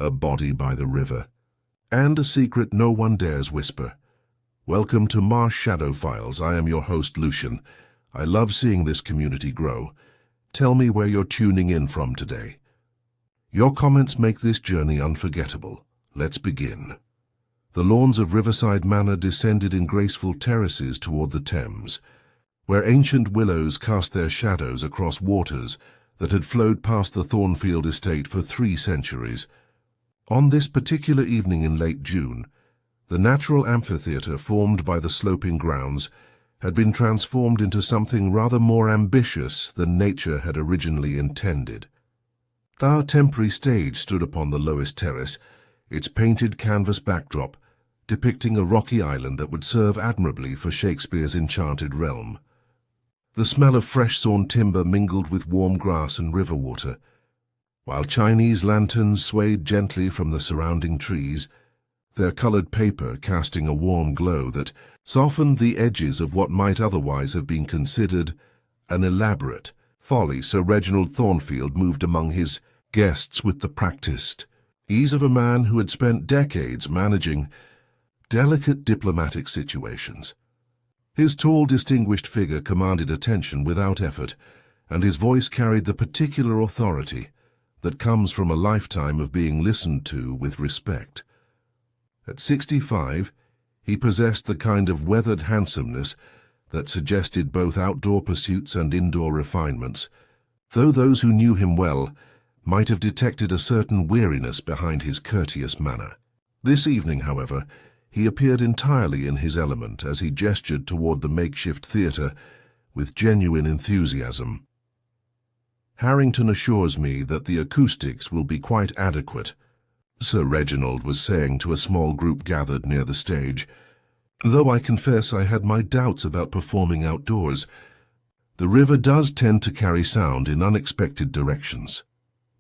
a body by the river, and a secret no one dares whisper. Welcome to Marsh Shadow Files. I am your host, Lucian. I love seeing this community grow. Tell me where you're tuning in from today. Your comments make this journey unforgettable. Let's begin. The lawns of Riverside Manor descended in graceful terraces toward the Thames, where ancient willows cast their shadows across waters that had flowed past the Thornfield estate for 3 centuries. On this particular evening in late June, the natural amphitheatre formed by the sloping grounds had been transformed into something rather more ambitious than nature had originally intended. Our temporary stage stood upon the lowest terrace, its painted canvas backdrop depicting a rocky island that would serve admirably for Shakespeare's enchanted realm. The smell of fresh-sawn timber mingled with warm grass and river water, while Chinese lanterns swayed gently from the surrounding trees, their colored paper casting a warm glow that softened the edges of what might otherwise have been considered an elaborate folly. Sir Reginald Thornfield moved among his guests with the practiced ease of a man who had spent decades managing delicate diplomatic situations. His tall, distinguished figure commanded attention without effort, and his voice carried the particular authority that comes from a lifetime of being listened to with respect. At 65, he possessed the kind of weathered handsomeness that suggested both outdoor pursuits and indoor refinements, though those who knew him well might have detected a certain weariness behind his courteous manner. This evening, however, he appeared entirely in his element as he gestured toward the makeshift theatre with genuine enthusiasm. "Harrington assures me that the acoustics will be quite adequate," Sir Reginald was saying to a small group gathered near the stage, "though I confess I had my doubts about performing outdoors. The river does tend to carry sound in unexpected directions."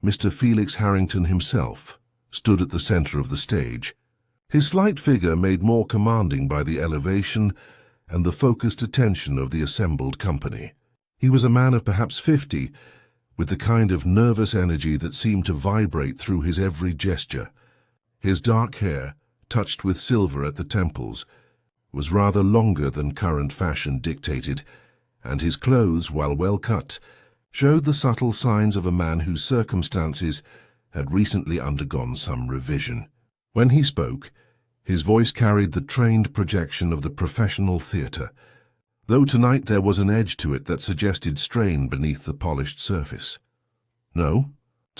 Mr. Felix Harrington himself stood at the center of the stage, his slight figure made more commanding by the elevation and the focused attention of the assembled company. He was a man of perhaps 50, with the kind of nervous energy that seemed to vibrate through his every gesture. His dark hair, touched with silver at the temples, was rather longer than current fashion dictated, and his clothes, while well cut, showed the subtle signs of a man whose circumstances had recently undergone some revision. When he spoke, his voice carried the trained projection of the professional theatre, though tonight there was an edge to it that suggested strain beneath the polished surface. "No?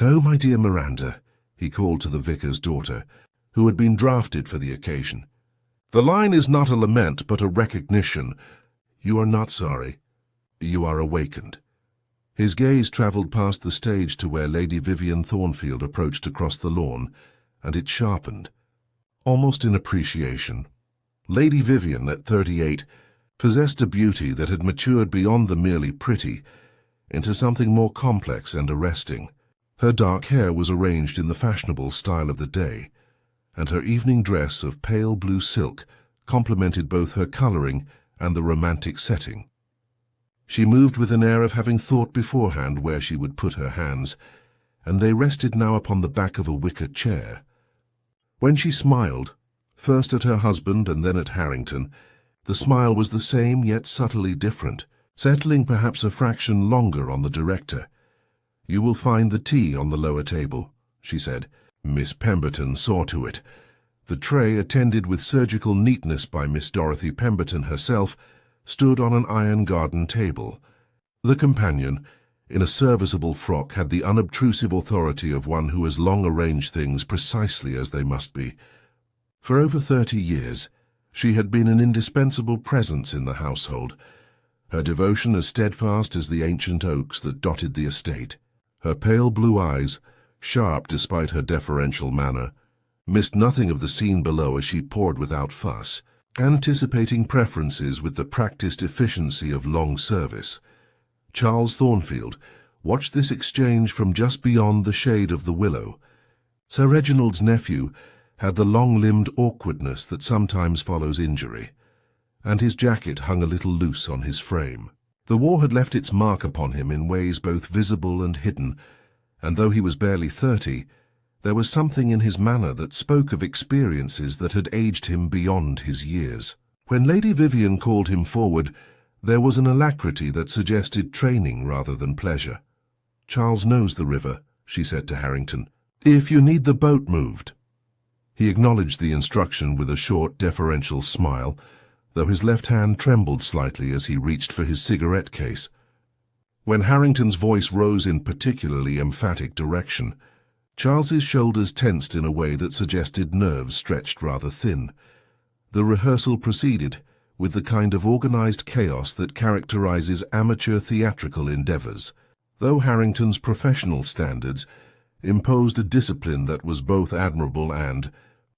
Oh, my dear Miranda," he called to the vicar's daughter, who had been drafted for the occasion. "The line is not a lament, but a recognition. You are not sorry. You are awakened." His gaze travelled past the stage to where Lady Vivian Thornfield approached across the lawn, and it sharpened, almost in appreciation. Lady Vivian, at 38, possessed a beauty that had matured beyond the merely pretty into something more complex and arresting. Her dark hair was arranged in the fashionable style of the day, and her evening dress of pale blue silk complemented both her colouring and the romantic setting. She moved with an air of having thought beforehand where she would put her hands, and they rested now upon the back of a wicker chair. When she smiled, first at her husband and then at Harrington, the smile was the same yet subtly different, settling perhaps a fraction longer on the director. "You will find the tea on the lower table," she said. Miss Pemberton saw to it. The tray, attended with surgical neatness by Miss Dorothy Pemberton herself, stood on an iron garden table. The companion, in a serviceable frock, had the unobtrusive authority of one who has long arranged things precisely as they must be. For over 30 years, she had been an indispensable presence in the household, her devotion as steadfast as the ancient oaks that dotted the estate. Her pale blue eyes, sharp despite her deferential manner, missed nothing of the scene below as she poured without fuss, anticipating preferences with the practiced efficiency of long service. Charles Thornfield watched this exchange from just beyond the shade of the willow. Sir Reginald's nephew had the long-limbed awkwardness that sometimes follows injury, and his jacket hung a little loose on his frame. The war had left its mark upon him in ways both visible and hidden, and though he was barely 30, There was something in his manner that spoke of experiences that had aged him beyond his years. When Lady Vivian called him forward, there was an alacrity that suggested training rather than pleasure. "Charles knows the river," she said to Harrington. "If you need the boat moved." He acknowledged the instruction with a short, deferential smile, though his left hand trembled slightly as he reached for his cigarette case. When Harrington's voice rose in particularly emphatic direction, Charles's shoulders tensed in a way that suggested nerves stretched rather thin. The rehearsal proceeded with the kind of organized chaos that characterizes amateur theatrical endeavors, though Harrington's professional standards imposed a discipline that was both admirable and,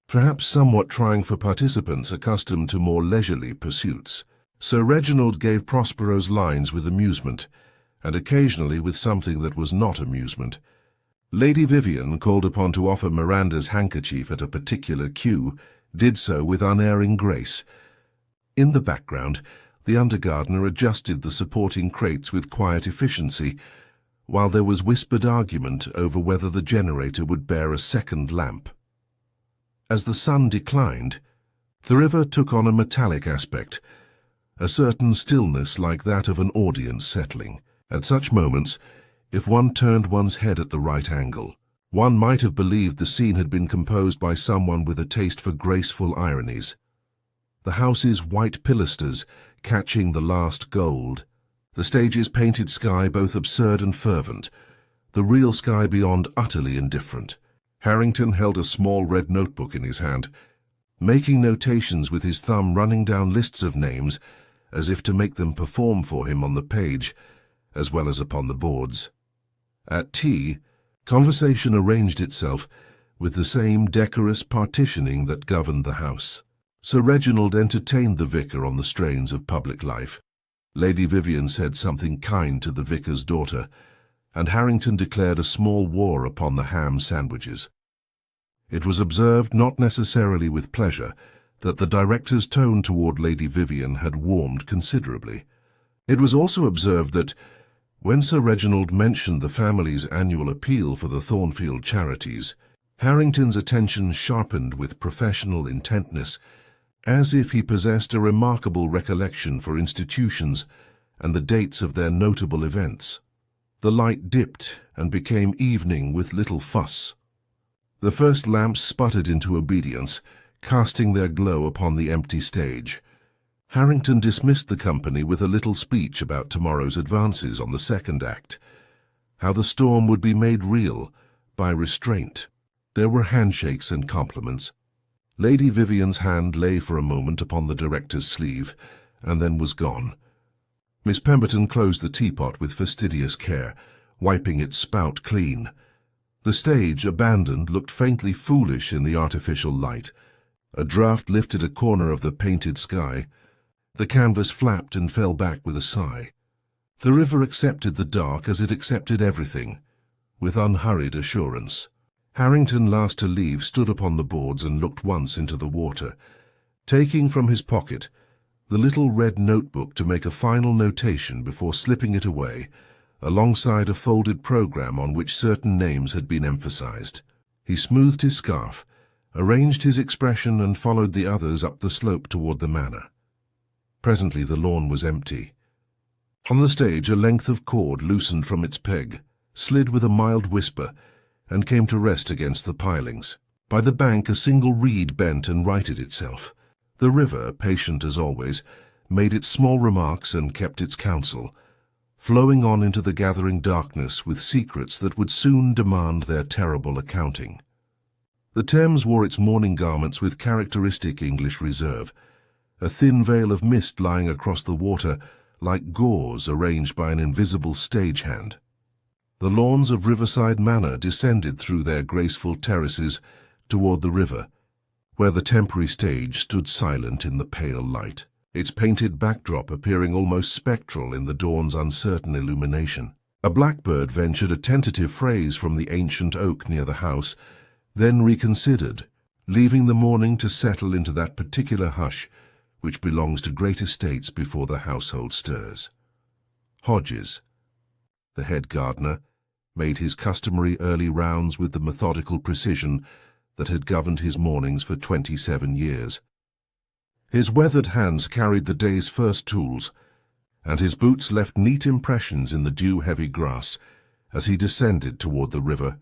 perhaps somewhat trying for participants accustomed to more leisurely pursuits. Sir Reginald gave Prospero's lines with amusement, and occasionally with something that was not amusement. Lady Vivian, called upon to offer Miranda's handkerchief at a particular cue, did so with unerring grace. In the background, the undergardener adjusted the supporting crates with quiet efficiency, while there was whispered argument over whether the generator would bear a second lamp. As the sun declined, the river took on a metallic aspect, a certain stillness like that of an audience settling. At such moments, if one turned one's head at the right angle, one might have believed the scene had been composed by someone with a taste for graceful ironies. The house's white pilasters catching the last gold, the stage's painted sky both absurd and fervent, the real sky beyond utterly indifferent. Harrington held a small red notebook in his hand, making notations with his thumb, running down lists of names as if to make them perform for him on the page as well as upon the boards. At tea, conversation arranged itself with the same decorous partitioning that governed the house. Sir Reginald entertained the vicar on the strains of public life. Lady Vivian said something kind to the vicar's daughter, and Harrington declared a small war upon the ham sandwiches. It was observed, not necessarily with pleasure, that the director's tone toward Lady Vivian had warmed considerably. It was also observed that, when Sir Reginald mentioned the family's annual appeal for the Thornfield charities, Harrington's attention sharpened with professional intentness, as if he possessed a remarkable recollection for institutions and the dates of their notable events. The light dipped and became evening with little fuss. The first lamps sputtered into obedience, casting their glow upon the empty stage. Harrington dismissed the company with a little speech about tomorrow's advances on the second act, how the storm would be made real by restraint. There were handshakes and compliments. Lady Vivian's hand lay for a moment upon the director's sleeve, and then was gone. Miss Pemberton closed the teapot with fastidious care, wiping its spout clean. The stage, abandoned, looked faintly foolish in the artificial light. A draught lifted a corner of the painted sky. The canvas flapped and fell back with a sigh. The river accepted the dark as it accepted everything, with unhurried assurance. Harrington, last to leave, stood upon the boards and looked once into the water, taking from his pocket the little red notebook to make a final notation before slipping it away, alongside a folded program on which certain names had been emphasized. He smoothed his scarf, arranged his expression, and followed the others up the slope toward the manor. Presently the lawn was empty. On the stage a length of cord loosened from its peg, slid with a mild whisper, and came to rest against the pilings. By the bank a single reed bent and righted itself. The river, patient as always, made its small remarks and kept its counsel, flowing on into the gathering darkness with secrets that would soon demand their terrible accounting. The Thames wore its mourning garments with characteristic English reserve, a thin veil of mist lying across the water like gauze arranged by an invisible stagehand. The lawns of Riverside Manor descended through their graceful terraces toward the river, where the temporary stage stood silent in the pale light, its painted backdrop appearing almost spectral in the dawn's uncertain illumination. A blackbird ventured a tentative phrase from the ancient oak near the house, then reconsidered, leaving the morning to settle into that particular hush which belongs to great estates before the household stirs. Hodges, the head gardener, made his customary early rounds with the methodical precision that had governed his mornings for 27 years. His weathered hands carried the day's first tools, and his boots left neat impressions in the dew-heavy grass as he descended toward the river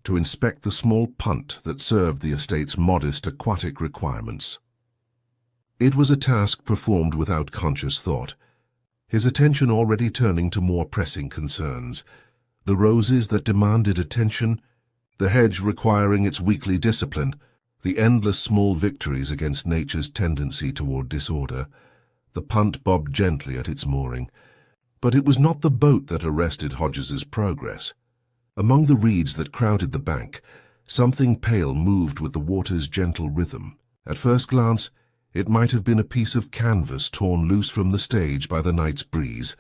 to inspect the small punt that served the estate's modest aquatic requirements. It was a task performed without conscious thought, his attention already turning to more pressing concerns, the roses that demanded attention, the hedge requiring its weekly discipline, the endless small victories against nature's tendency toward disorder. The punt bobbed gently at its mooring, but it was not the boat that arrested Hodges's progress. Among the reeds that crowded the bank, something pale moved with the water's gentle rhythm. At first glance, it might have been a piece of canvas torn loose from the stage by the night's breeze,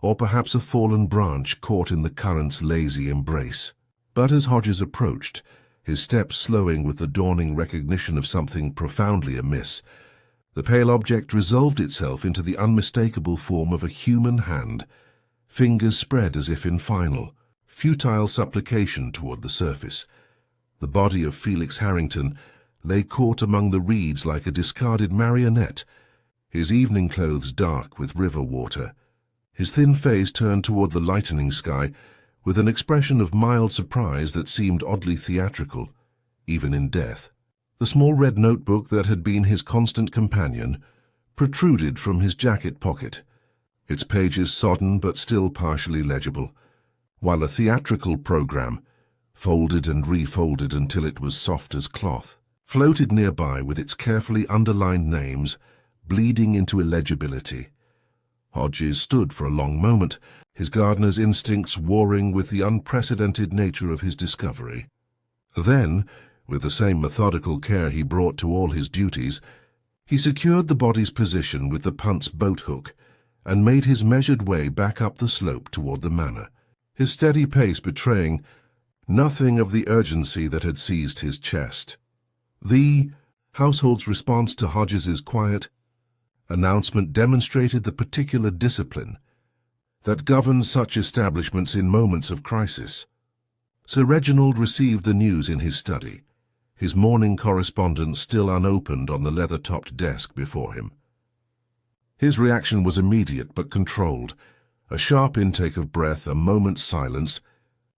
or perhaps a fallen branch caught in the current's lazy embrace. But as Hodges approached, his steps slowing with the dawning recognition of something profoundly amiss, the pale object resolved itself into the unmistakable form of a human hand, fingers spread as if in final, futile supplication toward the surface. The body of Felix Harrington lay caught among the reeds like a discarded marionette, his evening clothes dark with river water, his thin face turned toward the lightening sky with an expression of mild surprise that seemed oddly theatrical, even in death. The small red notebook that had been his constant companion protruded from his jacket pocket, its pages sodden but still partially legible, while a theatrical program, folded and refolded until it was soft as cloth, floated nearby with its carefully underlined names bleeding into illegibility. Hodges stood for a long moment, his gardener's instincts warring with the unprecedented nature of his discovery. Then, with the same methodical care he brought to all his duties, he secured the body's position with the punt's boat hook and made his measured way back up the slope toward the manor, his steady pace betraying nothing of the urgency that had seized his chest. The household's response to Hodges's quiet announcement demonstrated the particular discipline that governs such establishments in moments of crisis. Sir Reginald received the news in his study, his morning correspondence still unopened on the leather-topped desk before him. His reaction was immediate but controlled, a sharp intake of breath, a moment's silence,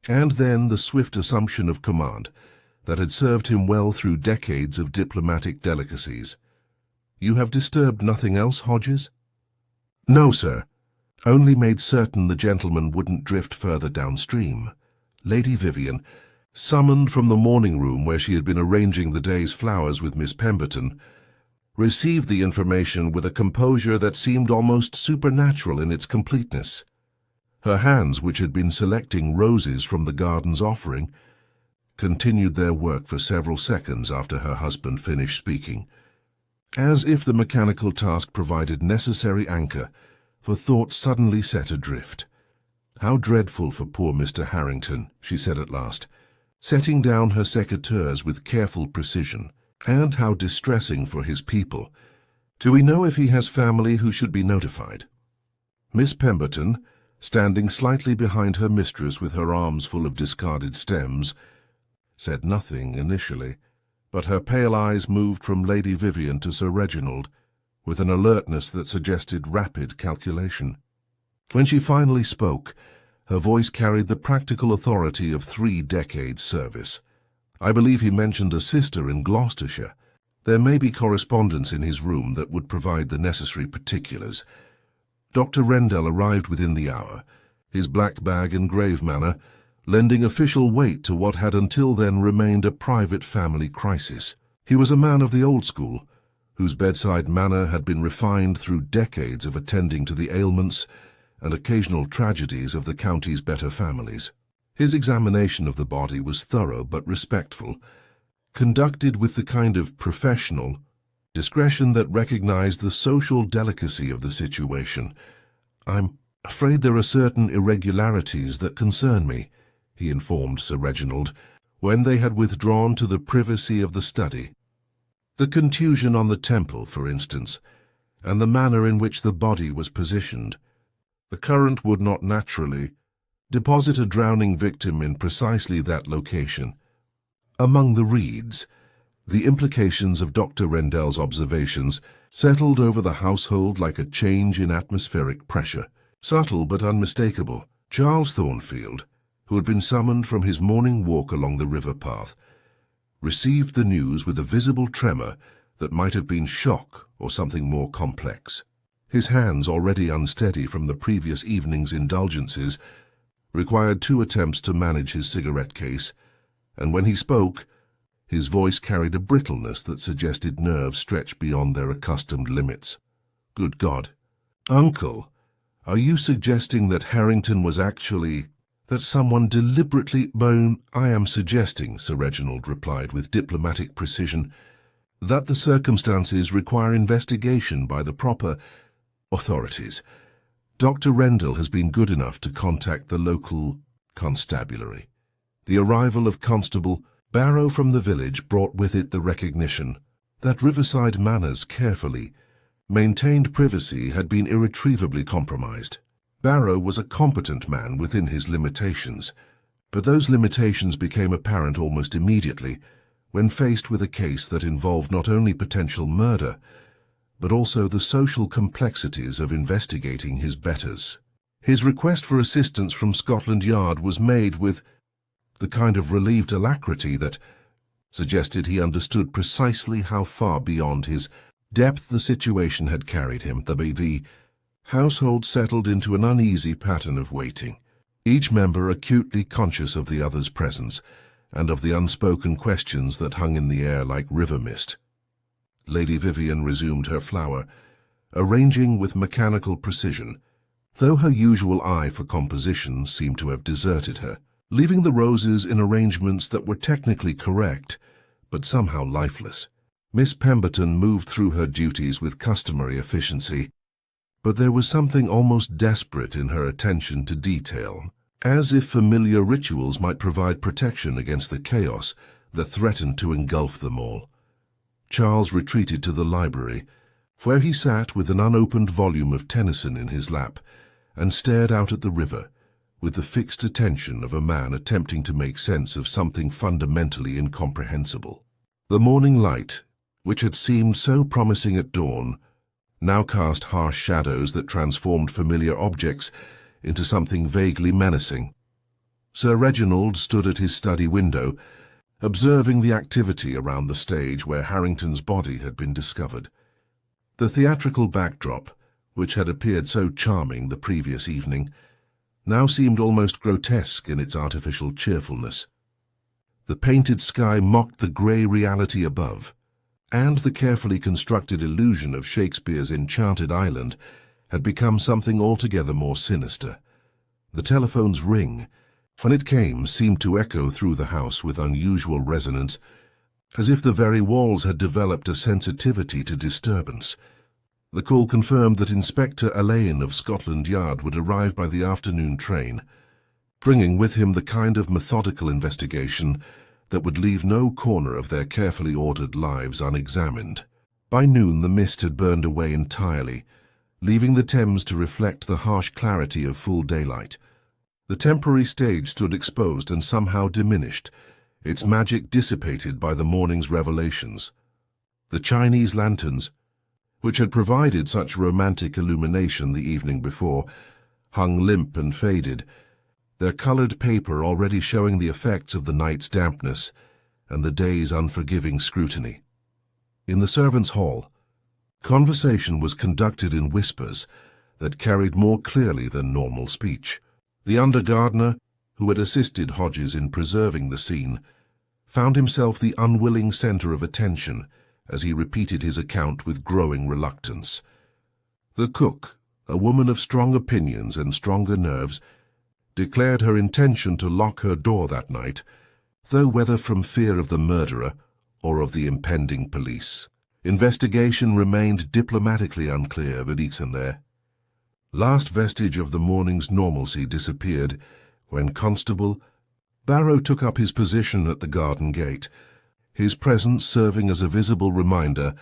and then the swift assumption of command that had served him well through decades of diplomatic delicacies. "You have disturbed nothing else, Hodges?" "No, sir. Only made certain the gentleman wouldn't drift further downstream." Lady Vivian, summoned from the morning room where she had been arranging the day's flowers with Miss Pemberton, received the information with a composure that seemed almost supernatural in its completeness. Her hands, which had been selecting roses from the garden's offering, continued their work for several seconds after her husband finished speaking, as if the mechanical task provided necessary anchor for thoughts suddenly set adrift. "How dreadful for poor Mr. Harrington," she said at last, setting down her secateurs with careful precision, "and how distressing for his people. Do we know if he has family who should be notified?" Miss Pemberton, standing slightly behind her mistress with her arms full of discarded stems, said nothing initially, but her pale eyes moved from Lady Vivian to Sir Reginald with an alertness that suggested rapid calculation. When she finally spoke, her voice carried the practical authority of 3 decades' service. "I believe he mentioned a sister in Gloucestershire. There may be correspondence in his room that would provide the necessary particulars." Dr. Rendell arrived within the hour, his black bag in grave manner, lending official weight to what had until then remained a private family crisis. He was a man of the old school, whose bedside manner had been refined through decades of attending to the ailments and occasional tragedies of the county's better families. His examination of the body was thorough but respectful, conducted with the kind of professional discretion that recognized the social delicacy of the situation. "I'm afraid there are certain irregularities that concern me," he informed Sir Reginald, when they had withdrawn to the privacy of the study. "The contusion on the temple, for instance, and the manner in which the body was positioned. The current would not naturally—" deposit a drowning victim in precisely that location. Among the reeds, the implications of Dr. Rendell's observations settled over the household like a change in atmospheric pressure. Subtle but unmistakable, Charles Thornfield, who had been summoned from his morning walk along the river path, received the news with a visible tremor that might have been shock or something more complex. His hands, already unsteady from the previous evening's indulgences, required 2 attempts to manage his cigarette case, and when he spoke, his voice carried a brittleness that suggested nerves stretched beyond their accustomed limits. "Good God. Uncle, are you suggesting that Harrington was actually... that someone deliberately... I am suggesting," Sir Reginald replied with diplomatic precision, "that the circumstances require investigation by the proper authorities. Dr. Rendell has been good enough to contact the local constabulary. The arrival of Constable Barrow from the village brought with it the recognition that Riverside Manor's carefully maintained privacy had been irretrievably compromised. Barrow was a competent man within his limitations, but those limitations became apparent almost immediately when faced with a case that involved not only potential murder, but also the social complexities of investigating his betters. His request for assistance from Scotland Yard was made with the kind of relieved alacrity that suggested he understood precisely how far beyond his depth the situation had carried him. The household settled into an uneasy pattern of waiting, each member acutely conscious of the other's presence and of the unspoken questions that hung in the air like river mist. Lady Vivian resumed her flower, arranging with mechanical precision, though her usual eye for composition seemed to have deserted her, leaving the roses in arrangements that were technically correct, but somehow lifeless. Miss Pemberton moved through her duties with customary efficiency, but there was something almost desperate in her attention to detail, as if familiar rituals might provide protection against the chaos that threatened to engulf them all. Charles retreated to the library, where he sat with an unopened volume of Tennyson in his lap, and stared out at the river, with the fixed attention of a man attempting to make sense of something fundamentally incomprehensible. The morning light, which had seemed so promising at dawn, now cast harsh shadows that transformed familiar objects into something vaguely menacing. Sir Reginald stood at his study window, observing the activity around the stage where Harrington's body had been discovered. The theatrical backdrop, which had appeared so charming the previous evening, now seemed almost grotesque in its artificial cheerfulness. The painted sky mocked the grey reality above, and the carefully constructed illusion of Shakespeare's enchanted island had become something altogether more sinister. The telephone's ring, when it came, seemed to echo through the house with unusual resonance, as if the very walls had developed a sensitivity to disturbance. The call confirmed that Inspector Allain of Scotland Yard would arrive by the afternoon train, bringing with him the kind of methodical investigation that would leave no corner of their carefully ordered lives unexamined. By noon the mist had burned away entirely, leaving the Thames to reflect the harsh clarity of full daylight. The temporary stage stood exposed and somehow diminished, its magic dissipated by the morning's revelations. The Chinese lanterns, which had provided such romantic illumination the evening before, hung limp and faded, their coloured paper already showing the effects of the night's dampness and the day's unforgiving scrutiny. In the servants' hall, conversation was conducted in whispers that carried more clearly than normal speech. The under-gardener, who had assisted Hodges in preserving the scene, found himself the unwilling centre of attention as he repeated his account with growing reluctance. The cook, a woman of strong opinions and stronger nerves, declared her intention to lock her door that night, though whether from fear of the murderer or of the impending police. Investigation remained diplomatically unclear beneath and there. Last vestige of the morning's normalcy disappeared when Constable Barrow took up his position at the garden gate, his presence serving as a visible reminder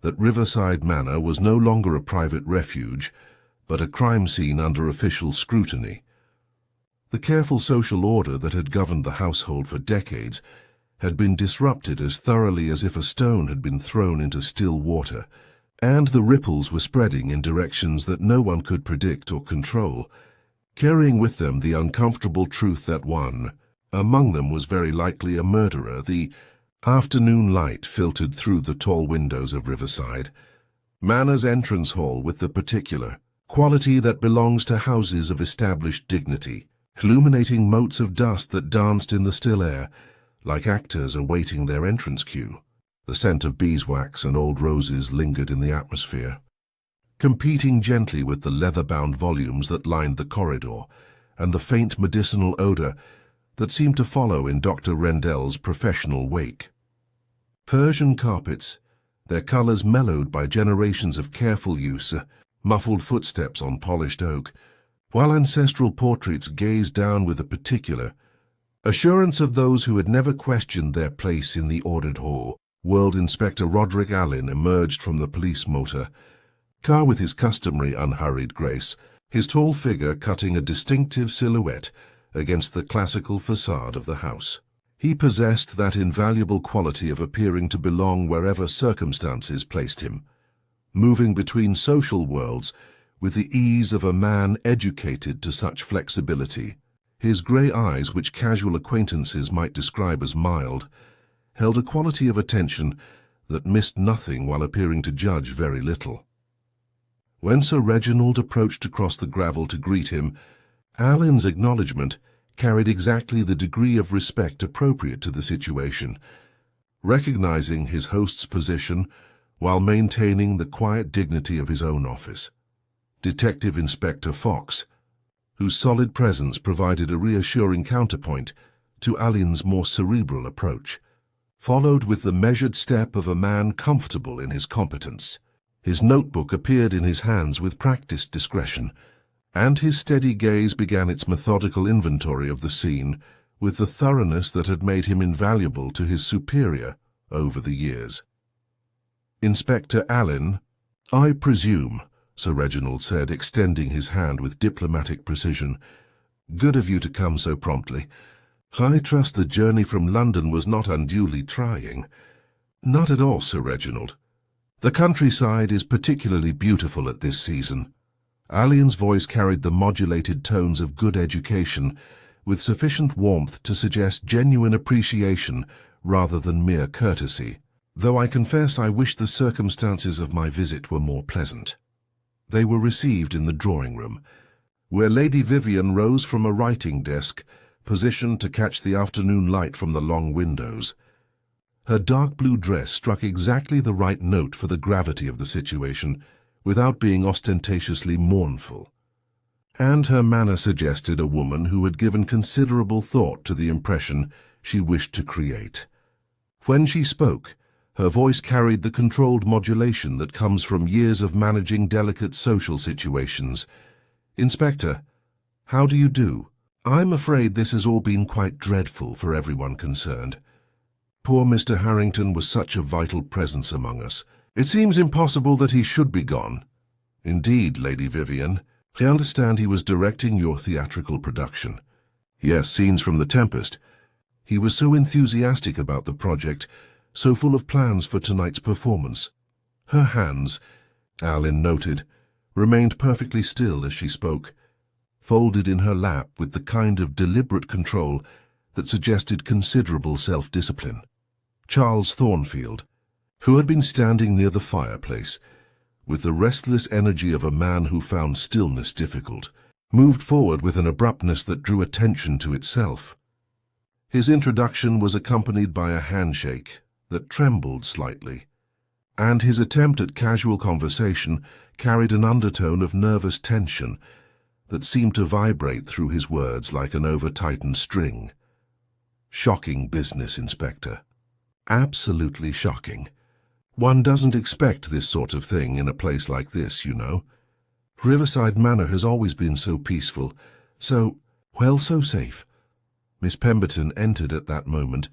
that Riverside Manor was no longer a private refuge, but a crime scene under official scrutiny. The careful social order that had governed the household for decades had been disrupted as thoroughly as if a stone had been thrown into still water, and the ripples were spreading in directions that no one could predict or control, carrying with them the uncomfortable truth that one among them was very likely a murderer. The afternoon light filtered through the tall windows of Riverside, Manor's entrance hall with the particular quality that belongs to houses of established dignity, illuminating motes of dust that danced in the still air, like actors awaiting their entrance cue. The scent of beeswax and old roses lingered in the atmosphere, competing gently with the leather-bound volumes that lined the corridor and the faint medicinal odor that seemed to follow in Dr. Rendell's professional wake. Persian carpets, their colors mellowed by generations of careful use, muffled footsteps on polished oak, while ancestral portraits gazed down with a particular assurance of those who had never questioned their place in the ordered hall. World Inspector Roderick Allen emerged from the police motor car with his customary unhurried grace, his tall figure cutting a distinctive silhouette against the classical facade of the house. He possessed that invaluable quality of appearing to belong wherever circumstances placed him, moving between social worlds with the ease of a man educated to such flexibility. His grey eyes, which casual acquaintances might describe as mild, held a quality of attention that missed nothing while appearing to judge very little. When Sir Reginald approached across the gravel to greet him, Allen's acknowledgment carried exactly the degree of respect appropriate to the situation, recognizing his host's position while maintaining the quiet dignity of his own office. Detective Inspector Fox, whose solid presence provided a reassuring counterpoint to Allen's more cerebral approach, followed with the measured step of a man comfortable in his competence. His notebook appeared in his hands with practiced discretion, and his steady gaze began its methodical inventory of the scene with the thoroughness that had made him invaluable to his superior over the years. "Inspector Allen, I presume," Sir Reginald said, extending his hand with diplomatic precision. "Good of you to come so promptly. I trust the journey from London was not unduly trying." "Not at all, Sir Reginald. The countryside is particularly beautiful at this season." Allen's voice carried the modulated tones of good education, with sufficient warmth to suggest genuine appreciation rather than mere courtesy, "though I confess I wish the circumstances of my visit were more pleasant." They were received in the drawing-room, where Lady Vivian rose from a writing desk, positioned to catch the afternoon light from the long windows. Her dark blue dress struck exactly the right note for the gravity of the situation, without being ostentatiously mournful, and her manner suggested a woman who had given considerable thought to the impression she wished to create. When she spoke, her voice carried the controlled modulation that comes from years of managing delicate social situations. "Inspector, how do you do? I'm afraid this has all been quite dreadful for everyone concerned. Poor Mr. Harrington was such a vital presence among us. It seems impossible that he should be gone." "Indeed, Lady Vivian. I understand he was directing your theatrical production." "Yes, scenes from The Tempest. He was so enthusiastic about the project, so full of plans for tonight's performance." Her hands, Allen noted, remained perfectly still as she spoke, folded in her lap with the kind of deliberate control that suggested considerable self-discipline. Charles Thornfield, who had been standing near the fireplace, with the restless energy of a man who found stillness difficult, moved forward with an abruptness that drew attention to itself. His introduction was accompanied by a handshake that trembled slightly, and his attempt at casual conversation carried an undertone of nervous tension that seemed to vibrate through his words like an over-tightened string. "Shocking business, Inspector. Absolutely shocking. One doesn't expect this sort of thing in a place like this, you know. Riverside Manor has always been so peaceful, so safe." Miss Pemberton entered at that moment,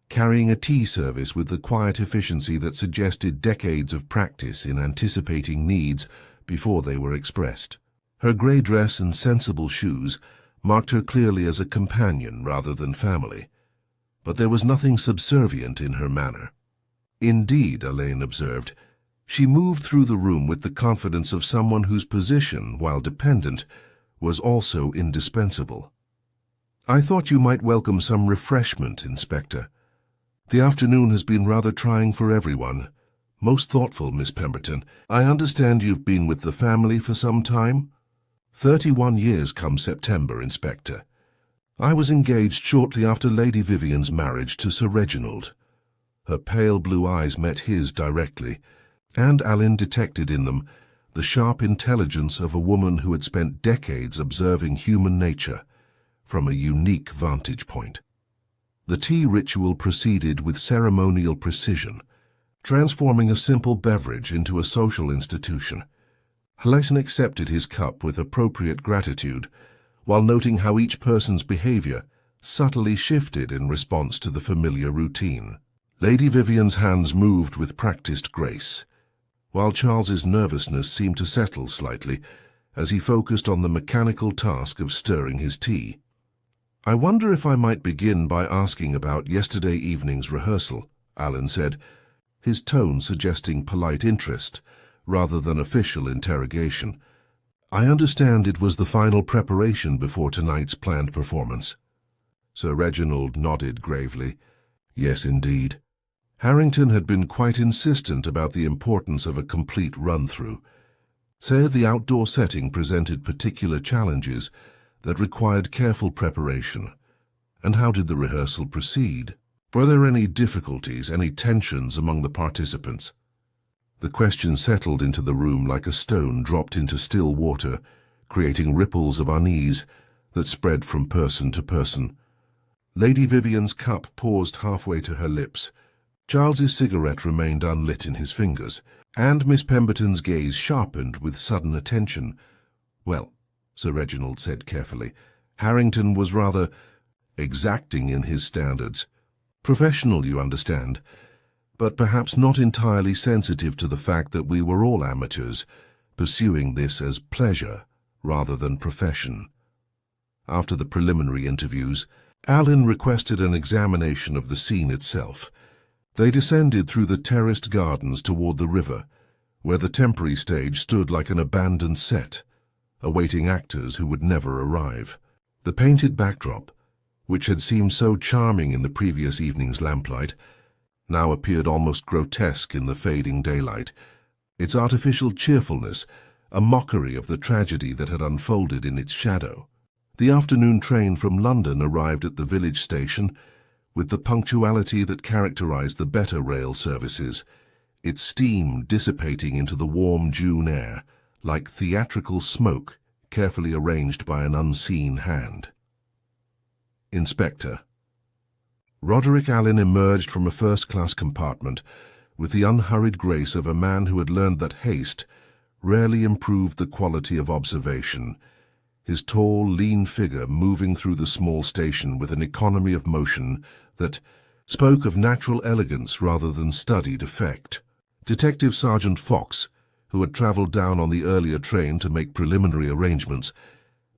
carrying a tea service with the quiet efficiency that suggested decades of practice in anticipating needs before they were expressed. Her grey dress and sensible shoes marked her clearly as a companion rather than family, but there was nothing subservient in her manner. Indeed, Elaine observed, she moved through the room with the confidence of someone whose position, while dependent, was also indispensable. "I thought you might welcome some refreshment, Inspector. The afternoon has been rather trying for everyone." "Most thoughtful, Miss Pemberton. I understand you've been with the family for some time?" 31 years come September, Inspector. I was engaged shortly after Lady Vivian's marriage to Sir Reginald." Her pale blue eyes met his directly, and Alan detected in them the sharp intelligence of a woman who had spent decades observing human nature from a unique vantage point. The tea ritual proceeded with ceremonial precision, transforming a simple beverage into a social institution. Elaine accepted his cup with appropriate gratitude, while noting how each person's behavior subtly shifted in response to the familiar routine. Lady Vivian's hands moved with practiced grace, while Charles's nervousness seemed to settle slightly as he focused on the mechanical task of stirring his tea. "I wonder if I might begin by asking about yesterday evening's rehearsal," Alan said, his tone suggesting polite interest rather than official interrogation. "I understand it was the final preparation before tonight's planned performance." Sir Reginald nodded gravely. "Yes, indeed. Harrington had been quite insistent about the importance of a complete run-through. Said the outdoor setting presented particular challenges that required careful preparation." "And how did the rehearsal proceed? Were there any difficulties, any tensions among the participants?" The question settled into the room like a stone dropped into still water, creating ripples of unease that spread from person to person. Lady Vivian's cup paused halfway to her lips. Charles's cigarette remained unlit in his fingers, and Miss Pemberton's gaze sharpened with sudden attention. "Well," Sir Reginald said carefully, "Harrington was rather exacting in his standards. Professional, you understand, but perhaps not entirely sensitive to the fact that we were all amateurs, pursuing this as pleasure rather than profession." After the preliminary interviews, Alan requested an examination of the scene itself. They descended through the terraced gardens toward the river, where the temporary stage stood like an abandoned set, awaiting actors who would never arrive. The painted backdrop, which had seemed so charming in the previous evening's lamplight, now appeared almost grotesque in the fading daylight, its artificial cheerfulness a mockery of the tragedy that had unfolded in its shadow. The afternoon train from London arrived at the village station with the punctuality that characterized the better rail services, its steam dissipating into the warm June air like theatrical smoke carefully arranged by an unseen hand. Inspector. Roderick Allen emerged from a first-class compartment with the unhurried grace of a man who had learned that haste rarely improved the quality of observation, his tall, lean figure moving through the small station with an economy of motion that spoke of natural elegance rather than studied effect. Detective Sergeant Fox, who had travelled down on the earlier train to make preliminary arrangements,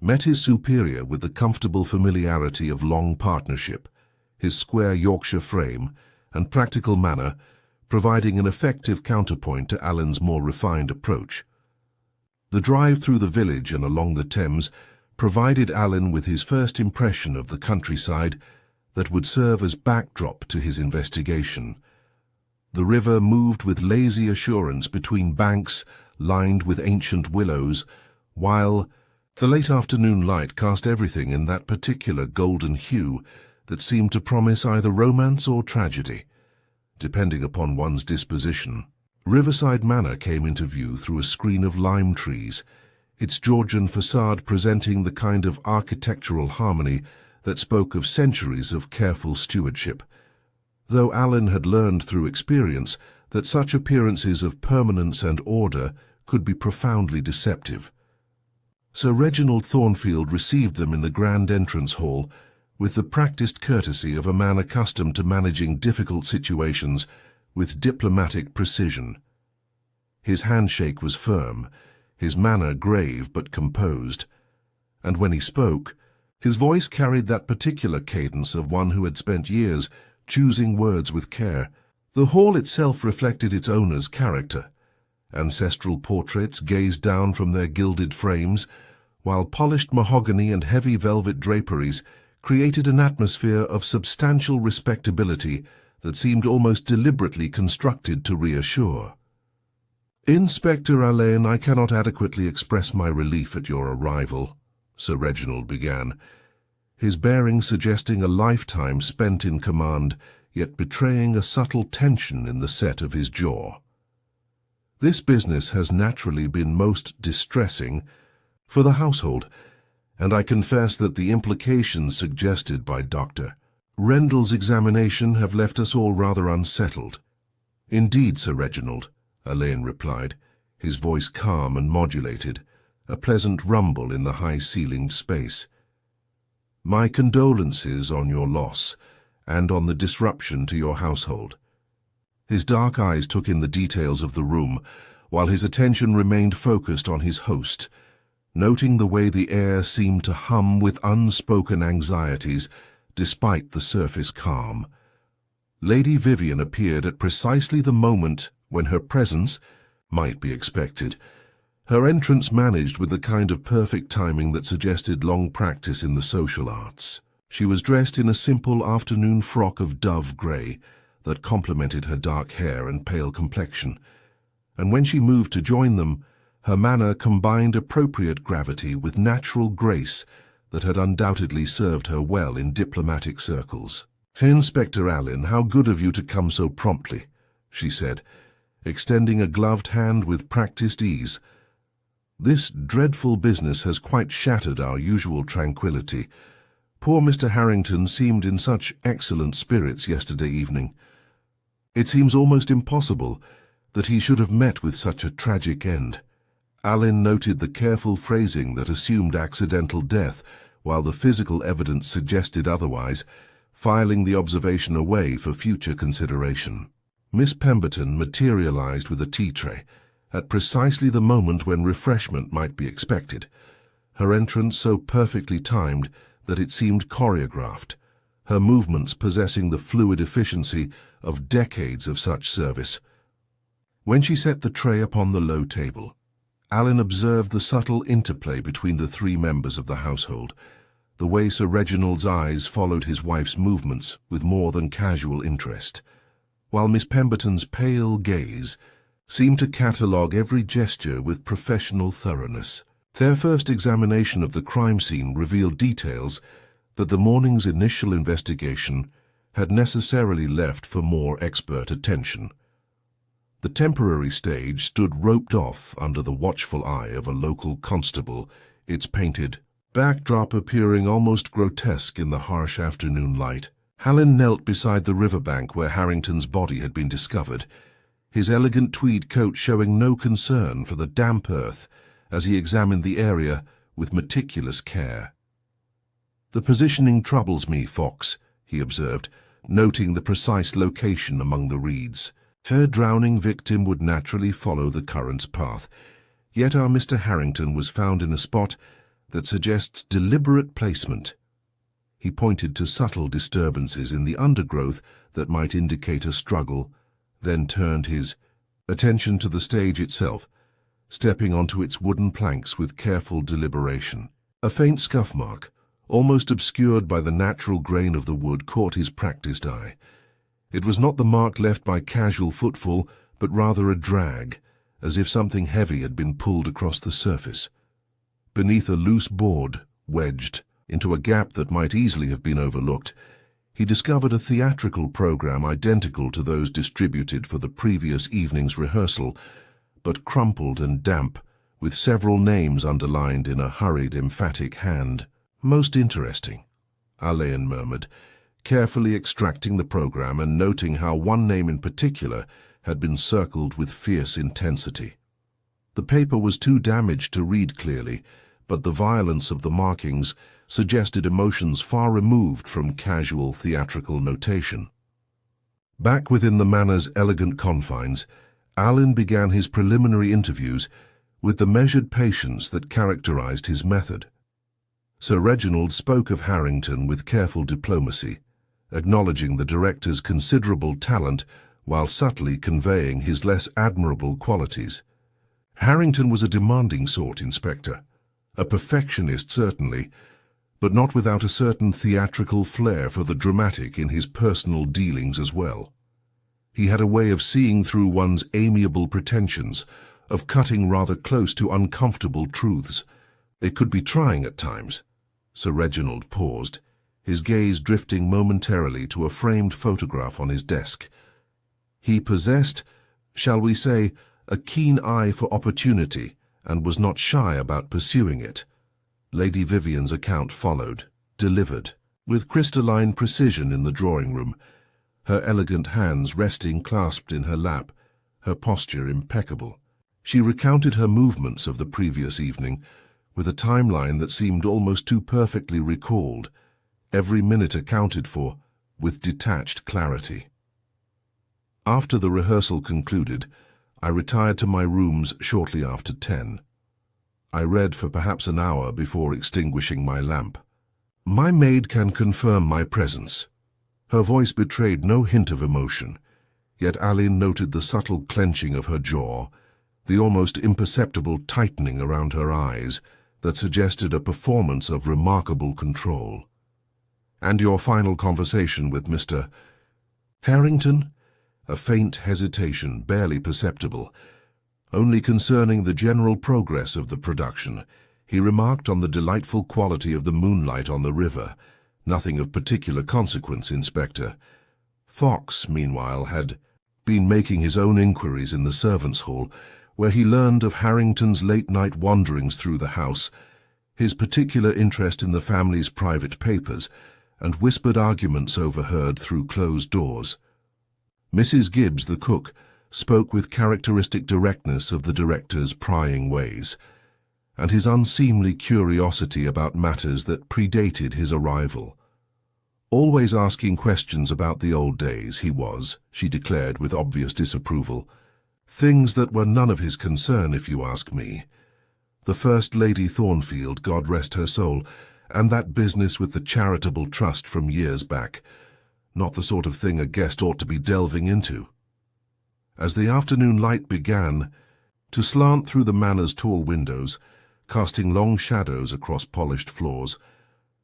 met his superior with the comfortable familiarity of long partnership, his square Yorkshire frame and practical manner providing an effective counterpoint to Alan's more refined approach. The drive through the village and along the Thames provided Alan with his first impression of the countryside that would serve as backdrop to his investigation. The river moved with lazy assurance between banks lined with ancient willows, while the late afternoon light cast everything in that particular golden hue that seemed to promise either romance or tragedy, depending upon one's disposition. Riverside Manor came into view through a screen of lime trees, its Georgian facade presenting the kind of architectural harmony that spoke of centuries of careful stewardship, though Alan had learned through experience that such appearances of permanence and order could be profoundly deceptive. Sir Reginald Thornfield received them in the grand entrance hall with the practiced courtesy of a man accustomed to managing difficult situations with diplomatic precision. His handshake was firm, his manner grave but composed, and when he spoke, His voice carried that particular cadence of one who had spent years choosing words with care. The hall itself reflected its owner's character. Ancestral portraits gazed down from their gilded frames, while polished mahogany and heavy velvet draperies created an atmosphere of substantial respectability that seemed almost deliberately constructed to reassure. "Inspector Allain, I cannot adequately express my relief at your arrival," Sir Reginald began, his bearing suggesting a lifetime spent in command, yet betraying a subtle tension in the set of his jaw. "This business has naturally been most distressing for the household, and I confess that the implications suggested by Dr. Rendell's examination have left us all rather unsettled." "Indeed, Sir Reginald," Allain replied, his voice calm and modulated, a pleasant rumble in the high-ceilinged space. "My condolences on your loss and on the disruption to your household." His dark eyes took in the details of the room, while his attention remained focused on his host, noting the way the air seemed to hum with unspoken anxieties despite the surface calm. Lady Vivian appeared at precisely the moment when her presence might be expected, her entrance managed with the kind of perfect timing that suggested long practice in the social arts. She was dressed in a simple afternoon frock of dove grey that complemented her dark hair and pale complexion, and when she moved to join them, her manner combined appropriate gravity with natural grace that had undoubtedly served her well in diplomatic circles. "Inspector Allain, how good of you to come so promptly," she said, extending a gloved hand with practiced ease. "This dreadful business has quite shattered our usual tranquility. Poor Mr. Harrington seemed in such excellent spirits yesterday evening. It seems almost impossible that he should have met with such a tragic end." Allain noted the careful phrasing that assumed accidental death, while the physical evidence suggested otherwise, filing the observation away for future consideration. Miss Pemberton materialized with a tea tray, at precisely the moment when refreshment might be expected, her entrance so perfectly timed that it seemed choreographed, her movements possessing the fluid efficiency of decades of such service. When she set the tray upon the low table, Allain observed the subtle interplay between the three members of the household, the way Sir Reginald's eyes followed his wife's movements with more than casual interest, while Miss Pemberton's pale gaze seemed to catalogue every gesture with professional thoroughness. Their first examination of the crime scene revealed details that the morning's initial investigation had necessarily left for more expert attention. The temporary stage stood roped off under the watchful eye of a local constable, its painted backdrop appearing almost grotesque in the harsh afternoon light. Allain knelt beside the riverbank where Harrington's body had been discovered, his elegant tweed coat showing no concern for the damp earth as he examined the area with meticulous care. "The positioning troubles me, Fox," he observed, noting the precise location among the reeds. Her drowning victim would naturally follow the current's path, yet our Mr. Harrington was found in a spot that suggests deliberate placement. He pointed to subtle disturbances in the undergrowth that might indicate a struggle, then turned his attention to the stage itself, stepping onto its wooden planks with careful deliberation. A faint scuff mark, almost obscured by the natural grain of the wood, caught his practiced eye. It was not the mark left by casual footfall, but rather a drag, as if something heavy had been pulled across the surface. Beneath a loose board, wedged into a gap that might easily have been overlooked, he discovered a theatrical program identical to those distributed for the previous evening's rehearsal, but crumpled and damp, with several names underlined in a hurried, emphatic hand. "Most interesting," Allain murmured, carefully extracting the program and noting how one name in particular had been circled with fierce intensity. The paper was too damaged to read clearly, but the violence of the markings suggested emotions far removed from casual theatrical notation. Back within the manor's elegant confines, Allain began his preliminary interviews with the measured patience that characterized his method. Sir Reginald spoke of Harrington with careful diplomacy, acknowledging the director's considerable talent while subtly conveying his less admirable qualities. Harrington was a demanding sort, Inspector. A perfectionist, certainly, but not without a certain theatrical flair for the dramatic in his personal dealings as well. He had a way of seeing through one's amiable pretensions, of cutting rather close to uncomfortable truths. It could be trying at times. Sir Reginald paused, his gaze drifting momentarily to a framed photograph on his desk. He possessed, shall we say, a keen eye for opportunity, and was not shy about pursuing it. Lady Vivian's account followed, delivered, with crystalline precision in the drawing-room, her elegant hands resting clasped in her lap, her posture impeccable. She recounted her movements of the previous evening, with a timeline that seemed almost too perfectly recalled, every minute accounted for, with detached clarity. After the rehearsal concluded, I retired to my rooms shortly after 10. I read for perhaps an hour before extinguishing my lamp. My maid can confirm my presence. Her voice betrayed no hint of emotion, yet Aline noted the subtle clenching of her jaw, the almost imperceptible tightening around her eyes that suggested a performance of remarkable control. And your final conversation with Mr. Harrington? A faint hesitation, barely perceptible. Only concerning the general progress of the production. He remarked on the delightful quality of the moonlight on the river. Nothing of particular consequence, Inspector. Fox, meanwhile, had been making his own inquiries in the servants' hall, where he learned of Harrington's late-night wanderings through the house, his particular interest in the family's private papers, and whispered arguments overheard through closed doors. Mrs. Gibbs, the cook, spoke with characteristic directness of the director's prying ways, and his unseemly curiosity about matters that predated his arrival. Always asking questions about the old days, he was, she declared with obvious disapproval. Things that were none of his concern, if you ask me. The First Lady Thornfield, God rest her soul, and that business with the charitable trust from years back. Not the sort of thing a guest ought to be delving into. As the afternoon light began to slant through the manor's tall windows, casting long shadows across polished floors,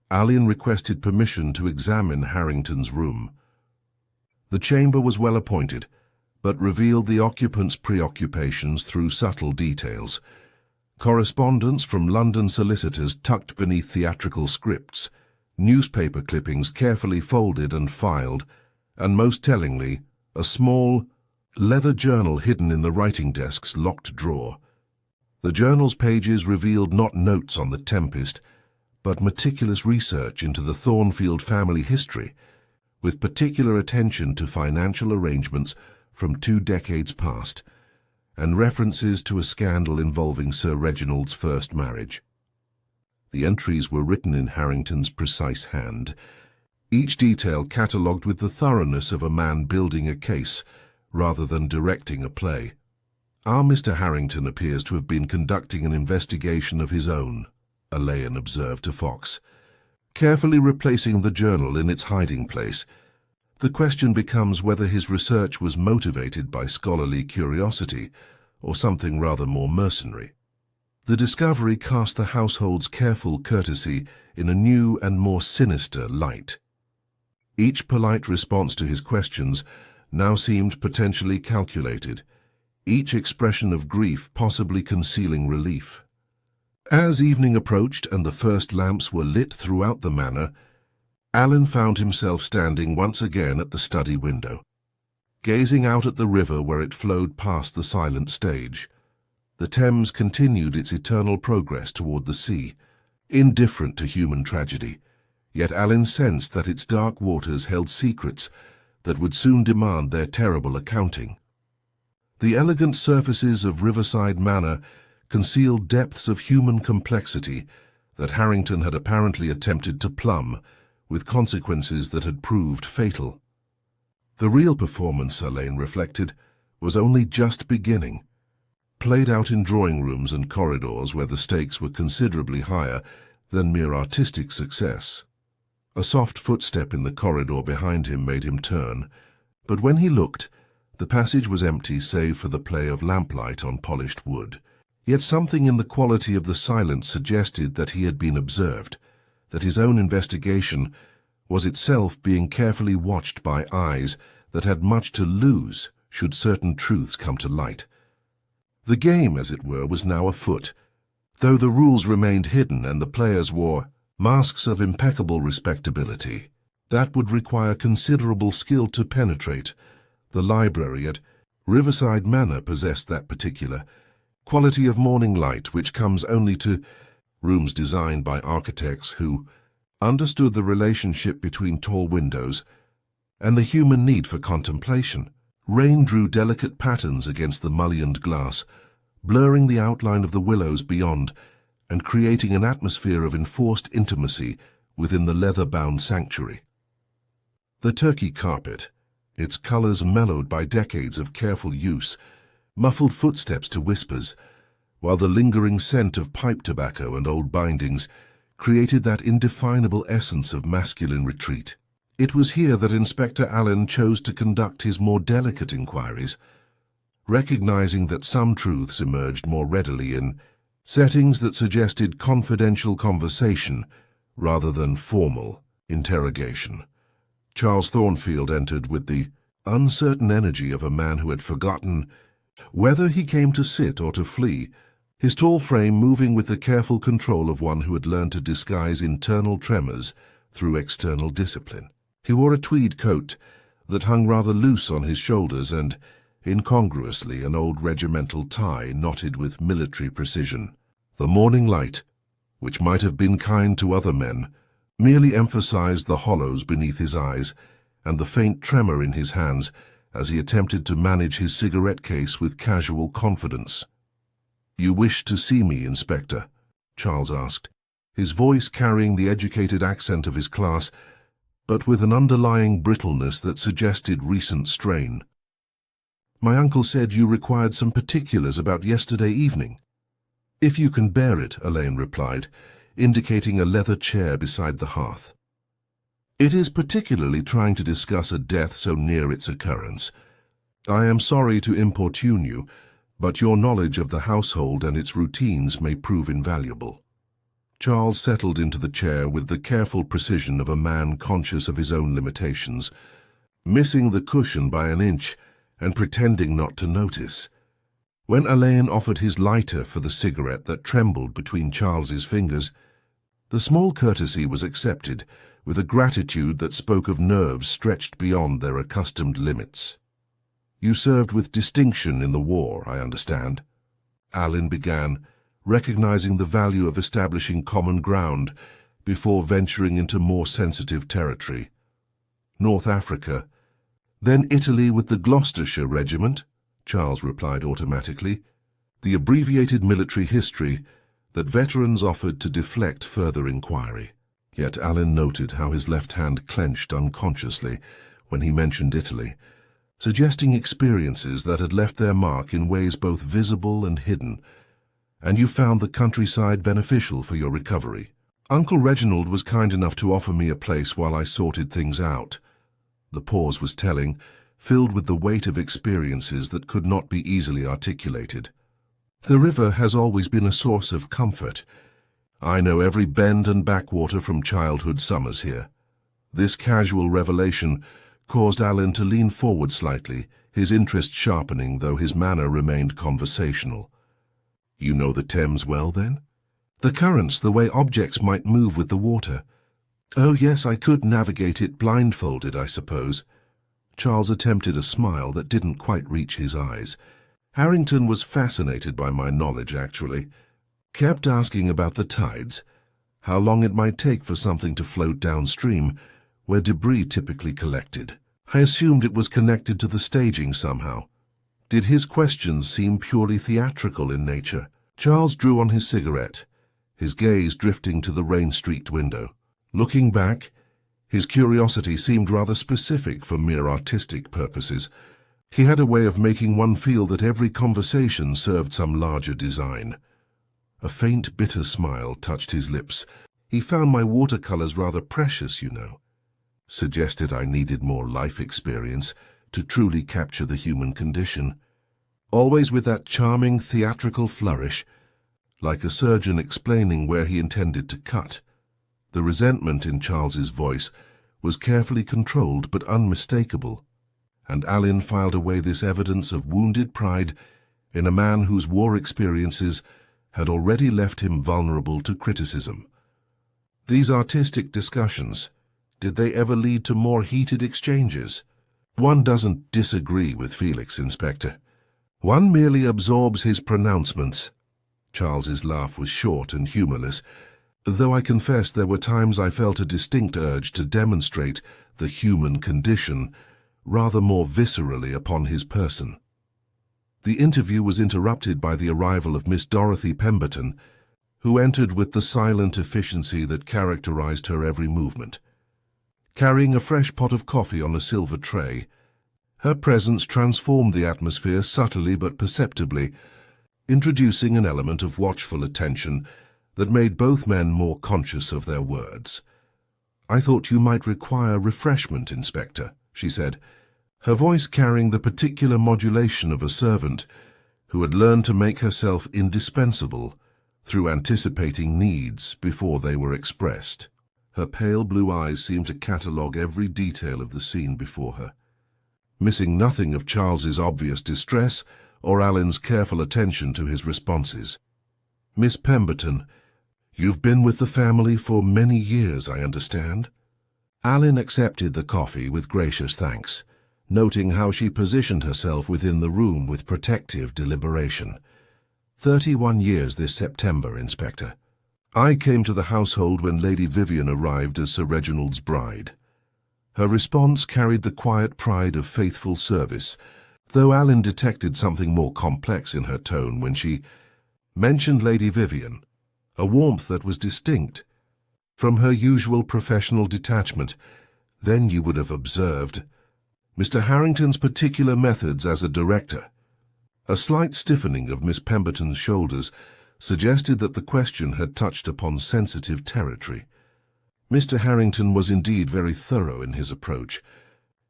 Aline requested permission to examine Harrington's room. The chamber was well appointed, but revealed the occupant's preoccupations through subtle details. Correspondence from London solicitors tucked beneath theatrical scripts, newspaper clippings carefully folded and filed, and most tellingly, a small, leather journal hidden in the writing desk's locked drawer. The journal's pages revealed not notes on the Tempest, but meticulous research into the Thornfield family history, with particular attention to financial arrangements from 2 decades past, and references to a scandal involving Sir Reginald's first marriage. The entries were written in Harrington's precise hand, each detail catalogued with the thoroughness of a man building a case rather than directing a play. Our Mr. Harrington appears to have been conducting an investigation of his own, Elaine observed to Fox, carefully replacing the journal in its hiding place. The question becomes whether his research was motivated by scholarly curiosity or something rather more mercenary. The discovery cast the household's careful courtesy in a new and more sinister light. Each polite response to his questions now seemed potentially calculated, each expression of grief possibly concealing relief. As evening approached and the first lamps were lit throughout the manor, Alan found himself standing once again at the study window, gazing out at the river where it flowed past the silent stage. The Thames continued its eternal progress toward the sea, indifferent to human tragedy, yet Alan sensed that its dark waters held secrets that would soon demand their terrible accounting. The elegant surfaces of Riverside Manor concealed depths of human complexity that Harrington had apparently attempted to plumb, with consequences that had proved fatal. The real performance, Elaine reflected, was only just beginning. Played out in drawing rooms and corridors where the stakes were considerably higher, than mere artistic success. A soft footstep in the corridor behind him made him turn, but when he looked, the passage was empty save for the play of lamplight on polished wood. Yet something in the quality of the silence suggested that he had been observed, that his own investigation was itself being carefully watched by eyes that had much to lose should certain truths come to light. The game, as it were, was now afoot, though the rules remained hidden and the players wore masks of impeccable respectability. That would require considerable skill to penetrate. The library at Riverside Manor possessed that particular quality of morning light which comes only to rooms designed by architects who understood the relationship between tall windows and the human need for contemplation. Rain drew delicate patterns against the mullioned glass, blurring the outline of the willows beyond and creating an atmosphere of enforced intimacy within the leather-bound sanctuary. The turkey carpet, its colors mellowed by decades of careful use, muffled footsteps to whispers, while the lingering scent of pipe tobacco and old bindings created that indefinable essence of masculine retreat. It was here that Inspector Allen chose to conduct his more delicate inquiries, recognizing that some truths emerged more readily in settings that suggested confidential conversation rather than formal interrogation. Charles Thornfield entered with the uncertain energy of a man who had forgotten whether he came to sit or to flee, his tall frame moving with the careful control of one who had learned to disguise internal tremors through external discipline. He wore a tweed coat that hung rather loose on his shoulders and, incongruously, an old regimental tie knotted with military precision. The morning light, which might have been kind to other men, merely emphasized the hollows beneath his eyes and the faint tremor in his hands as he attempted to manage his cigarette case with casual confidence. "You wish to see me, Inspector?" Charles asked, his voice carrying the educated accent of his class, but with an underlying brittleness that suggested recent strain. "My uncle said you required some particulars about yesterday evening." "If you can bear it," Elaine replied, indicating a leather chair beside the hearth. "It is particularly trying to discuss a death so near its occurrence. I am sorry to importune you, but your knowledge of the household and its routines may prove invaluable." Charles settled into the chair with the careful precision of a man conscious of his own limitations, missing the cushion by an inch and pretending not to notice. When Elaine offered his lighter for the cigarette that trembled between Charles's fingers, the small courtesy was accepted with a gratitude that spoke of nerves stretched beyond their accustomed limits. "You served with distinction in the war, I understand," Allen began, recognizing the value of establishing common ground before venturing into more sensitive territory. "North Africa, then Italy with the Gloucestershire Regiment," Charles replied automatically, the abbreviated military history that veterans offered to deflect further inquiry. Yet Allen noted how his left hand clenched unconsciously when he mentioned Italy, suggesting experiences that had left their mark in ways both visible and hidden. "And you found the countryside beneficial for your recovery?" "Uncle Reginald was kind enough to offer me a place while I sorted things out." The pause was telling, filled with the weight of experiences that could not be easily articulated. "The river has always been a source of comfort. I know every bend and backwater from childhood summers here." This casual revelation caused Allen to lean forward slightly, his interest sharpening though his manner remained conversational. "You know the Thames well, then?" "The currents, the way objects might move with the water." "Oh, yes, I could navigate it blindfolded, I suppose." Charles attempted a smile that didn't quite reach his eyes. "Harrington was fascinated by my knowledge, actually. Kept asking about the tides, how long it might take for something to float downstream, where debris typically collected. I assumed it was connected to the staging somehow. Did his questions seem purely theatrical in nature?" Charles drew on his cigarette, his gaze drifting to the rain-streaked window. Looking back, his curiosity seemed rather specific for mere artistic purposes. He had a way of making one feel that every conversation served some larger design. A faint, bitter smile touched his lips, He found my watercolors rather precious, you know. Suggested I needed more life experience to truly capture the human condition. Always with that charming theatrical flourish, like a surgeon explaining where he intended to cut. The resentment in Charles's voice was carefully controlled but unmistakable, and Alan filed away this evidence of wounded pride in a man whose war experiences had already left him vulnerable to criticism. These artistic discussions, did they ever lead to more heated exchanges? One doesn't disagree with Felix, Inspector. One merely absorbs his pronouncements. Charles's laugh was short and humorless, though I confess there were times I felt a distinct urge to demonstrate the human condition rather more viscerally upon his person. The interview was interrupted by the arrival of Miss Dorothy Pemberton, who entered with the silent efficiency that characterized her every movement. Carrying a fresh pot of coffee on a silver tray, her presence transformed the atmosphere subtly but perceptibly, introducing an element of watchful attention that made both men more conscious of their words. "I thought you might require refreshment, Inspector," she said, her voice carrying the particular modulation of a servant who had learned to make herself indispensable through anticipating needs before they were expressed. Her pale blue eyes seemed to catalogue every detail of the scene before her, missing nothing of Charles's obvious distress or Alan's careful attention to his responses. "Miss Pemberton, you've been with the family for many years, I understand?" Alan accepted the coffee with gracious thanks, noting how she positioned herself within the room with protective deliberation. 31 years this September, Inspector. I came to the household when Lady Vivian arrived as Sir Reginald's bride. Her response carried the quiet pride of faithful service, though Alan detected something more complex in her tone when she mentioned Lady Vivian, a warmth that was distinct from her usual professional detachment. Then you would have observed Mr. Harrington's particular methods as a director. A slight stiffening of Miss Pemberton's shoulders suggested that the question had touched upon sensitive territory. Mr. Harrington was indeed very thorough in his approach.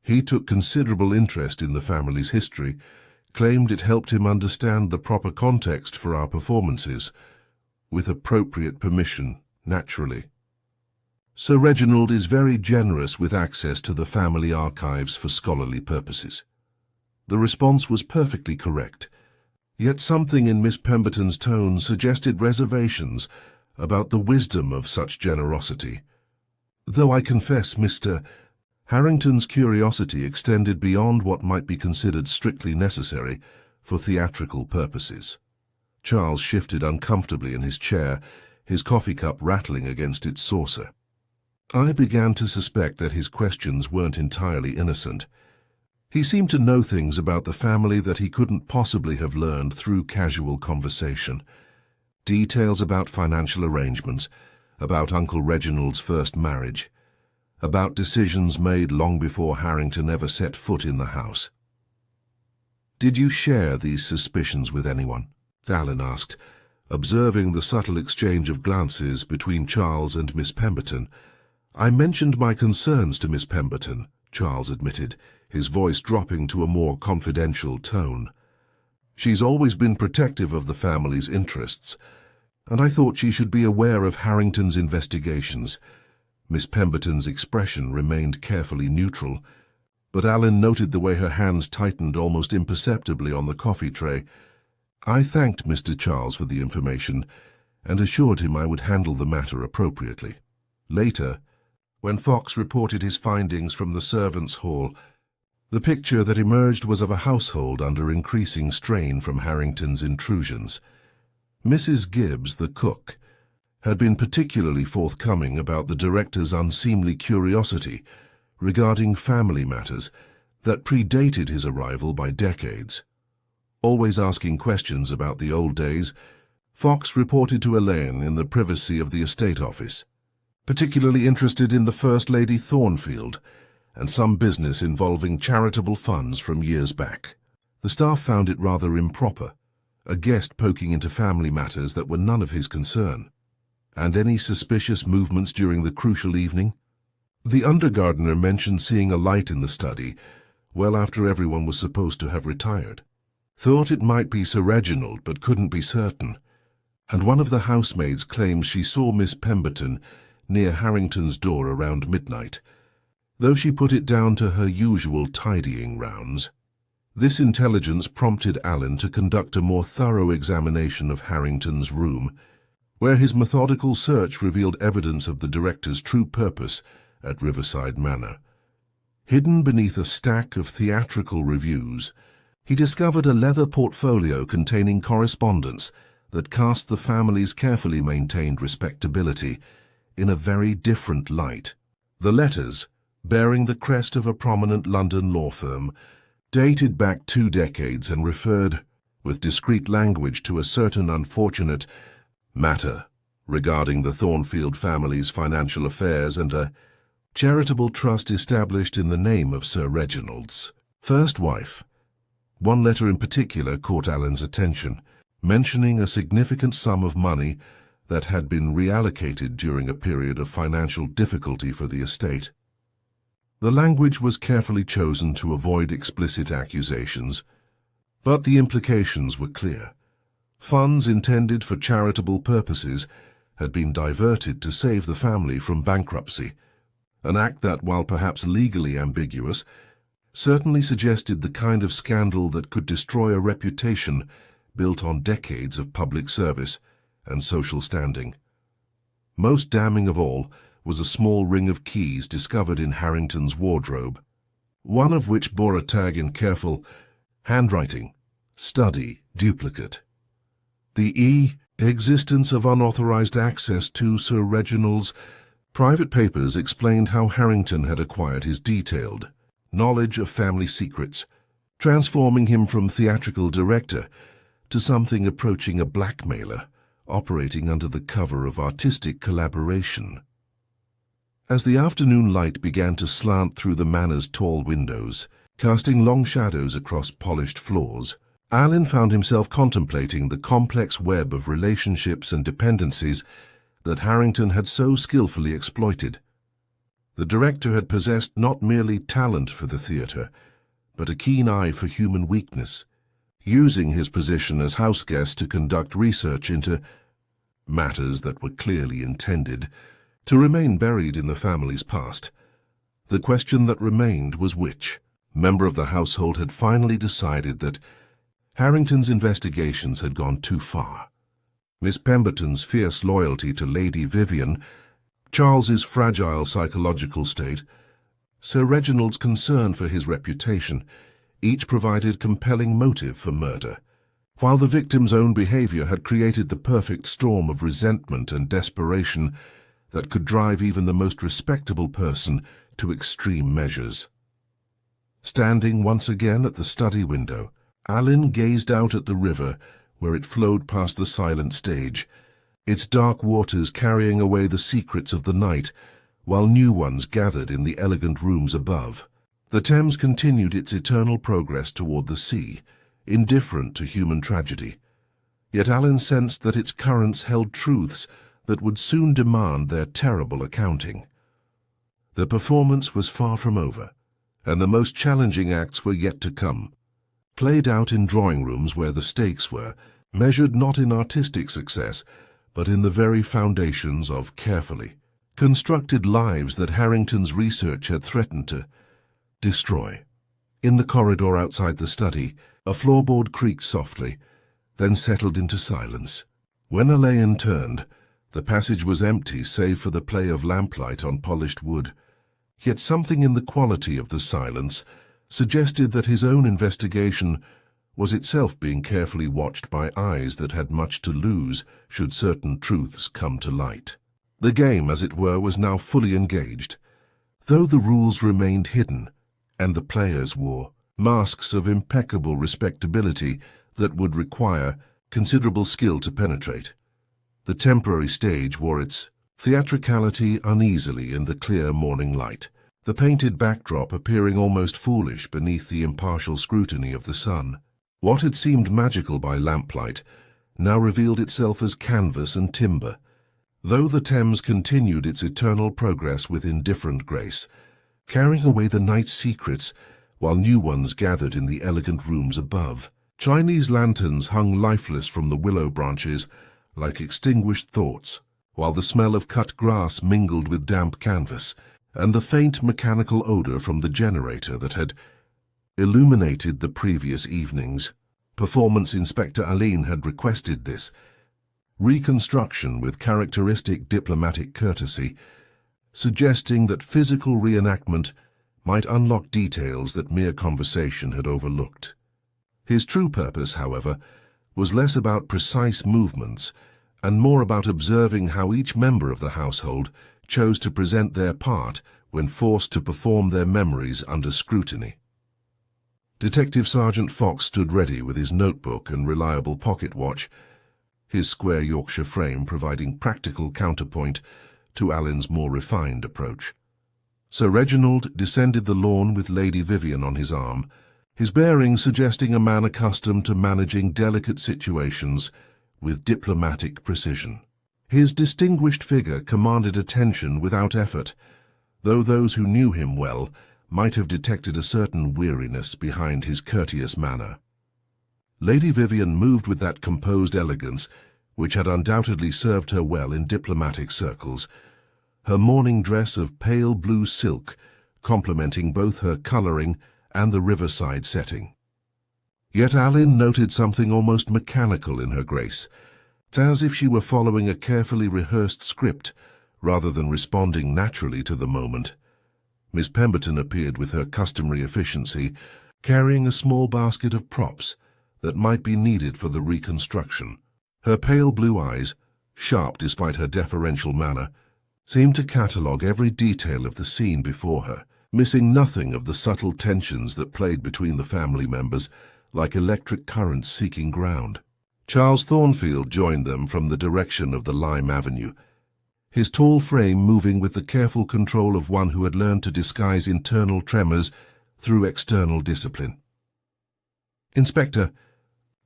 He took considerable interest in the family's history, claimed it helped him understand the proper context for our performances, with appropriate permission, naturally. Sir Reginald is very generous with access to the family archives for scholarly purposes. The response was perfectly correct, yet something in Miss Pemberton's tone suggested reservations about the wisdom of such generosity. Though I confess Mr. Harrington's curiosity extended beyond what might be considered strictly necessary for theatrical purposes. Charles shifted uncomfortably in his chair, his coffee cup rattling against its saucer. I began to suspect that his questions weren't entirely innocent. He seemed to know things about the family that he couldn't possibly have learned through casual conversation. Details about financial arrangements, about Uncle Reginald's first marriage, about decisions made long before Harrington ever set foot in the house. "Did you share these suspicions with anyone?" Alan asked, observing the subtle exchange of glances between Charles and Miss Pemberton. "I mentioned my concerns to Miss Pemberton," Charles admitted, his voice dropping to a more confidential tone. "She's always been protective of the family's interests, and I thought she should be aware of Harrington's investigations." Miss Pemberton's expression remained carefully neutral, but Alan noted the way her hands tightened almost imperceptibly on the coffee tray. I thanked Mr. Charles for the information and assured him I would handle the matter appropriately. Later, when Fox reported his findings from the servants' hall, the picture that emerged was of a household under increasing strain from Harrington's intrusions. Mrs. Gibbs, the cook, had been particularly forthcoming about the director's unseemly curiosity regarding family matters that predated his arrival by decades. Always asking questions about the old days, Fox reported to Elaine in the privacy of the estate office, particularly interested in the First Lady Thornfield and some business involving charitable funds from years back. The staff found it rather improper, a guest poking into family matters that were none of his concern. And any suspicious movements during the crucial evening? The undergardener mentioned seeing a light in the study, well after everyone was supposed to have retired. Thought it might be Sir Reginald, but couldn't be certain. And one of the housemaids claims she saw Miss Pemberton near Harrington's door around midnight, though she put it down to her usual tidying rounds. This intelligence prompted Alan to conduct a more thorough examination of Harrington's room, where his methodical search revealed evidence of the director's true purpose at Riverside Manor. Hidden beneath a stack of theatrical reviews, he discovered a leather portfolio containing correspondence that cast the family's carefully maintained respectability in a very different light. The letters, bearing the crest of a prominent London law firm, dated back 2 decades and referred, with discreet language, to a certain unfortunate matter regarding the Thornfield family's financial affairs and a charitable trust established in the name of Sir Reginald's first wife. One letter in particular caught Alan's attention, mentioning a significant sum of money that had been reallocated during a period of financial difficulty for the estate. The language was carefully chosen to avoid explicit accusations, but the implications were clear. Funds intended for charitable purposes had been diverted to save the family from bankruptcy, an act that, while perhaps legally ambiguous, certainly suggested the kind of scandal that could destroy a reputation built on decades of public service and social standing. Most damning of all was a small ring of keys discovered in Harrington's wardrobe, one of which bore a tag in careful handwriting, "Study duplicate." The existence of unauthorized access to Sir Reginald's private papers explained how Harrington had acquired his detailed knowledge of family secrets, transforming him from theatrical director to something approaching a blackmailer, operating under the cover of artistic collaboration. As the afternoon light began to slant through the manor's tall windows, casting long shadows across polished floors, Alan found himself contemplating the complex web of relationships and dependencies that Harrington had so skillfully exploited. The director had possessed not merely talent for the theatre, but a keen eye for human weakness, using his position as houseguest to conduct research into matters that were clearly intended to remain buried in the family's past. The question that remained was which member of the household had finally decided that Harrington's investigations had gone too far. Miss Pemberton's fierce loyalty to Lady Vivian, Charles's fragile psychological state, Sir Reginald's concern for his reputation, each provided compelling motive for murder, while the victim's own behavior had created the perfect storm of resentment and desperation that could drive even the most respectable person to extreme measures. Standing once again at the study window, Alan gazed out at the river where it flowed past the silent stage, its dark waters carrying away the secrets of the night, while new ones gathered in the elegant rooms above. The Thames continued its eternal progress toward the sea, indifferent to human tragedy. Yet Alan sensed that its currents held truths that would soon demand their terrible accounting. The performance was far from over, and the most challenging acts were yet to come, played out in drawing rooms where the stakes were measured not in artistic success, but in the very foundations of carefully constructed lives that Harrington's research had threatened to destroy. In the corridor outside the study, a floorboard creaked softly, then settled into silence. When Alain turned, the passage was empty save for the play of lamplight on polished wood. Yet something in the quality of the silence suggested that his own investigation was itself being carefully watched by eyes that had much to lose should certain truths come to light. The game, as it were, was now fully engaged, though the rules remained hidden, and the players wore masks of impeccable respectability that would require considerable skill to penetrate. The temporary stage wore its theatricality uneasily in the clear morning light, the painted backdrop appearing almost foolish beneath the impartial scrutiny of the sun. What had seemed magical by lamplight now revealed itself as canvas and timber, though the Thames continued its eternal progress with indifferent grace, carrying away the night's secrets while new ones gathered in the elegant rooms above. Chinese lanterns hung lifeless from the willow branches like extinguished thoughts, while the smell of cut grass mingled with damp canvas, and the faint mechanical odor from the generator that had illuminated the previous evenings. Performance Inspector Aline had requested this reconstruction with characteristic diplomatic courtesy, suggesting that physical reenactment might unlock details that mere conversation had overlooked. His true purpose, however, was less about precise movements and more about observing how each member of the household chose to present their part when forced to perform their memories under scrutiny. Detective Sergeant Fox stood ready with his notebook and reliable pocket watch, his square Yorkshire frame providing practical counterpoint to Alan's more refined approach. Sir Reginald descended the lawn with Lady Vivian on his arm, his bearing suggesting a man accustomed to managing delicate situations with diplomatic precision. His distinguished figure commanded attention without effort, though those who knew him well might have detected a certain weariness behind his courteous manner. Lady Vivian moved with that composed elegance which had undoubtedly served her well in diplomatic circles, her morning dress of pale blue silk complementing both her colouring and the riverside setting. Yet Aline noted something almost mechanical in her grace, as if she were following a carefully rehearsed script rather than responding naturally to the moment. Miss Pemberton appeared with her customary efficiency, carrying a small basket of props that might be needed for the reconstruction. Her pale blue eyes, sharp despite her deferential manner, seemed to catalogue every detail of the scene before her, missing nothing of the subtle tensions that played between the family members like electric currents seeking ground. Charles Thornfield joined them from the direction of the Lime Avenue, his tall frame moving with the careful control of one who had learned to disguise internal tremors through external discipline. "Inspector,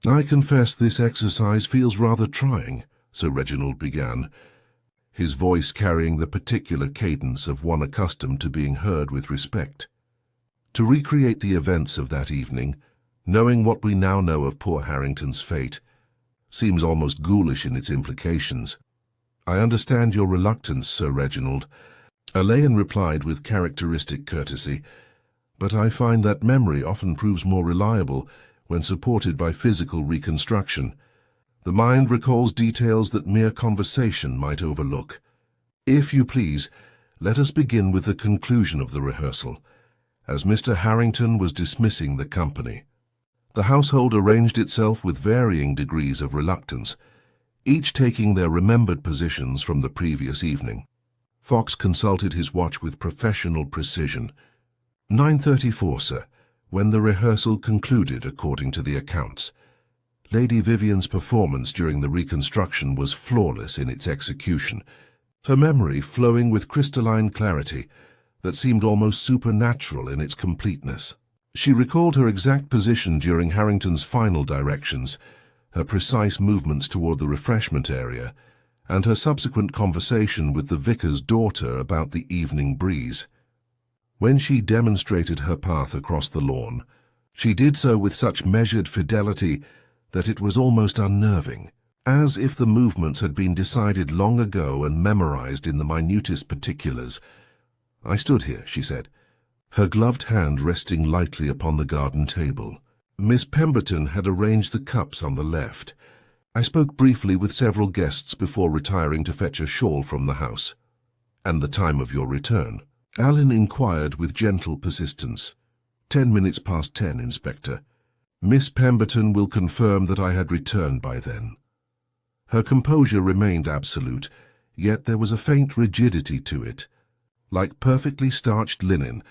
I confess this exercise feels rather trying," Sir Reginald began, his voice carrying the particular cadence of one accustomed to being heard with respect. "To recreate the events of that evening, knowing what we now know of poor Harrington's fate, seems almost ghoulish in its implications. I understand your reluctance, Sir Reginald," Alain replied with characteristic courtesy, "but I find that memory often proves more reliable when supported by physical reconstruction. The mind recalls details that mere conversation might overlook. If you please, let us begin with the conclusion of the rehearsal, as Mr. Harrington was dismissing the company." The household arranged itself with varying degrees of reluctance, each taking their remembered positions from the previous evening. Fox consulted his watch with professional precision. 9:34, sir, when the rehearsal concluded according to the accounts. Lady Vivian's performance during the reconstruction was flawless in its execution, her memory flowing with crystalline clarity that seemed almost supernatural in its completeness. She recalled her exact position during Harrington's final directions, her precise movements toward the refreshment area, and her subsequent conversation with the vicar's daughter about the evening breeze. When she demonstrated her path across the lawn, she did so with such measured fidelity that it was almost unnerving, as if the movements had been decided long ago and memorized in the minutest particulars. "I stood here," she said, her gloved hand resting lightly upon the garden table. Miss Pemberton had arranged the cups on the left. I spoke briefly with several guests before retiring to fetch a shawl from the house. "And the time of your return?" Alan inquired with gentle persistence. 10 minutes past 10, Inspector. Miss Pemberton will confirm that I had returned by then." Her composure remained absolute, yet there was a faint rigidity to it, like perfectly starched linen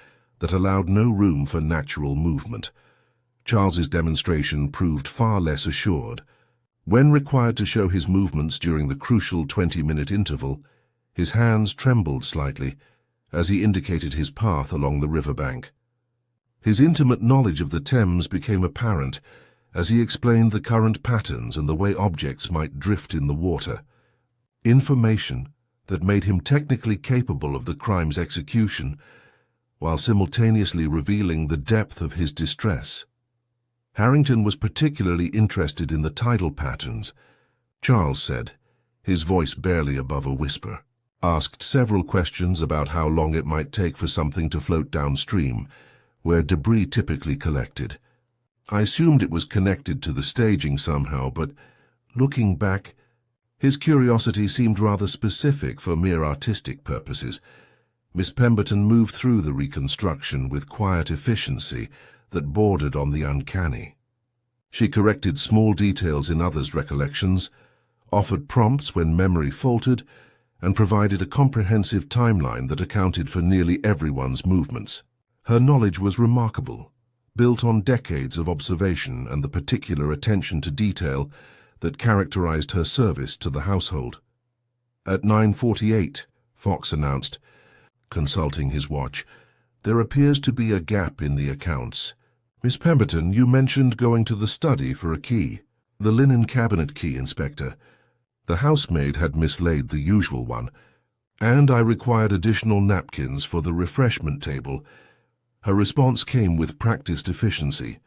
that allowed no room for natural movement. Charles's demonstration proved far less assured. When required to show his movements during the crucial 20-minute interval, his hands trembled slightly as he indicated his path along the riverbank. His intimate knowledge of the Thames became apparent as he explained the current patterns and the way objects might drift in the water. Information that made him technically capable of the crime's execution, while simultaneously revealing the depth of his distress. Harrington was particularly interested in the tidal patterns. Charles said, his voice barely above a whisper. Asked several questions about how long it might take for something to float downstream, where debris typically collected. I assumed it was connected to the staging somehow, but looking back, his curiosity seemed rather specific for mere artistic purposes. Miss Pemberton moved through the reconstruction with quiet efficiency that bordered on the uncanny. She corrected small details in others' recollections, offered prompts when memory faltered, and provided a comprehensive timeline that accounted for nearly everyone's movements. Her knowledge was remarkable, built on decades of observation and the particular attention to detail that characterized her service to the household. At 9:48, Fox announced, consulting his watch, "There appears to be a gap in the accounts. Miss Pemberton, you mentioned going to the study for a key." "The linen cabinet key, Inspector. The housemaid had mislaid the usual one, and I required additional napkins for the refreshment table." Her response came with practiced efficiency,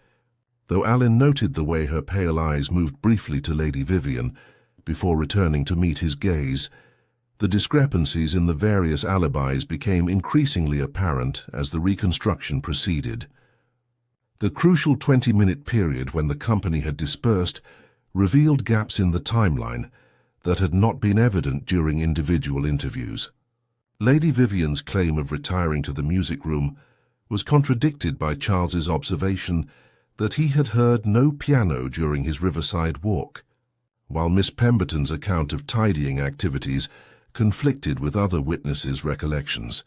though Alan noted the way her pale eyes moved briefly to Lady Vivian before returning to meet his gaze. The discrepancies in the various alibis became increasingly apparent as the reconstruction proceeded. The crucial 20-minute period when the company had dispersed revealed gaps in the timeline that had not been evident during individual interviews. Lady Vivian's claim of retiring to the music room was contradicted by Charles's observation that he had heard no piano during his riverside walk, while Miss Pemberton's account of tidying activities conflicted with other witnesses' recollections.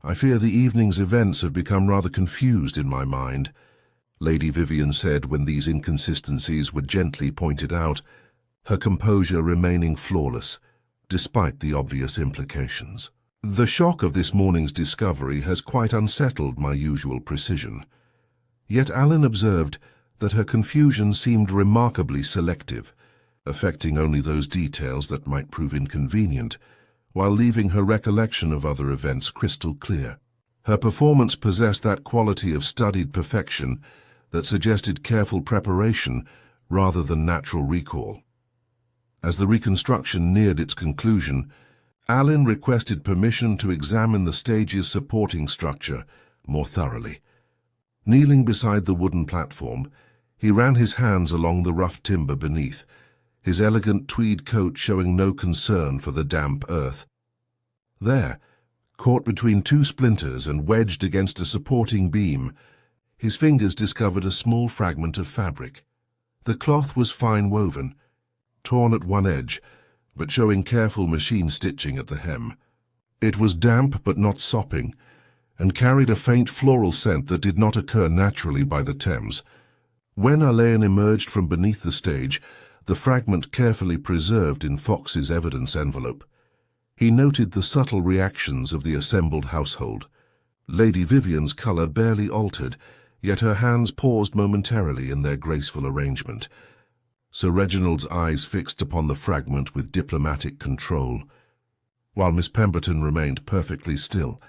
"I fear the evening's events have become rather confused in my mind," Lady Vivian said when these inconsistencies were gently pointed out, her composure remaining flawless, despite the obvious implications. "The shock of this morning's discovery has quite unsettled my usual precision." Yet Alan observed that her confusion seemed remarkably selective, affecting only those details that might prove inconvenient, while leaving her recollection of other events crystal clear. Her performance possessed that quality of studied perfection that suggested careful preparation rather than natural recall. As the reconstruction neared its conclusion, Alan requested permission to examine the stage's supporting structure more thoroughly. Kneeling beside the wooden platform, he ran his hands along the rough timber beneath, his elegant tweed coat showing no concern for the damp earth. There, caught between two splinters and wedged against a supporting beam, his fingers discovered a small fragment of fabric. The cloth was fine-woven, torn at one edge, but showing careful machine stitching at the hem. It was damp but not sopping, and carried a faint floral scent that did not occur naturally by the Thames. When Alain emerged from beneath the stage, the fragment carefully preserved in Fox's evidence envelope, he noted the subtle reactions of the assembled household. Lady Vivian's colour barely altered, yet her hands paused momentarily in their graceful arrangement. Sir Reginald's eyes fixed upon the fragment with diplomatic control, while Miss Pemberton remained perfectly still,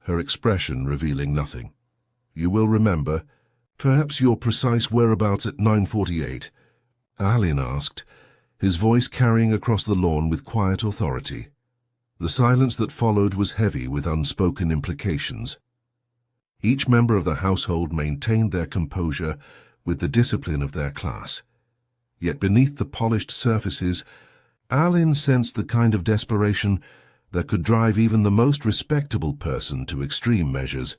her expression revealing nothing. "You will remember, perhaps, your precise whereabouts at 9:48? Alan asked, his voice carrying across the lawn with quiet authority. The silence that followed was heavy with unspoken implications. Each member of the household maintained their composure with the discipline of their class. Yet beneath the polished surfaces, Alan sensed the kind of desperation that could drive even the most respectable person to extreme measures.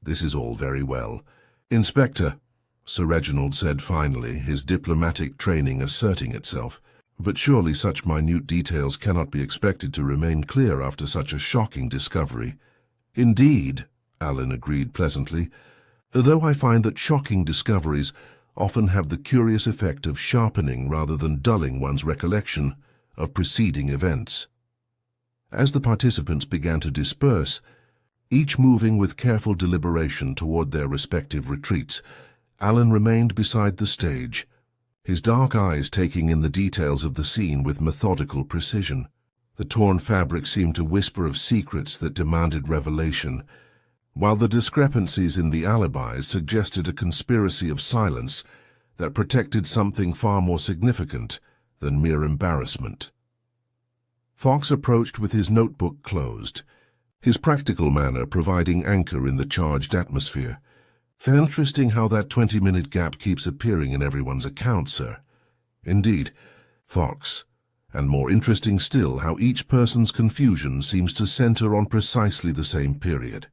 "This is all very well, Inspector," Sir Reginald said finally, his diplomatic training asserting itself. "But surely such minute details cannot be expected to remain clear after such a shocking discovery." "Indeed," Alan agreed pleasantly, "though I find that shocking discoveries often have the curious effect of sharpening rather than dulling one's recollection of preceding events." As the participants began to disperse, each moving with careful deliberation toward their respective retreats, Alan remained beside the stage, his dark eyes taking in the details of the scene with methodical precision. The torn fabric seemed to whisper of secrets that demanded revelation, while the discrepancies in the alibis suggested a conspiracy of silence that protected something far more significant than mere embarrassment. Fox approached with his notebook closed, his practical manner providing anchor in the charged atmosphere. Interesting how that 20-minute gap keeps appearing in everyone's account, sir. Indeed, Fox. And more interesting still how each person's confusion seems to center on precisely the same period.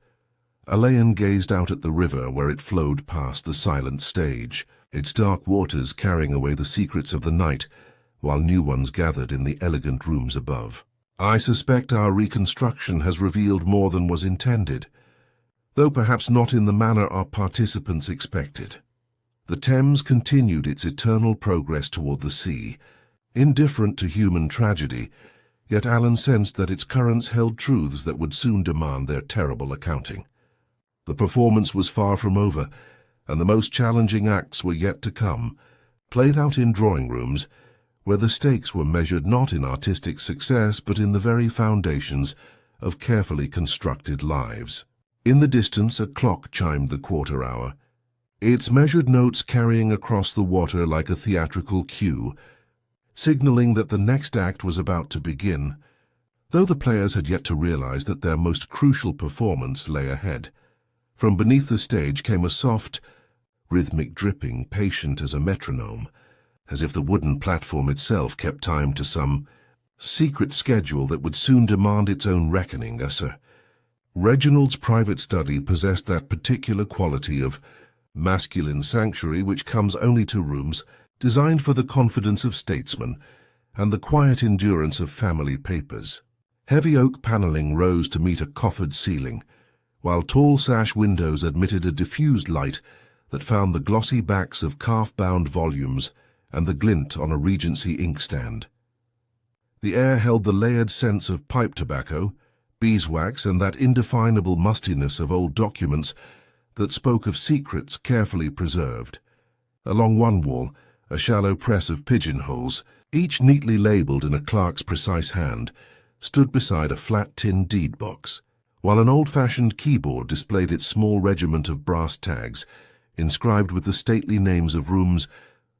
Alain gazed out at the river where it flowed past the silent stage, its dark waters carrying away the secrets of the night, while new ones gathered in the elegant rooms above. I suspect our reconstruction has revealed more than was intended, though perhaps not in the manner our participants expected. The Thames continued its eternal progress toward the sea, indifferent to human tragedy, yet Alan sensed that its currents held truths that would soon demand their terrible accounting. The performance was far from over, and the most challenging acts were yet to come, played out in drawing rooms, where the stakes were measured not in artistic success but in the very foundations of carefully constructed lives. In the distance, a clock chimed the quarter hour, its measured notes carrying across the water like a theatrical cue, signaling that the next act was about to begin, though the players had yet to realize that their most crucial performance lay ahead. From beneath the stage came a soft, rhythmic dripping, patient as a metronome, as if the wooden platform itself kept time to some secret schedule that would soon demand its own reckoning. Sir Reginald's private study possessed that particular quality of masculine sanctuary which comes only to rooms designed for the confidence of statesmen and the quiet endurance of family papers. Heavy oak paneling rose to meet a coffered ceiling, while tall sash windows admitted a diffused light that found the glossy backs of calf-bound volumes and the glint on a Regency inkstand. The air held the layered scents of pipe tobacco, beeswax, and that indefinable mustiness of old documents that spoke of secrets carefully preserved. Along one wall, a shallow press of pigeonholes, each neatly labelled in a clerk's precise hand, stood beside a flat tin deed box, while an old-fashioned keyboard displayed its small regiment of brass tags, inscribed with the stately names of rooms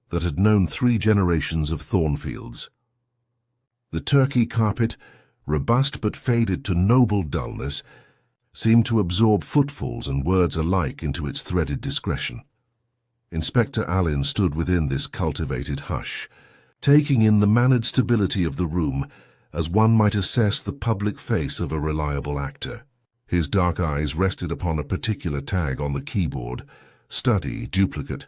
that had known 3 generations of Thornfields. The turkey carpet, robust but faded to noble dullness, seemed to absorb footfalls and words alike into its threaded discretion. Inspector Allen stood within this cultivated hush, taking in the mannered stability of the room as one might assess the public face of a reliable actor. His dark eyes rested upon a particular tag on the keyboard, study, duplicate,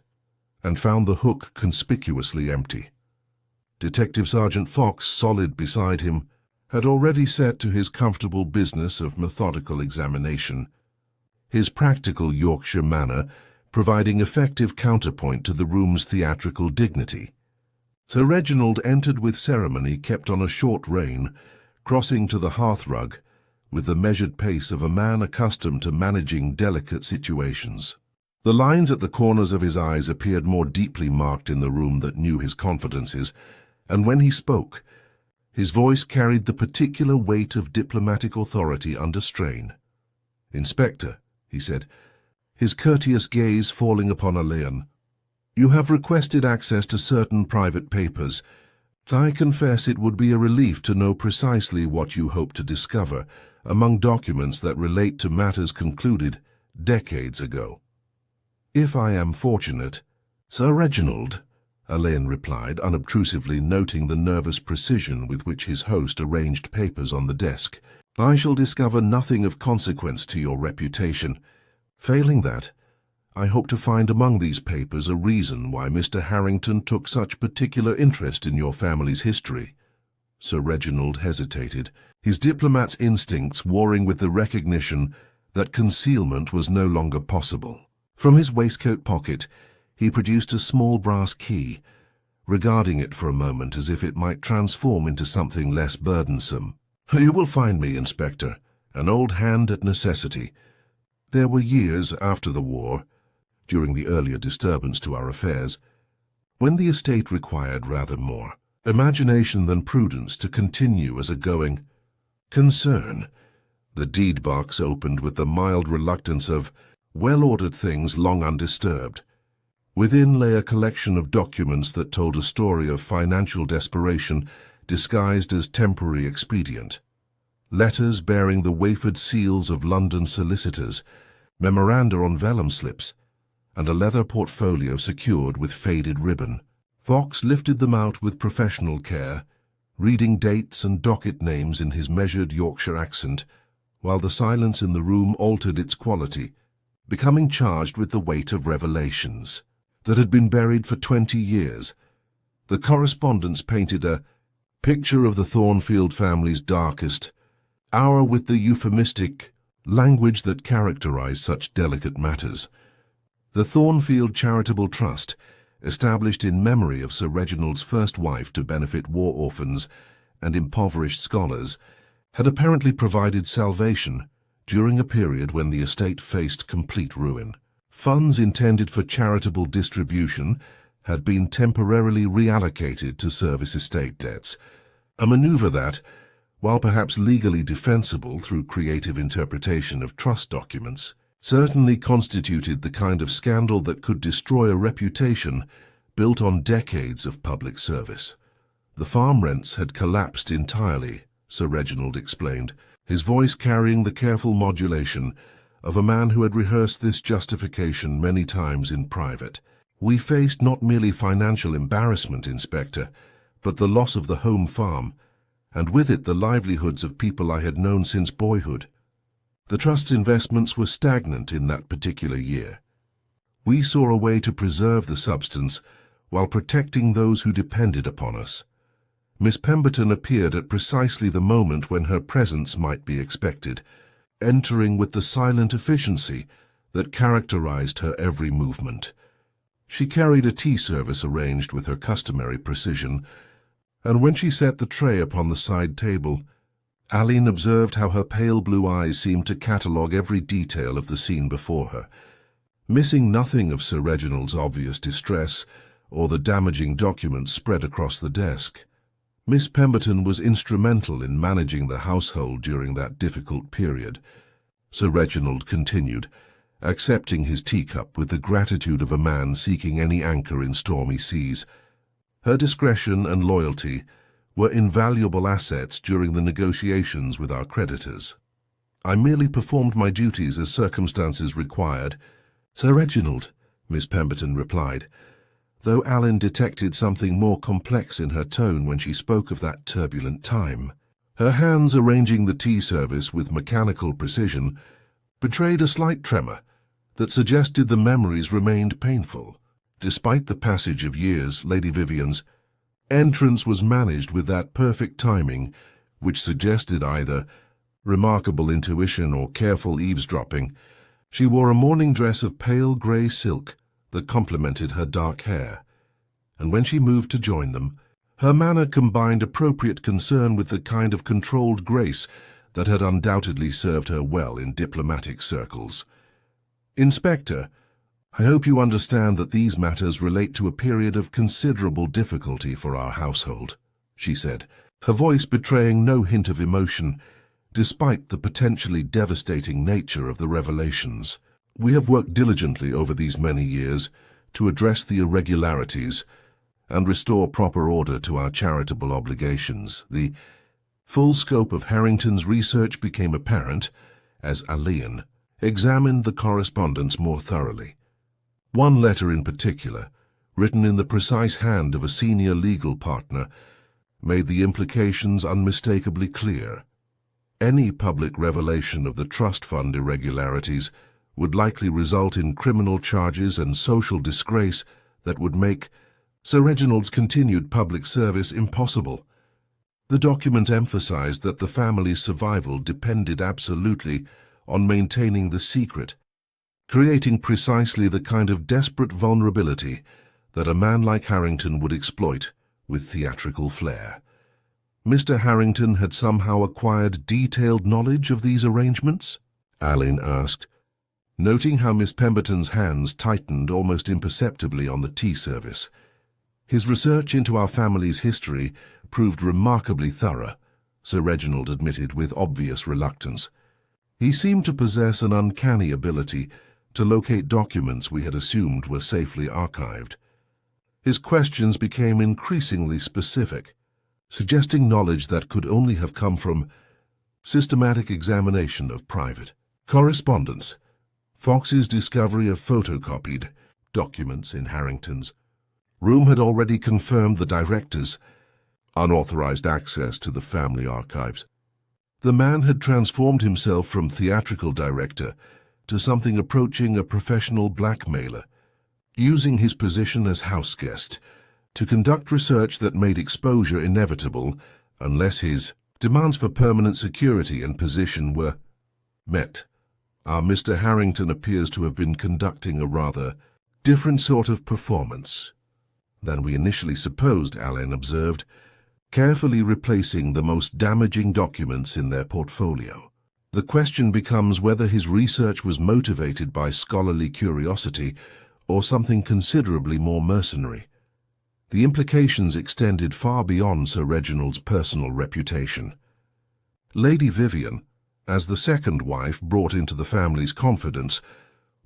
and found the hook conspicuously empty. Detective Sergeant Fox, solid beside him, had already set to his comfortable business of methodical examination, his practical Yorkshire manner providing effective counterpoint to the room's theatrical dignity. Sir Reginald entered with ceremony kept on a short rein, crossing to the hearthrug with the measured pace of a man accustomed to managing delicate situations. The lines at the corners of his eyes appeared more deeply marked in the room that knew his confidences, and when he spoke, his voice carried the particular weight of diplomatic authority under strain. "Inspector," he said, his courteous gaze falling upon Alain, "you have requested access to certain private papers. I confess it would be a relief to know precisely what you hope to discover among documents that relate to matters concluded decades ago." "If I am fortunate, Sir Reginald," Alain replied, unobtrusively noting the nervous precision with which his host arranged papers on the desk, "I shall discover nothing of consequence to your reputation. Failing that, I hope to find among these papers a reason why Mr. Harrington took such particular interest in your family's history." Sir Reginald hesitated, his diplomat's instincts warring with the recognition that concealment was no longer possible. From his waistcoat pocket, he produced a small brass key, regarding it for a moment as if it might transform into something less burdensome. "You will find me, Inspector, an old hand at necessity. There were years after the war, during the earlier disturbance to our affairs, when the estate required rather more imagination than prudence to continue as a going Concern. The deed box opened with the mild reluctance of well-ordered things long undisturbed. Within lay a collection of documents that told a story of financial desperation disguised as temporary expedient. Letters bearing the wafered seals of London solicitors, memoranda on vellum slips, and a leather portfolio secured with faded ribbon. Fox lifted them out with professional care, reading dates and docket names in his measured Yorkshire accent, while the silence in the room altered its quality, becoming charged with the weight of revelations that had been buried for 20 years. The correspondence painted a picture of the Thornfield family's darkest hour with the euphemistic language that characterized such delicate matters. The Thornfield Charitable Trust, established in memory of Sir Reginald's first wife to benefit war orphans and impoverished scholars, had apparently provided salvation during a period when the estate faced complete ruin. Funds intended for charitable distribution had been temporarily reallocated to service estate debts, a maneuver that, while perhaps legally defensible through creative interpretation of trust documents, certainly constituted the kind of scandal that could destroy a reputation built on decades of public service. The farm rents had collapsed entirely, Sir Reginald explained, his voice carrying the careful modulation of a man who had rehearsed this justification many times in private. We faced not merely financial embarrassment, Inspector, but the loss of the home farm, and with it the livelihoods of people I had known since boyhood. The Trust's investments were stagnant in that particular year. We saw a way to preserve the substance while protecting those who depended upon us. Miss Pemberton appeared at precisely the moment when her presence might be expected, entering with the silent efficiency that characterized her every movement. She carried a tea service arranged with her customary precision, and when she set the tray upon the side table, Aline observed how her pale blue eyes seemed to catalogue every detail of the scene before her. Missing nothing of Sir Reginald's obvious distress or the damaging documents spread across the desk, Miss Pemberton was instrumental in managing the household during that difficult period. Sir Reginald continued, accepting his teacup with the gratitude of a man seeking any anchor in stormy seas. Her discretion and loyalty were invaluable assets during the negotiations with our creditors. I merely performed my duties as circumstances required, Sir Reginald, Miss Pemberton replied, though Aline detected something more complex in her tone when she spoke of that turbulent time. Her hands arranging the tea service with mechanical precision betrayed a slight tremor that suggested the memories remained painful. Despite the passage of years, Lady Vivian's entrance was managed with that perfect timing which suggested either remarkable intuition or careful eavesdropping. She wore a morning dress of pale grey silk that complemented her dark hair, and when she moved to join them, her manner combined appropriate concern with the kind of controlled grace that had undoubtedly served her well in diplomatic circles. Inspector, I hope you understand that these matters relate to a period of considerable difficulty for our household, she said, her voice betraying no hint of emotion, despite the potentially devastating nature of the revelations. We have worked diligently over these many years to address the irregularities and restore proper order to our charitable obligations. The full scope of Harrington's research became apparent as Aline examined the correspondence more thoroughly. One letter in particular, written in the precise hand of a senior legal partner, made the implications unmistakably clear. Any public revelation of the trust fund irregularities would likely result in criminal charges and social disgrace that would make Sir Reginald's continued public service impossible. The document emphasized that the family's survival depended absolutely on maintaining the secret, creating precisely the kind of desperate vulnerability that a man like Harrington would exploit with theatrical flair. Mr. Harrington had somehow acquired detailed knowledge of these arrangements? Aline asked, noting how Miss Pemberton's hands tightened almost imperceptibly on the tea service. His research into our family's history proved remarkably thorough, Sir Reginald admitted with obvious reluctance. He seemed to possess an uncanny ability to locate documents we had assumed were safely archived. His questions became increasingly specific, suggesting knowledge that could only have come from systematic examination of private correspondence. Fox's discovery of photocopied documents in Harrington's room had already confirmed the director's unauthorized access to the family archives. The man had transformed himself from theatrical director to something approaching a professional blackmailer, using his position as house guest to conduct research that made exposure inevitable unless his demands for permanent security and position were met. Our Mr. Harrington appears to have been conducting a rather different sort of performance than we initially supposed, Allen observed, carefully replacing the most damaging documents in their portfolio. The question becomes whether his research was motivated by scholarly curiosity or something considerably more mercenary. The implications extended far beyond Sir Reginald's personal reputation. Lady Vivian, as the second wife brought into the family's confidence,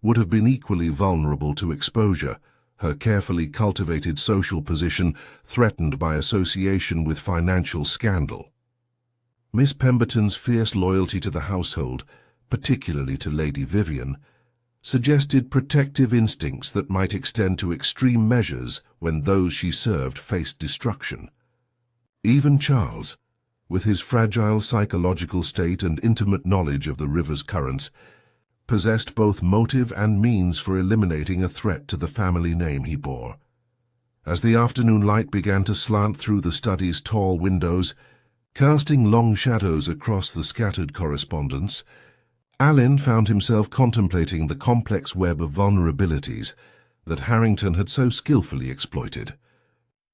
would have been equally vulnerable to exposure, her carefully cultivated social position threatened by association with financial scandal. Miss Pemberton's fierce loyalty to the household, particularly to Lady Vivian, suggested protective instincts that might extend to extreme measures when those she served faced destruction. Even Charles, with his fragile psychological state and intimate knowledge of the river's currents, possessed both motive and means for eliminating a threat to the family name he bore. As the afternoon light began to slant through the study's tall windows, casting long shadows across the scattered correspondence, Allen found himself contemplating the complex web of vulnerabilities that Harrington had so skillfully exploited.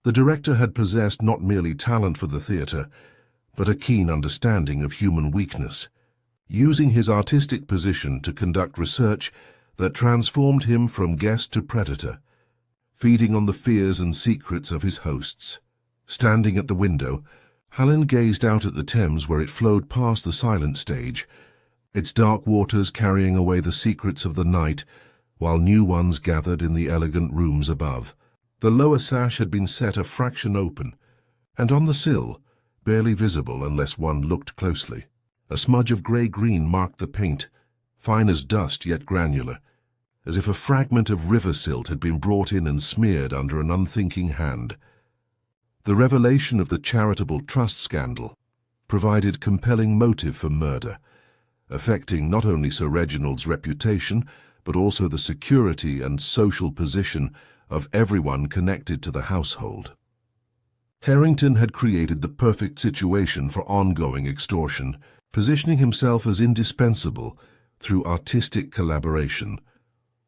The director had possessed not merely talent for the theatre, but a keen understanding of human weakness, using his artistic position to conduct research that transformed him from guest to predator, feeding on the fears and secrets of his hosts. Standing at the window, Allen gazed out at the Thames where it flowed past the silent stage, its dark waters carrying away the secrets of the night, while new ones gathered in the elegant rooms above. The lower sash had been set a fraction open, and on the sill, barely visible unless one looked closely, a smudge of grey-green marked the paint, fine as dust yet granular, as if a fragment of river silt had been brought in and smeared under an unthinking hand. The revelation of the charitable trust scandal provided compelling motive for murder, affecting not only Sir Reginald's reputation, but also the security and social position of everyone connected to the household. Harrington had created the perfect situation for ongoing extortion, positioning himself as indispensable through artistic collaboration,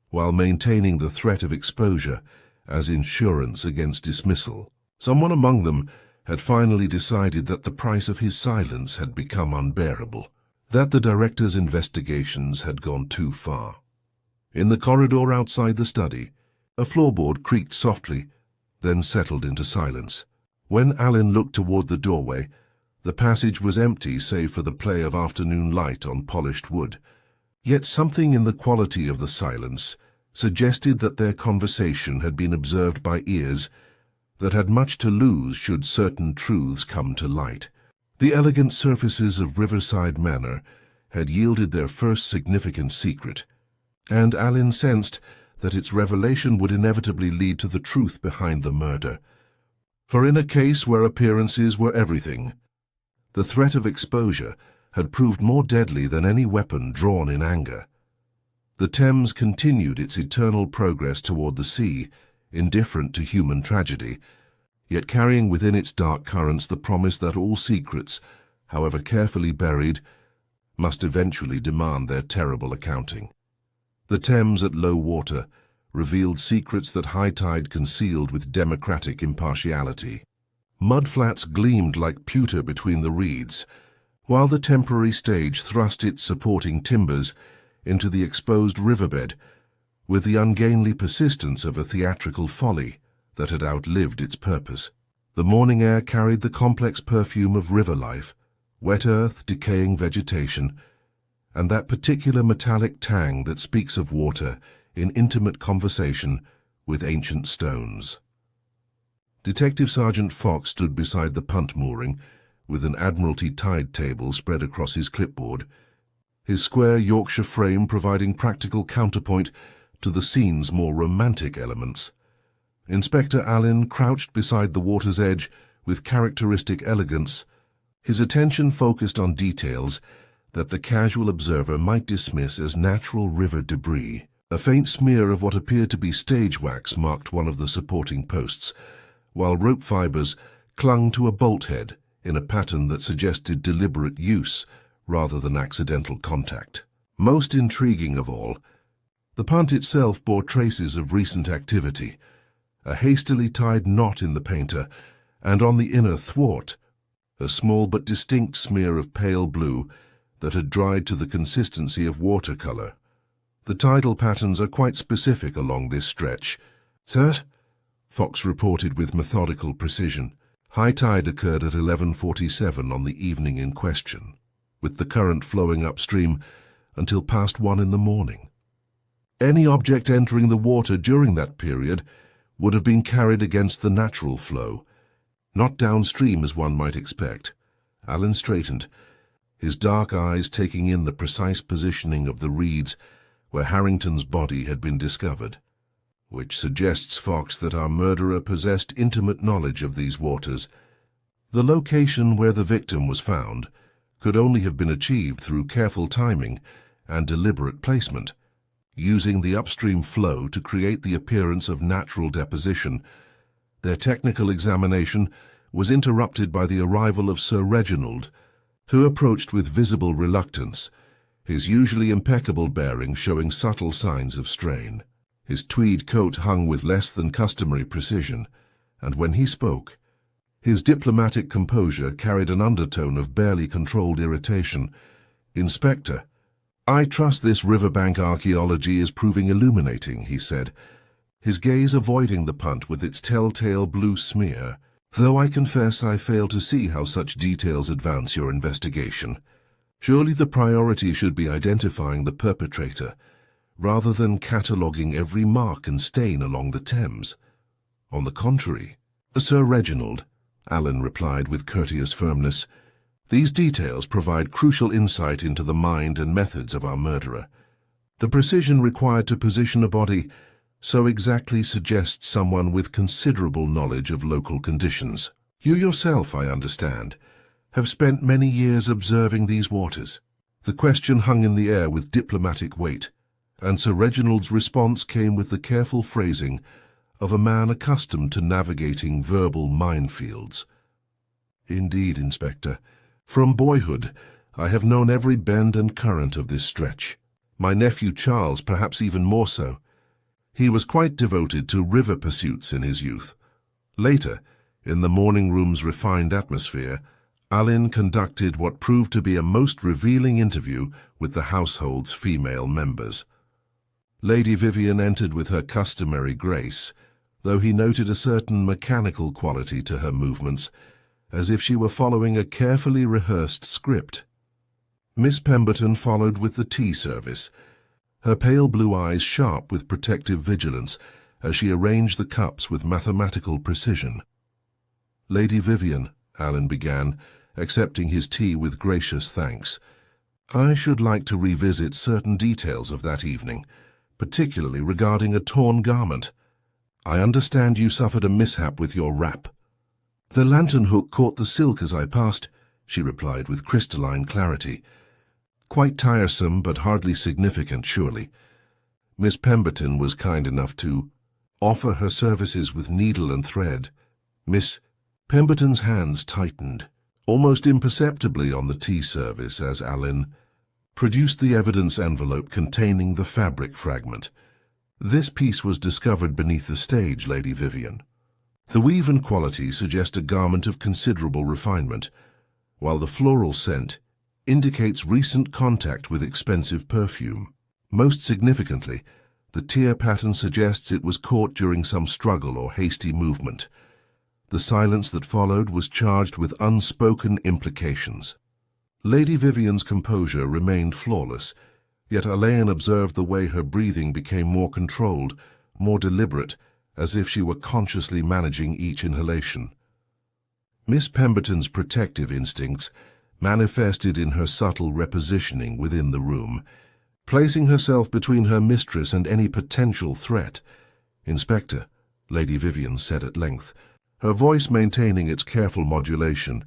while maintaining the threat of exposure as insurance against dismissal. Someone among them had finally decided that the price of his silence had become unbearable, that the director's investigations had gone too far. In the corridor outside the study, a floorboard creaked softly, then settled into silence. When Allen looked toward the doorway, the passage was empty save for the play of afternoon light on polished wood. Yet something in the quality of the silence suggested that their conversation had been observed by ears that had much to lose should certain truths come to light. The elegant surfaces of Riverside Manor had yielded their first significant secret, and Allen sensed that its revelation would inevitably lead to the truth behind the murder. For in a case where appearances were everything, the threat of exposure had proved more deadly than any weapon drawn in anger. The Thames continued its eternal progress toward the sea, indifferent to human tragedy, yet carrying within its dark currents the promise that all secrets, however carefully buried, must eventually demand their terrible accounting. The Thames at low water revealed secrets that high tide concealed with democratic impartiality. Mudflats gleamed like pewter between the reeds, while the temporary stage thrust its supporting timbers into the exposed riverbed with the ungainly persistence of a theatrical folly that had outlived its purpose. The morning air carried the complex perfume of river life, wet earth, decaying vegetation, and that particular metallic tang that speaks of water in intimate conversation with ancient stones. Detective Sergeant Fox stood beside the punt mooring, with an Admiralty tide table spread across his clipboard, his square Yorkshire frame providing practical counterpoint to the scene's more romantic elements. Inspector Allen crouched beside the water's edge with characteristic elegance, his attention focused on details that the casual observer might dismiss as natural river debris. A faint smear of what appeared to be stage wax marked one of the supporting posts, while rope fibers clung to a bolt head in a pattern that suggested deliberate use rather than accidental contact. Most intriguing of all, the punt itself bore traces of recent activity, a hastily tied knot in the painter, and on the inner thwart, a small but distinct smear of pale blue that had dried to the consistency of watercolor. The tidal patterns are quite specific along this stretch. "Sir?" Fox reported with methodical precision. High tide occurred at 11:47 on the evening in question, with the current flowing upstream until past 1 in the morning. Any object entering the water during that period would have been carried against the natural flow, not downstream as one might expect. Allen straightened, his dark eyes taking in the precise positioning of the reeds where Harrington's body had been discovered, which suggests, Fox, that our murderer possessed intimate knowledge of these waters. The location where the victim was found could only have been achieved through careful timing and deliberate placement, using the upstream flow to create the appearance of natural deposition. Their technical examination was interrupted by the arrival of Sir Reginald, who approached with visible reluctance, his usually impeccable bearing showing subtle signs of strain. His tweed coat hung with less than customary precision, and when he spoke, his diplomatic composure carried an undertone of barely controlled irritation. "Inspector, I trust this Riverbank archaeology is proving illuminating," he said, his gaze avoiding the punt with its telltale blue smear, "though I confess I fail to see how such details advance your investigation. Surely the priority should be identifying the perpetrator, rather than cataloguing every mark and stain along the Thames." "On the contrary, Sir Reginald," Allen replied with courteous firmness, "these details provide crucial insight into the mind and methods of our murderer. The precision required to position a body so exactly suggests someone with considerable knowledge of local conditions. You yourself, I understand, have spent many years observing these waters." The question hung in the air with diplomatic weight, and Sir Reginald's response came with the careful phrasing of a man accustomed to navigating verbal minefields. "Indeed, Inspector. From boyhood, I have known every bend and current of this stretch. My nephew Charles perhaps even more so. He was quite devoted to river pursuits in his youth. Later, in the morning room's refined atmosphere, Allen conducted what proved to be a most revealing interview with the household's female members. Lady Vivian entered with her customary grace, though he noted a certain mechanical quality to her movements, as if she were following a carefully rehearsed script. Miss Pemberton followed with the tea service, her pale blue eyes sharp with protective vigilance as she arranged the cups with mathematical precision. "Lady Vivian," Allen began, accepting his tea with gracious thanks, "I should like to revisit certain details of that evening, particularly regarding a torn garment. I understand you suffered a mishap with your wrap." "The lantern hook caught the silk as I passed," she replied with crystalline clarity. "Quite tiresome, but hardly significant, surely." Miss Pemberton was kind enough to offer her services with needle and thread. Miss Pemberton's hands tightened, almost imperceptibly, on the tea service as Allen produced the evidence envelope containing the fabric fragment. "This piece was discovered beneath the stage, Lady Vivian. The weave and quality suggest a garment of considerable refinement, while the floral scent indicates recent contact with expensive perfume. Most significantly, the tear pattern suggests it was caught during some struggle or hasty movement. The silence that followed was charged with unspoken implications. Lady Vivian's composure remained flawless, yet Elaine observed the way her breathing became more controlled, more deliberate, as if she were consciously managing each inhalation. Miss Pemberton's protective instincts manifested in her subtle repositioning within the room, placing herself between her mistress and any potential threat. "Inspector," Lady Vivian said at length, her voice maintaining its careful modulation.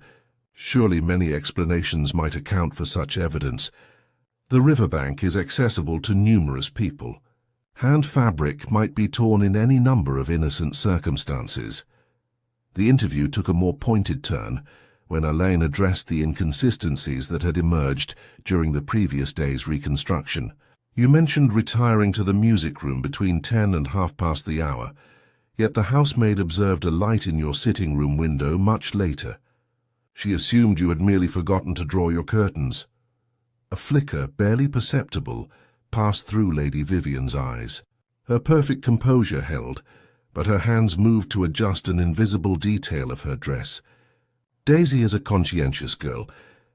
"Surely many explanations might account for such evidence. The riverbank is accessible to numerous people. Hand fabric might be torn in any number of innocent circumstances." The interview took a more pointed turn when Elaine addressed the inconsistencies that had emerged during the previous day's reconstruction. "You mentioned retiring to the music room between 10 and half past the hour, yet the housemaid observed a light in your sitting room window much later. She assumed you had merely forgotten to draw your curtains." A flicker, barely perceptible, passed through Lady Vivian's eyes. Her perfect composure held, but her hands moved to adjust an invisible detail of her dress. Daisy is a conscientious girl,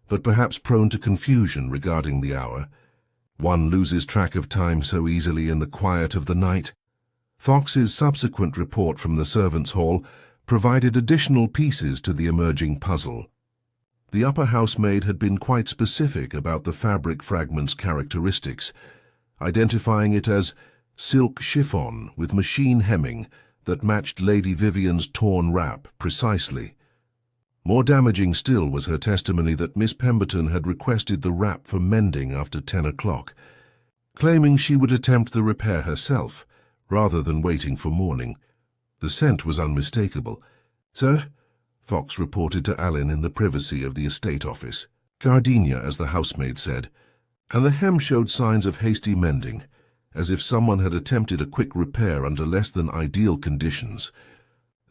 but perhaps prone to confusion regarding the hour. One loses track of time so easily in the quiet of the night. Fox's subsequent report from the servants' hall provided additional pieces to the emerging puzzle. The upper housemaid had been quite specific about the fabric fragment's characteristics, identifying it as silk chiffon with machine hemming that matched Lady Vivian's torn wrap precisely. More damaging still was her testimony that Miss Pemberton had requested the wrap for mending after 10 o'clock, claiming she would attempt the repair herself, rather than waiting for morning. The scent was unmistakable. "Sir?" Fox reported to Alan in the privacy of the estate office. "Gardenia," as the housemaid said, and the hem showed signs of hasty mending, as if someone had attempted a quick repair under less than ideal conditions.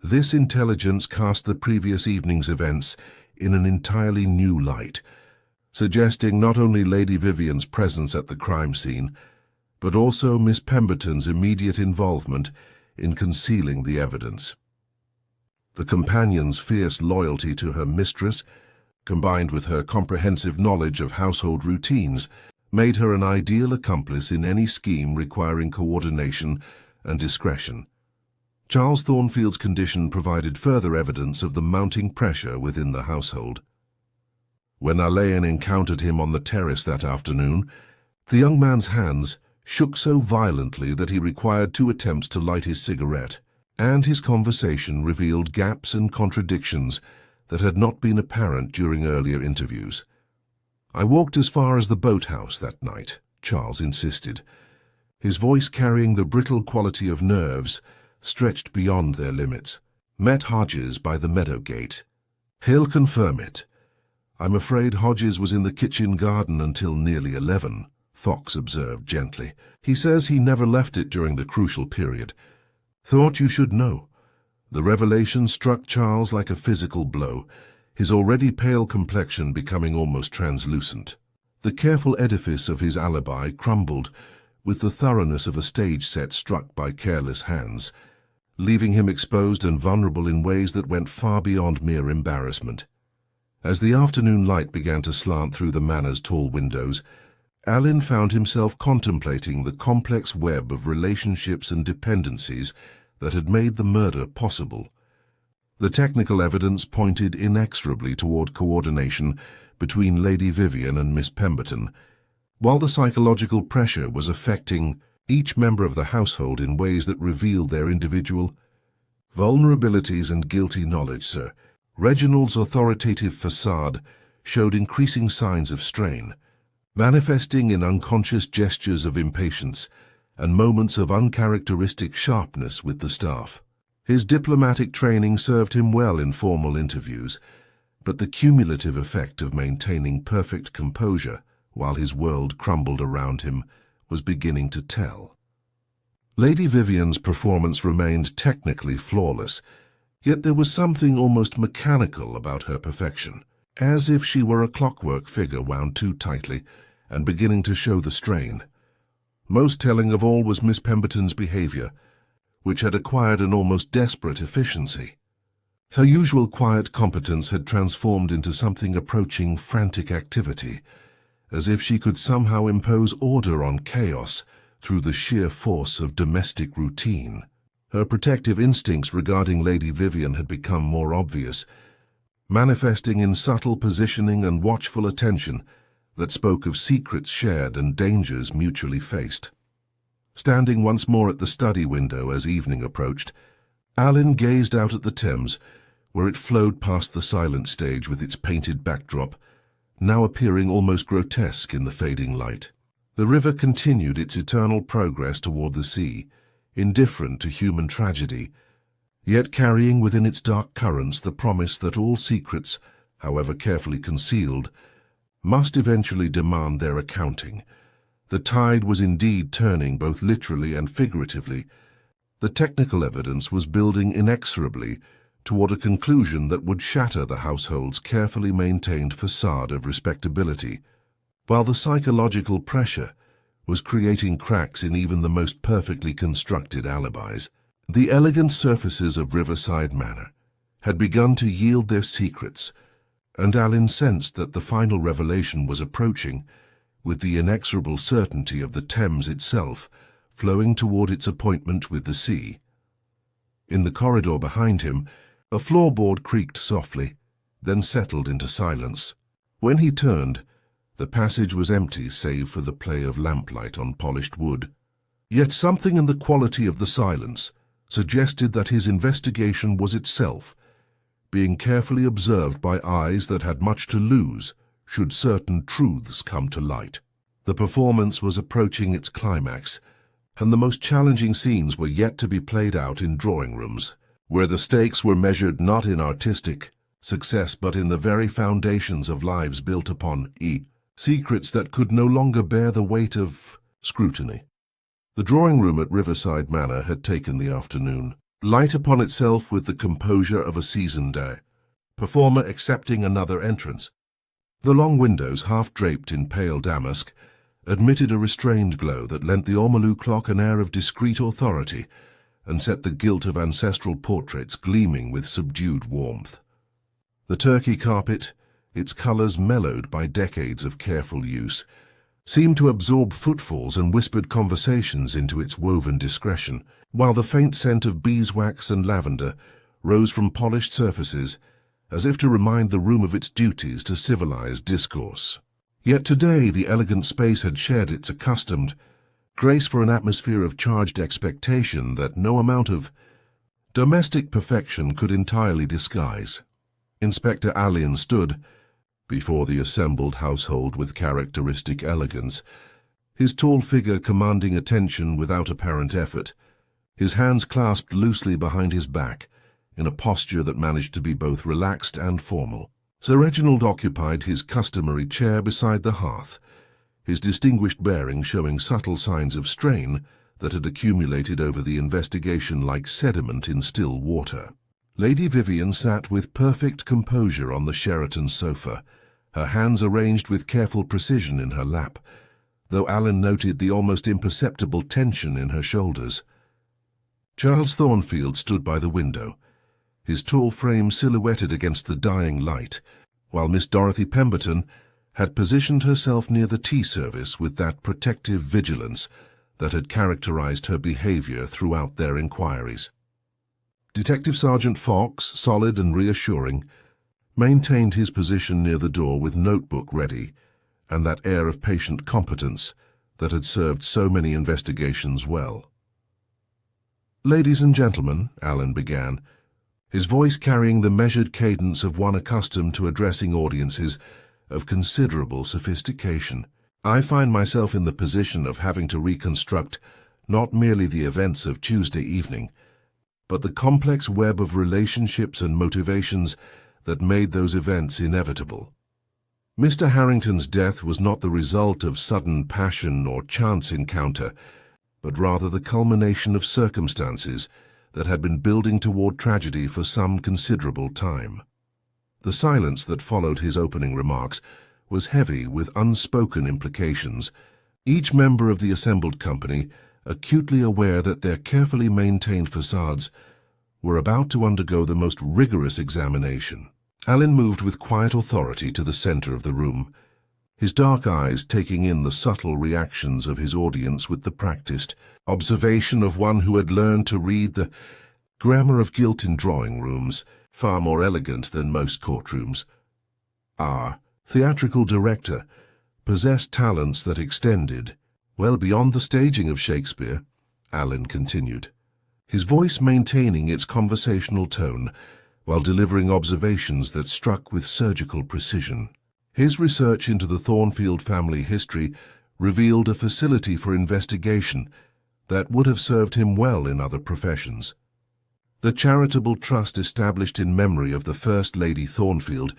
This intelligence cast the previous evening's events in an entirely new light, suggesting not only Lady Vivian's presence at the crime scene, but also Miss Pemberton's immediate involvement in concealing the evidence. The companion's fierce loyalty to her mistress, combined with her comprehensive knowledge of household routines, made her an ideal accomplice in any scheme requiring coordination and discretion. Charles Thornfield's condition provided further evidence of the mounting pressure within the household. When Elaine encountered him on the terrace that afternoon, the young man's hands shook so violently that he required 2 attempts to light his cigarette, and his conversation revealed gaps and contradictions that had not been apparent during earlier interviews. "I walked as far as the boathouse that night," Charles insisted, his voice carrying the brittle quality of nerves stretched beyond their limits. "Met Hodges by the meadow gate. He'll confirm it." "I'm afraid Hodges was in the kitchen garden until nearly 11, Fox observed gently. "He says he never left it during the crucial period. Thought you should know." The revelation struck Charles like a physical blow, his already pale complexion becoming almost translucent. The careful edifice of his alibi crumbled with the thoroughness of a stage set struck by careless hands, leaving him exposed and vulnerable in ways that went far beyond mere embarrassment. As the afternoon light began to slant through the manor's tall windows, Alan found himself contemplating the complex web of relationships and dependencies that had made the murder possible. The technical evidence pointed inexorably toward coordination between Lady Vivian and Miss Pemberton, while the psychological pressure was affecting each member of the household in ways that revealed their individual vulnerabilities and guilty knowledge, sir. Reginald's authoritative facade showed increasing signs of strain, manifesting in unconscious gestures of impatience and moments of uncharacteristic sharpness with the staff. His diplomatic training served him well in formal interviews, but the cumulative effect of maintaining perfect composure while his world crumbled around him was beginning to tell. Lady Vivian's performance remained technically flawless, yet there was something almost mechanical about her perfection, as if she were a clockwork figure wound too tightly and beginning to show the strain. Most telling of all was Miss Pemberton's behavior, which had acquired an almost desperate efficiency. Her usual quiet competence had transformed into something approaching frantic activity, as if she could somehow impose order on chaos through the sheer force of domestic routine. Her protective instincts regarding Lady Vivian had become more obvious, manifesting in subtle positioning and watchful attention that spoke of secrets shared and dangers mutually faced. Standing once more at the study window as evening approached, Alan gazed out at the Thames, where it flowed past the silent stage with its painted backdrop, now appearing almost grotesque in the fading light. The river continued its eternal progress toward the sea, indifferent to human tragedy, yet carrying within its dark currents the promise that all secrets, however carefully concealed, must eventually demand their accounting. The tide was indeed turning both literally and figuratively. The technical evidence was building inexorably toward a conclusion that would shatter the household's carefully maintained facade of respectability, while the psychological pressure was creating cracks in even the most perfectly constructed alibis. The elegant surfaces of Riverside Manor had begun to yield their secrets, and Alan sensed that the final revelation was approaching, with the inexorable certainty of the Thames itself flowing toward its appointment with the sea. In the corridor behind him, a floorboard creaked softly, then settled into silence. When he turned, the passage was empty save for the play of lamplight on polished wood. Yet something in the quality of the silence suggested that his investigation was itself being carefully observed by eyes that had much to lose should certain truths come to light. The performance was approaching its climax, and the most challenging scenes were yet to be played out in drawing rooms, where the stakes were measured not in artistic success but in the very foundations of lives built upon secrets that could no longer bear the weight of scrutiny. The drawing room at Riverside Manor had taken the afternoon, light upon itself with the composure of a seasoned performer accepting another entrance. The long windows, half draped in pale damask, admitted a restrained glow that lent the ormolu clock an air of discreet authority and set the gilt of ancestral portraits gleaming with subdued warmth. The turkey carpet, its colors mellowed by decades of careful use, seemed to absorb footfalls and whispered conversations into its woven discretion, while the faint scent of beeswax and lavender rose from polished surfaces, as if to remind the room of its duties to civilized discourse. Yet today the elegant space had shed its accustomed grace for an atmosphere of charged expectation that no amount of domestic perfection could entirely disguise. Inspector Allen stood before the assembled household with characteristic elegance, his tall figure commanding attention without apparent effort, his hands clasped loosely behind his back, in a posture that managed to be both relaxed and formal. Sir Reginald occupied his customary chair beside the hearth, his distinguished bearing showing subtle signs of strain that had accumulated over the investigation like sediment in still water. Lady Vivian sat with perfect composure on the Sheraton sofa, her hands arranged with careful precision in her lap, though Alan noted the almost imperceptible tension in her shoulders. Charles Thornfield stood by the window, his tall frame silhouetted against the dying light, while Miss Dorothy Pemberton had positioned herself near the tea service with that protective vigilance that had characterized her behavior throughout their inquiries. Detective Sergeant Fox, solid and reassuring, maintained his position near the door with notebook ready and that air of patient competence that had served so many investigations well. "Ladies and gentlemen," Alan began, his voice carrying the measured cadence of one accustomed to addressing audiences of considerable sophistication, "I find myself in the position of having to reconstruct not merely the events of Tuesday evening, but the complex web of relationships and motivations that made those events inevitable. Mr. Harrington's death was not the result of sudden passion or chance encounter, but rather the culmination of circumstances that had been building toward tragedy for some considerable time." The silence that followed his opening remarks was heavy with unspoken implications, each member of the assembled company acutely aware that their carefully maintained facades were about to undergo the most rigorous examination. Alan moved with quiet authority to the center of the room, his dark eyes taking in the subtle reactions of his audience with the practiced observation of one who had learned to read the grammar of guilt in drawing rooms, far more elegant than most courtrooms. Our theatrical director possessed talents that extended well beyond the staging of Shakespeare, Alan continued, his voice maintaining its conversational tone while delivering observations that struck with surgical precision. His research into the Thornfield family history revealed a facility for investigation that would have served him well in other professions. The charitable trust established in memory of the First Lady Thornfield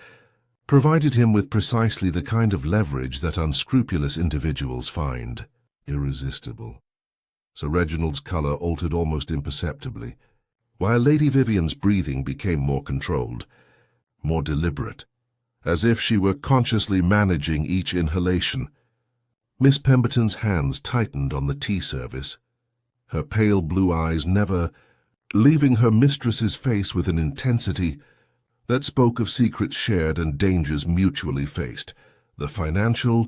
provided him with precisely the kind of leverage that unscrupulous individuals find irresistible. Sir Reginald's colour altered almost imperceptibly, while Lady Vivian's breathing became more controlled, more deliberate, as if she were consciously managing each inhalation. Miss Pemberton's hands tightened on the tea service, her pale blue eyes never leaving her mistress's face with an intensity that spoke of secrets shared and dangers mutually faced. The financial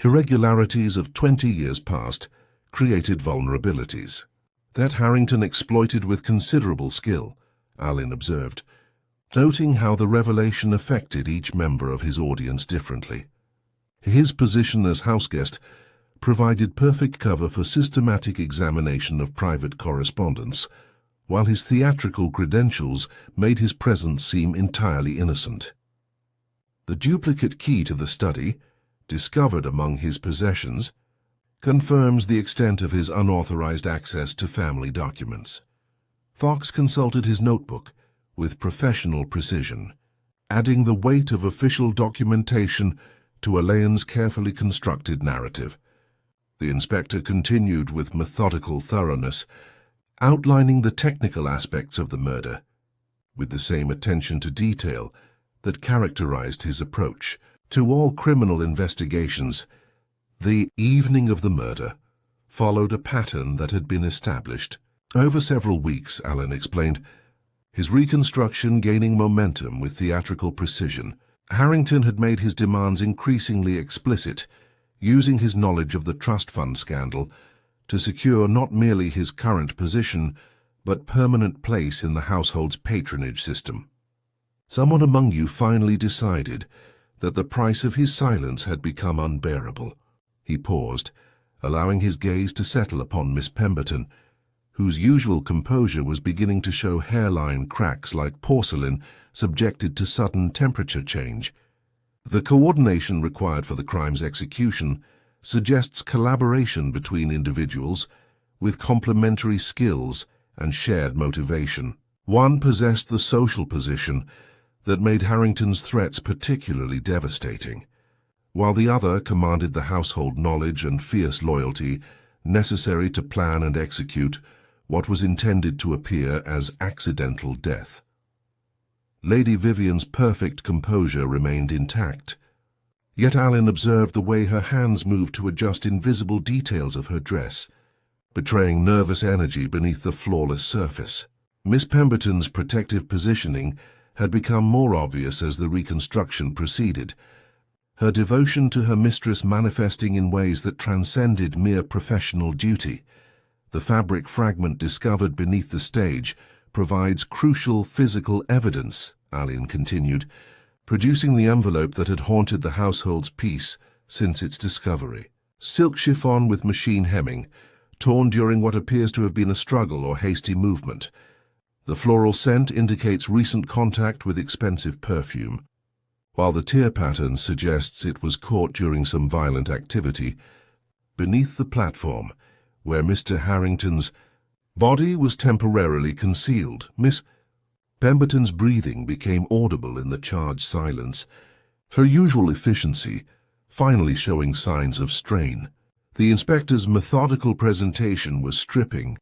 irregularities of 20 years past created vulnerabilities that Harrington exploited with considerable skill, Alan observed, noting how the revelation affected each member of his audience differently. His position as houseguest provided perfect cover for systematic examination of private correspondence, while his theatrical credentials made his presence seem entirely innocent. The duplicate key to the study, discovered among his possessions, confirms the extent of his unauthorized access to family documents. Fox consulted his notebook with professional precision, adding the weight of official documentation to Elaine's carefully constructed narrative. The inspector continued with methodical thoroughness, outlining the technical aspects of the murder, with the same attention to detail that characterized his approach to all criminal investigations. The evening of the murder followed a pattern that had been established over several weeks, Alan explained, his reconstruction gaining momentum with theatrical precision. Harrington had made his demands increasingly explicit, using his knowledge of the trust fund scandal to secure not merely his current position, but permanent place in the household's patronage system. Someone among you finally decided that the price of his silence had become unbearable. He paused, allowing his gaze to settle upon Miss Pemberton, whose usual composure was beginning to show hairline cracks like porcelain subjected to sudden temperature change. The coordination required for the crime's execution suggests collaboration between individuals with complementary skills and shared motivation. One possessed the social position that made Harrington's threats particularly devastating, while the other commanded the household knowledge and fierce loyalty necessary to plan and execute what was intended to appear as accidental death. Lady Vivian's perfect composure remained intact, yet Alan observed the way her hands moved to adjust invisible details of her dress, betraying nervous energy beneath the flawless surface. Miss Pemberton's protective positioning had become more obvious as the reconstruction proceeded, her devotion to her mistress manifesting in ways that transcended mere professional duty. The fabric fragment discovered beneath the stage provides crucial physical evidence, Alan continued, producing the envelope that had haunted the household's peace since its discovery. Silk chiffon with machine hemming, torn during what appears to have been a struggle or hasty movement. The floral scent indicates recent contact with expensive perfume, while the tear pattern suggests it was caught during some violent activity. Beneath the platform, where Mr. Harrington's body was temporarily concealed, Miss Pemberton's breathing became audible in the charged silence, her usual efficiency finally showing signs of strain. The inspector's methodical presentation was stripping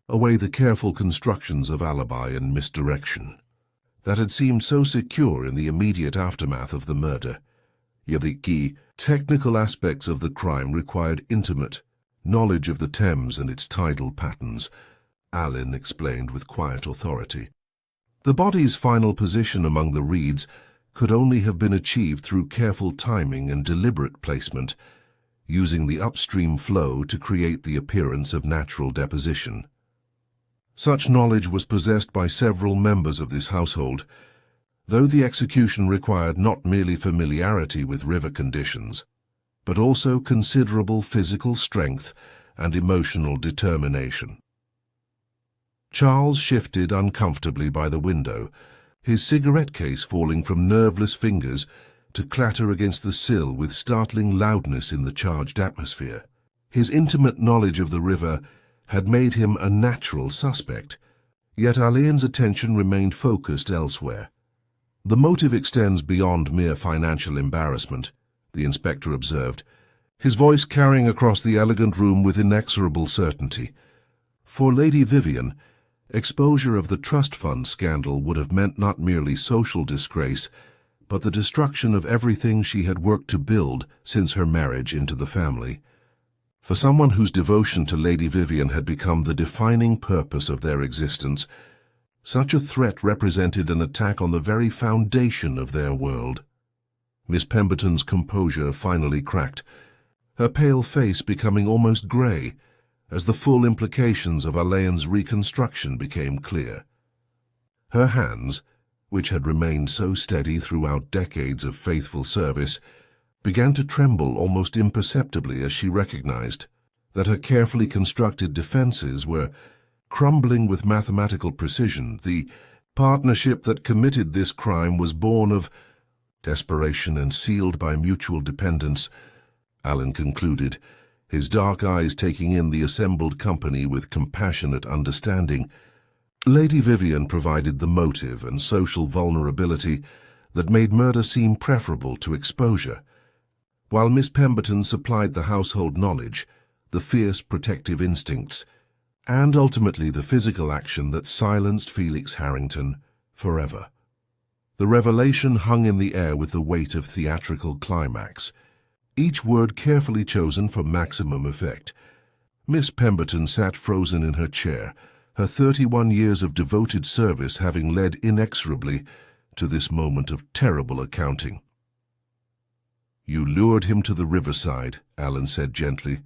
away the careful constructions of alibi and misdirection that had seemed so secure in the immediate aftermath of the murder. Yet the key technical aspects of the crime required intimate knowledge of the Thames and its tidal patterns, Alan explained with quiet authority. The body's final position among the reeds could only have been achieved through careful timing and deliberate placement, using the upstream flow to create the appearance of natural deposition. Such knowledge was possessed by several members of this household, though the execution required not merely familiarity with river conditions, but also considerable physical strength and emotional determination. Charles shifted uncomfortably by the window, his cigarette case falling from nerveless fingers to clatter against the sill with startling loudness in the charged atmosphere. His intimate knowledge of the river had made him a natural suspect, yet Alain's attention remained focused elsewhere. The motive extends beyond mere financial embarrassment, the inspector observed, his voice carrying across the elegant room with inexorable certainty. For Lady Vivian, exposure of the trust fund scandal would have meant not merely social disgrace, but the destruction of everything she had worked to build since her marriage into the family. For someone whose devotion to Lady Vivian had become the defining purpose of their existence, such a threat represented an attack on the very foundation of their world. Miss Pemberton's composure finally cracked, her pale face becoming almost grey, as the full implications of Alain's reconstruction became clear. Her hands, which had remained so steady throughout decades of faithful service, began to tremble almost imperceptibly as she recognized that her carefully constructed defenses were crumbling with mathematical precision. The partnership that committed this crime was born of desperation and sealed by mutual dependence, Alan concluded, his dark eyes taking in the assembled company with compassionate understanding. Lady Vivian provided the motive and social vulnerability that made murder seem preferable to exposure, while Miss Pemberton supplied the household knowledge, the fierce protective instincts, and ultimately the physical action that silenced Felix Harrington forever. The revelation hung in the air with the weight of theatrical climax, each word carefully chosen for maximum effect. Miss Pemberton sat frozen in her chair, her 31 years of devoted service having led inexorably to this moment of terrible accounting. "You lured him to the riverside," Alan said gently,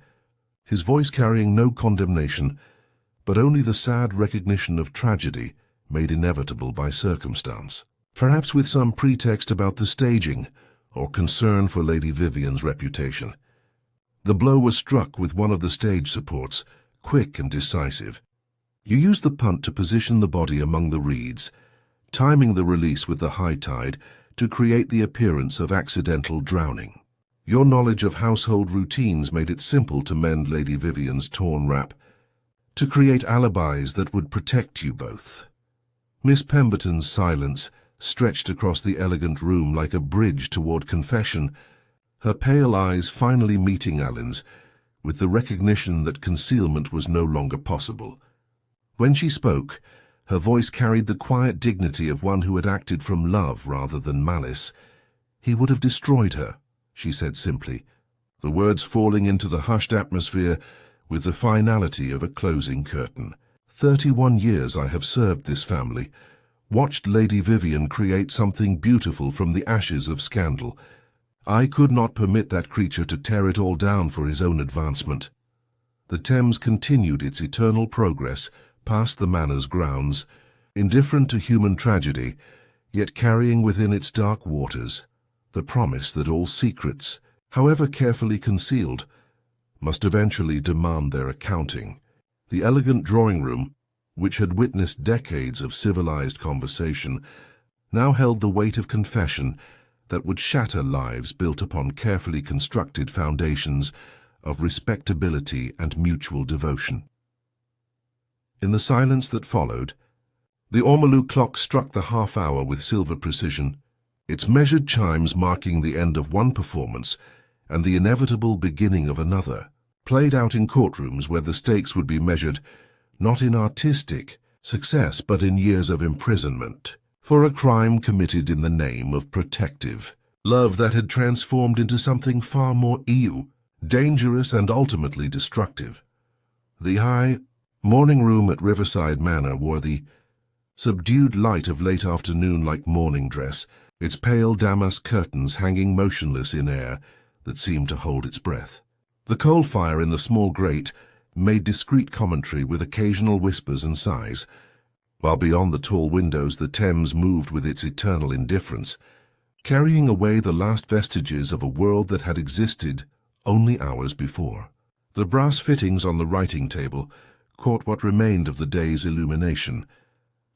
his voice carrying no condemnation, but only the sad recognition of tragedy made inevitable by circumstance. Perhaps with some pretext about the staging, or concern for Lady Vivian's reputation. The blow was struck with one of the stage supports, quick and decisive. You used the punt to position the body among the reeds, timing the release with the high tide to create the appearance of accidental drowning. Your knowledge of household routines made it simple to mend Lady Vivian's torn wrap, to create alibis that would protect you both. Miss Pemberton's silence stretched across the elegant room like a bridge toward confession, her pale eyes finally meeting Alan's, with the recognition that concealment was no longer possible. When she spoke, her voice carried the quiet dignity of one who had acted from love rather than malice. "He would have destroyed her," she said simply, the words falling into the hushed atmosphere with the finality of a closing curtain. 31 years I have served this family, watched Lady Vivian create something beautiful from the ashes of scandal. I could not permit that creature to tear it all down for his own advancement. The Thames continued its eternal progress past the manor's grounds, indifferent to human tragedy, yet carrying within its dark waters the promise that all secrets, however carefully concealed, must eventually demand their accounting. The elegant drawing-room, which had witnessed decades of civilized conversation, now held the weight of confession that would shatter lives built upon carefully constructed foundations of respectability and mutual devotion. In the silence that followed, the ormolu clock struck the half-hour with silver precision, its measured chimes marking the end of one performance and the inevitable beginning of another, played out in courtrooms where the stakes would be measured not in artistic success but in years of imprisonment, for a crime committed in the name of protective love that had transformed into something far more evil, dangerous and ultimately destructive. The high morning room at Riverside Manor wore the subdued light of late afternoon like morning dress, its pale damask curtains hanging motionless in air that seemed to hold its breath. The coal fire in the small grate made discreet commentary with occasional whispers and sighs, while beyond the tall windows the Thames moved with its eternal indifference, carrying away the last vestiges of a world that had existed only hours before. The brass fittings on the writing table caught what remained of the day's illumination,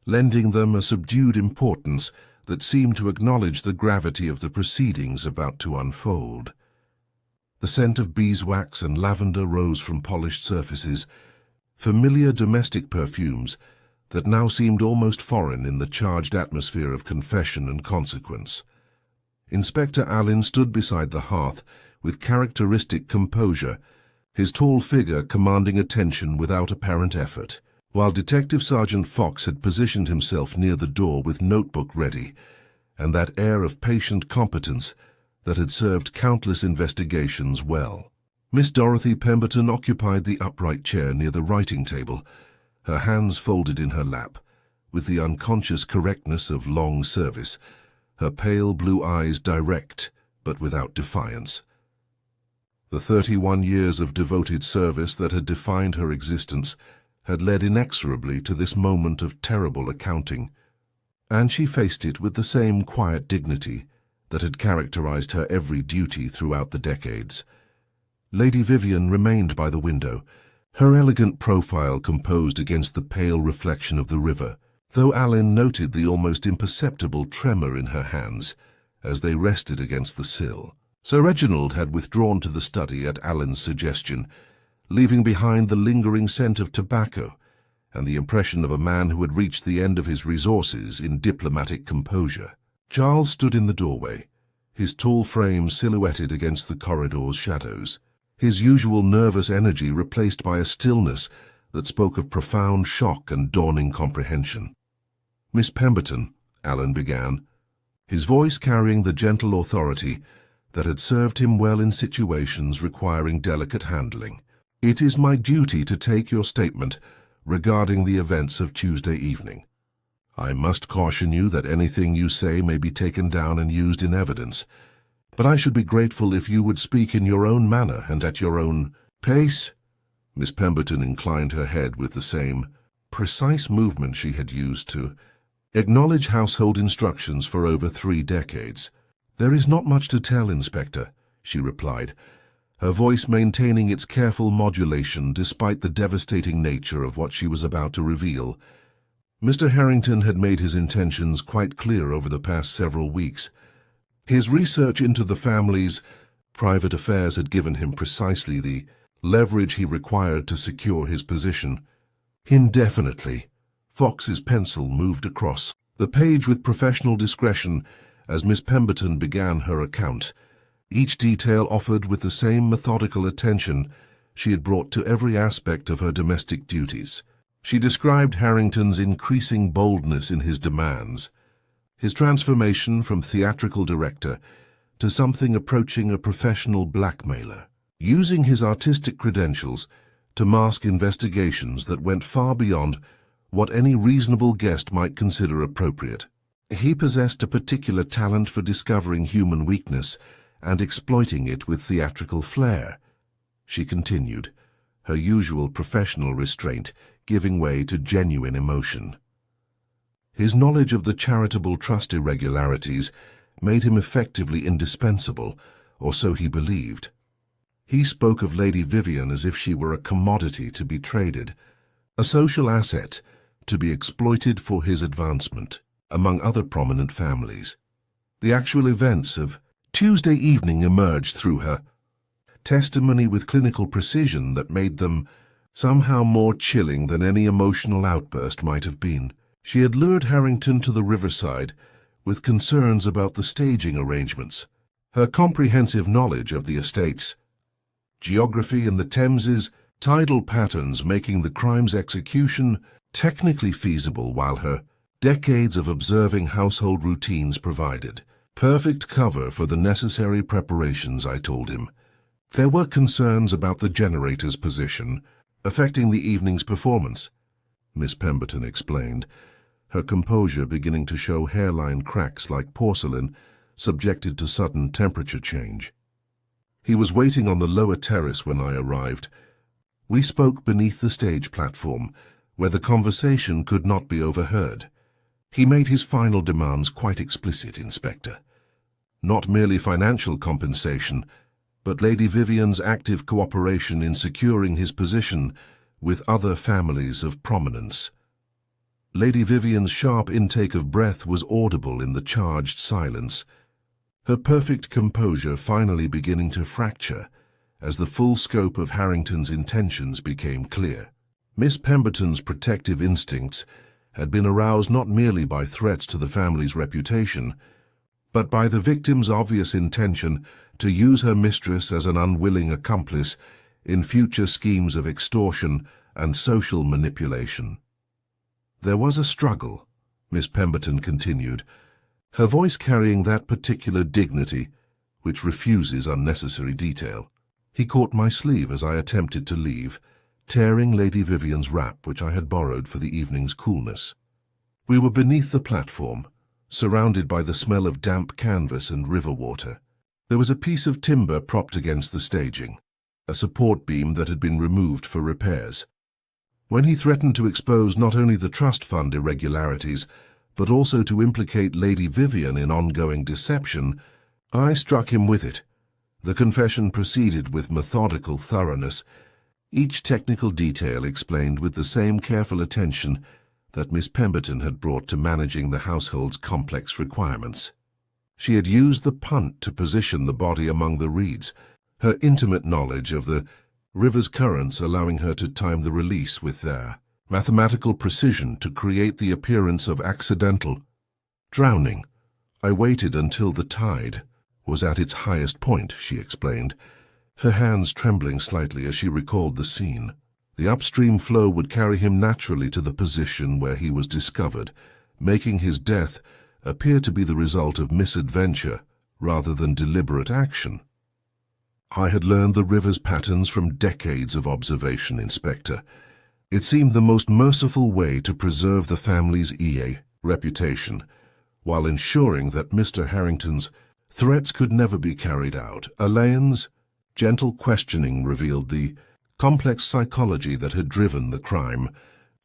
lending them a subdued importance that seemed to acknowledge the gravity of the proceedings about to unfold. The scent of beeswax and lavender rose from polished surfaces, familiar domestic perfumes that now seemed almost foreign in the charged atmosphere of confession and consequence. Inspector Allen stood beside the hearth with characteristic composure, his tall figure commanding attention without apparent effort, while Detective Sergeant Fox had positioned himself near the door with notebook ready, and that air of patient competence that had served countless investigations well. Miss Dorothy Pemberton occupied the upright chair near the writing table, her hands folded in her lap, with the unconscious correctness of long service, her pale blue eyes direct but without defiance. The 31 years of devoted service that had defined her existence had led inexorably to this moment of terrible accounting, and she faced it with the same quiet dignity that had characterized her every duty throughout the decades. Lady Vivian remained by the window, her elegant profile composed against the pale reflection of the river, though Allen noted the almost imperceptible tremor in her hands as they rested against the sill. Sir Reginald had withdrawn to the study at Allen's suggestion, leaving behind the lingering scent of tobacco and the impression of a man who had reached the end of his resources in diplomatic composure. Charles stood in the doorway, his tall frame silhouetted against the corridor's shadows, his usual nervous energy replaced by a stillness that spoke of profound shock and dawning comprehension. "Miss Pemberton," Allen began, his voice carrying the gentle authority that had served him well in situations requiring delicate handling. "It is my duty to take your statement regarding the events of Tuesday evening. I must caution you that anything you say may be taken down and used in evidence, but I should be grateful if you would speak in your own manner and at your own pace." Miss Pemberton inclined her head with the same precise movement she had used to acknowledge household instructions for over 3 decades. "There is not much to tell, Inspector," she replied, her voice maintaining its careful modulation despite the devastating nature of what she was about to reveal. Mr. Harrington had made his intentions quite clear over the past several weeks. His research into the family's private affairs had given him precisely the leverage he required to secure his position. Indefinitely, Fox's pencil moved across the page with professional discretion as Miss Pemberton began her account, each detail offered with the same methodical attention she had brought to every aspect of her domestic duties. She described Harrington's increasing boldness in his demands, his transformation from theatrical director to something approaching a professional blackmailer, using his artistic credentials to mask investigations that went far beyond what any reasonable guest might consider appropriate. He possessed a particular talent for discovering human weakness and exploiting it with theatrical flair, she continued, her usual professional restraint giving way to genuine emotion. His knowledge of the charitable trust irregularities made him effectively indispensable, or so he believed. He spoke of Lady Vivian as if she were a commodity to be traded, a social asset to be exploited for his advancement, among other prominent families. The actual events of Tuesday evening emerged through her testimony with clinical precision that made them somehow more chilling than any emotional outburst might have been. She had lured Harrington to the riverside with concerns about the staging arrangements. Her comprehensive knowledge of the estates, geography and the Thames's tidal patterns making the crime's execution technically feasible, while her decades of observing household routines provided perfect cover for the necessary preparations, I told him. There were concerns about the generator's position, affecting the evening's performance, Miss Pemberton explained, her composure beginning to show hairline cracks like porcelain, subjected to sudden temperature change. He was waiting on the lower terrace when I arrived. We spoke beneath the stage platform, where the conversation could not be overheard. He made his final demands quite explicit, Inspector. Not merely financial compensation, but Lady Vivian's active cooperation in securing his position with other families of prominence. Lady Vivian's sharp intake of breath was audible in the charged silence, her perfect composure finally beginning to fracture as the full scope of Harrington's intentions became clear. Miss Pemberton's protective instincts had been aroused not merely by threats to the family's reputation, but by the victim's obvious intention to use her mistress as an unwilling accomplice in future schemes of extortion and social manipulation. There was a struggle, Miss Pemberton continued, her voice carrying that particular dignity which refuses unnecessary detail. He caught my sleeve as I attempted to leave, tearing Lady Vivian's wrap which I had borrowed for the evening's coolness. We were beneath the platform, surrounded by the smell of damp canvas and river water. There was a piece of timber propped against the staging, a support beam that had been removed for repairs. When he threatened to expose not only the trust fund irregularities, but also to implicate Lady Vivian in ongoing deception, I struck him with it. The confession proceeded with methodical thoroughness, each technical detail explained with the same careful attention that Miss Pemberton had brought to managing the household's complex requirements. She had used the punt to position the body among the reeds, her intimate knowledge of the river's currents allowing her to time the release with their mathematical precision to create the appearance of accidental drowning. I waited until the tide was at its highest point, she explained, her hands trembling slightly as she recalled the scene. The upstream flow would carry him naturally to the position where he was discovered, making his death appear to be the result of misadventure rather than deliberate action. I had learned the river's patterns from decades of observation, Inspector. It seemed the most merciful way to preserve the family's reputation, while ensuring that Mr. Harrington's threats could never be carried out. Elaine's gentle questioning revealed the complex psychology that had driven the crime,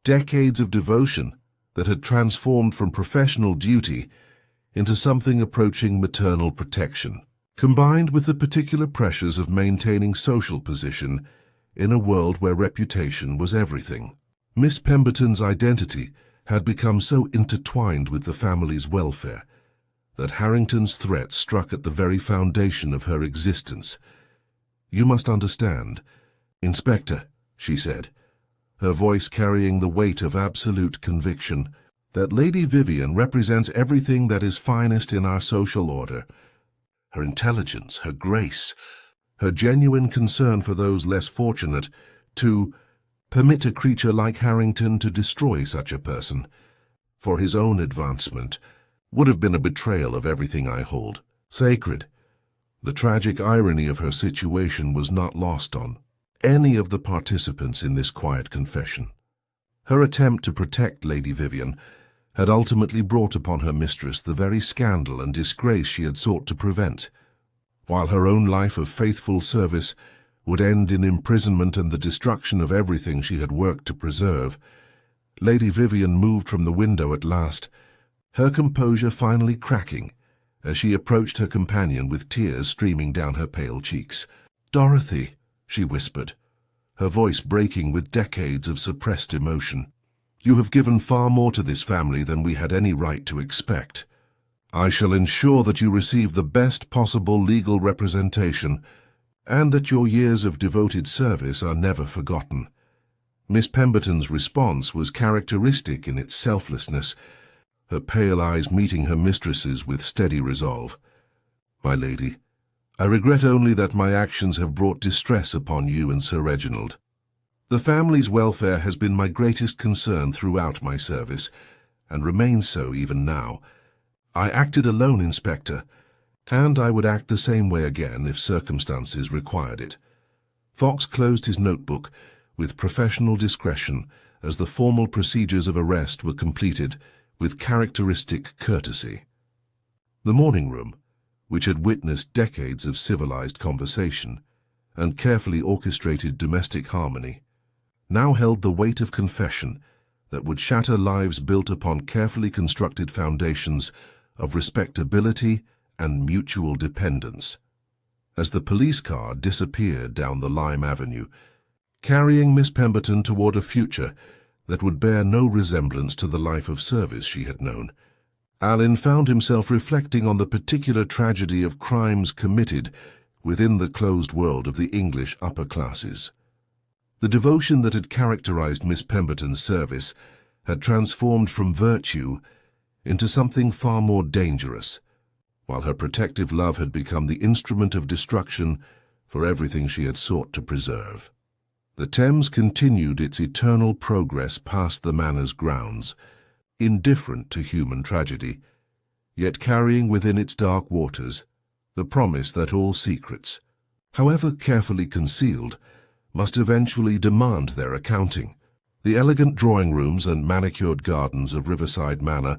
decades of devotion that had transformed from professional duty into something approaching maternal protection, combined with the particular pressures of maintaining social position in a world where reputation was everything. Miss Pemberton's identity had become so intertwined with the family's welfare that Harrington's threats struck at the very foundation of her existence. "You must understand, Inspector," she said, her voice carrying the weight of absolute conviction, "that Lady Vivian represents everything that is finest in our social order. Her intelligence, her grace, her genuine concern for those less fortunate. To permit a creature like Harrington to destroy such a person for his own advancement would have been a betrayal of everything I hold sacred." The tragic irony of her situation was not lost on any of the participants in this quiet confession. Her attempt to protect Lady Vivian had ultimately brought upon her mistress the very scandal and disgrace she had sought to prevent, while her own life of faithful service would end in imprisonment and the destruction of everything she had worked to preserve. Lady Vivian moved from the window at last, her composure finally cracking as she approached her companion with tears streaming down her pale cheeks. "Dorothy," she whispered, her voice breaking with decades of suppressed emotion, "you have given far more to this family than we had any right to expect. I shall ensure that you receive the best possible legal representation and that your years of devoted service are never forgotten." Miss Pemberton's response was characteristic in its selflessness, her pale eyes meeting her mistress's with steady resolve. "My lady, I regret only that my actions have brought distress upon you and Sir Reginald. The family's welfare has been my greatest concern throughout my service, and remains so even now. I acted alone, Inspector, and I would act the same way again if circumstances required it." Fox closed his notebook with professional discretion as the formal procedures of arrest were completed, with characteristic courtesy. The morning room, which had witnessed decades of civilized conversation and carefully orchestrated domestic harmony, now held the weight of confession that would shatter lives built upon carefully constructed foundations of respectability and mutual dependence. As the police car disappeared down the Lime Avenue, carrying Miss Pemberton toward a future that would bear no resemblance to the life of service she had known, Alan found himself reflecting on the particular tragedy of crimes committed within the closed world of the English upper classes. The devotion that had characterized Miss Pemberton's service had transformed from virtue into something far more dangerous, while her protective love had become the instrument of destruction for everything she had sought to preserve. The Thames continued its eternal progress past the manor's grounds, indifferent to human tragedy, yet carrying within its dark waters the promise that all secrets, however carefully concealed, must eventually demand their accounting. The elegant drawing rooms and manicured gardens of Riverside Manor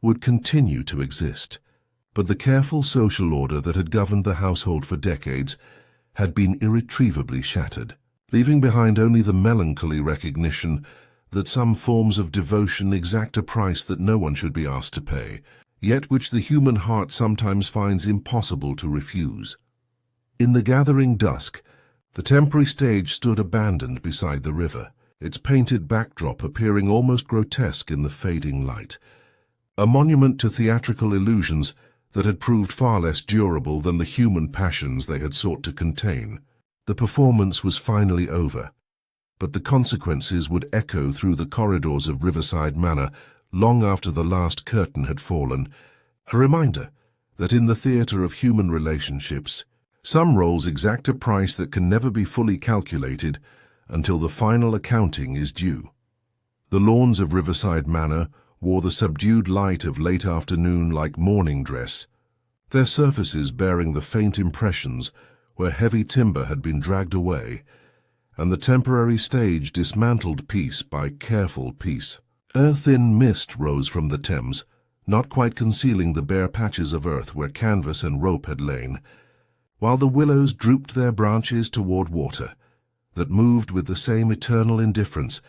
would continue to exist, but the careful social order that had governed the household for decades had been irretrievably shattered, leaving behind only the melancholy recognition that some forms of devotion exact a price that no one should be asked to pay, yet which the human heart sometimes finds impossible to refuse. In the gathering dusk, the temporary stage stood abandoned beside the river, its painted backdrop appearing almost grotesque in the fading light, a monument to theatrical illusions that had proved far less durable than the human passions they had sought to contain. The performance was finally over, but the consequences would echo through the corridors of Riverside Manor long after the last curtain had fallen, a reminder that in the theatre of human relationships, some roles exact a price that can never be fully calculated until the final accounting is due. The lawns of Riverside Manor wore the subdued light of late afternoon like morning dress, their surfaces bearing the faint impressions where heavy timber had been dragged away, and the temporary stage dismantled piece by careful piece. A thin mist rose from the Thames, not quite concealing the bare patches of earth where canvas and rope had lain, while the willows drooped their branches toward water that moved with the same eternal indifference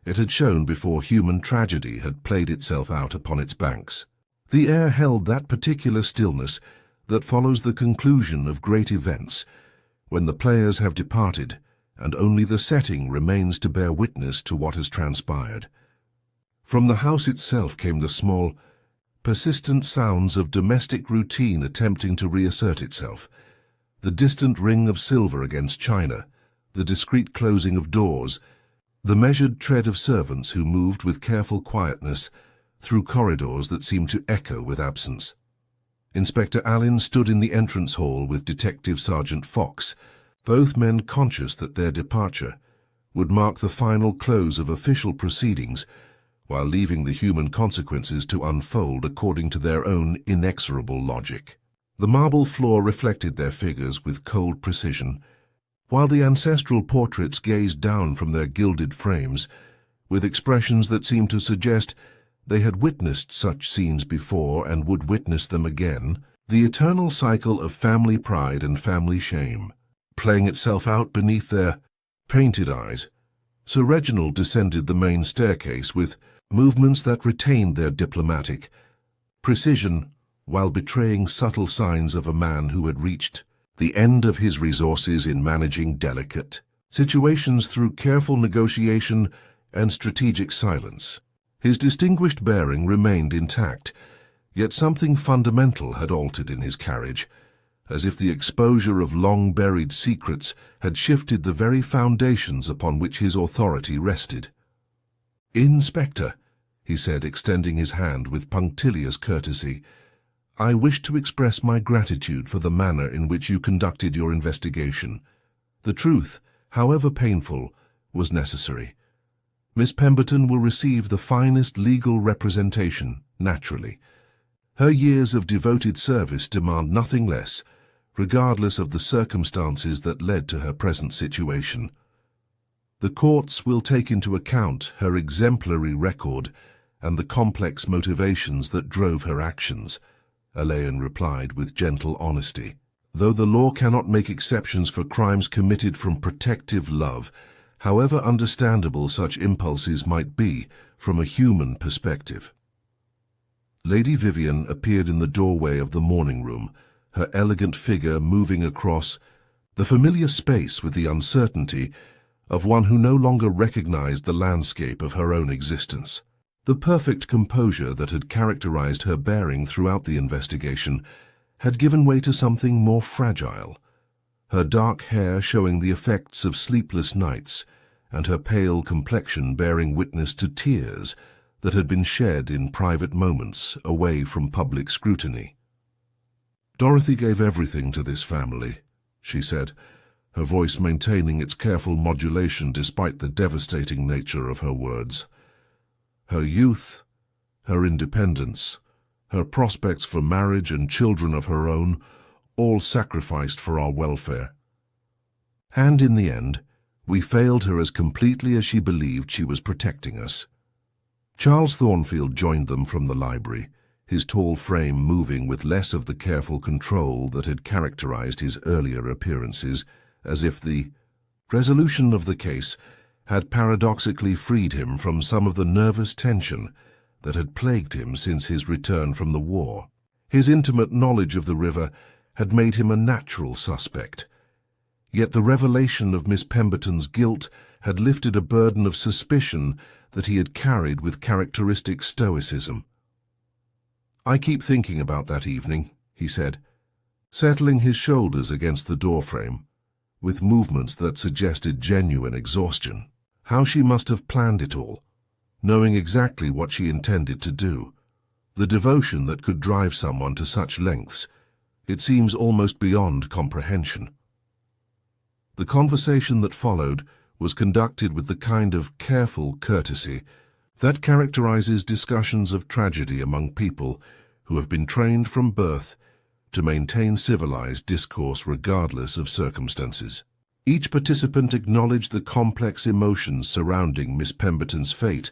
it had shown before human tragedy had played itself out upon its banks. The air held that particular stillness that follows the conclusion of great events, when the players have departed and only the setting remains to bear witness to what has transpired. From the house itself came the small, persistent sounds of domestic routine attempting to reassert itself, the distant ring of silver against china, the discreet closing of doors, the measured tread of servants who moved with careful quietness through corridors that seemed to echo with absence. Inspector Allen stood in the entrance hall with Detective Sergeant Fox, both men conscious that their departure would mark the final close of official proceedings while leaving the human consequences to unfold according to their own inexorable logic. The marble floor reflected their figures with cold precision, while the ancestral portraits gazed down from their gilded frames with expressions that seemed to suggest they had witnessed such scenes before and would witness them again, the eternal cycle of family pride and family shame, playing itself out beneath their painted eyes. Sir Reginald descended the main staircase with movements that retained their diplomatic precision while betraying subtle signs of a man who had reached the end of his resources in managing delicate situations through careful negotiation and strategic silence. His distinguished bearing remained intact, yet something fundamental had altered in his carriage, as if the exposure of long-buried secrets had shifted the very foundations upon which his authority rested. "Inspector," he said, extending his hand with punctilious courtesy, "I wish to express my gratitude for the manner in which you conducted your investigation. The truth, however painful, was necessary. Miss Pemberton will receive the finest legal representation, naturally. Her years of devoted service demand nothing less, regardless of the circumstances that led to her present situation. The courts will take into account her exemplary record and the complex motivations that drove her actions, Elaine replied with gentle honesty. Though the law cannot make exceptions for crimes committed from protective love, however understandable such impulses might be from a human perspective. Lady Vivian appeared in the doorway of the morning room, her elegant figure moving across the familiar space with the uncertainty of one who no longer recognized the landscape of her own existence. The perfect composure that had characterized her bearing throughout the investigation had given way to something more fragile, her dark hair showing the effects of sleepless nights, and her pale complexion bearing witness to tears that had been shed in private moments away from public scrutiny. "Dorothy gave everything to this family," she said, her voice maintaining its careful modulation despite the devastating nature of her words. Her youth, her independence, her prospects for marriage and children of her own, all sacrificed for our welfare. And in the end, we failed her as completely as she believed she was protecting us. Charles Thornfield joined them from the library, his tall frame moving with less of the careful control that had characterized his earlier appearances, as if the resolution of the case had paradoxically freed him from some of the nervous tension that had plagued him since his return from the war. His intimate knowledge of the river had made him a natural suspect. Yet the revelation of Miss Pemberton's guilt had lifted a burden of suspicion that he had carried with characteristic stoicism. "I keep thinking about that evening," he said, settling his shoulders against the doorframe, with movements that suggested genuine exhaustion. How she must have planned it all, knowing exactly what she intended to do. The devotion that could drive someone to such lengths, it seems almost beyond comprehension. The conversation that followed was conducted with the kind of careful courtesy that characterizes discussions of tragedy among people who have been trained from birth to maintain civilized discourse regardless of circumstances. Each participant acknowledged the complex emotions surrounding Miss Pemberton's fate,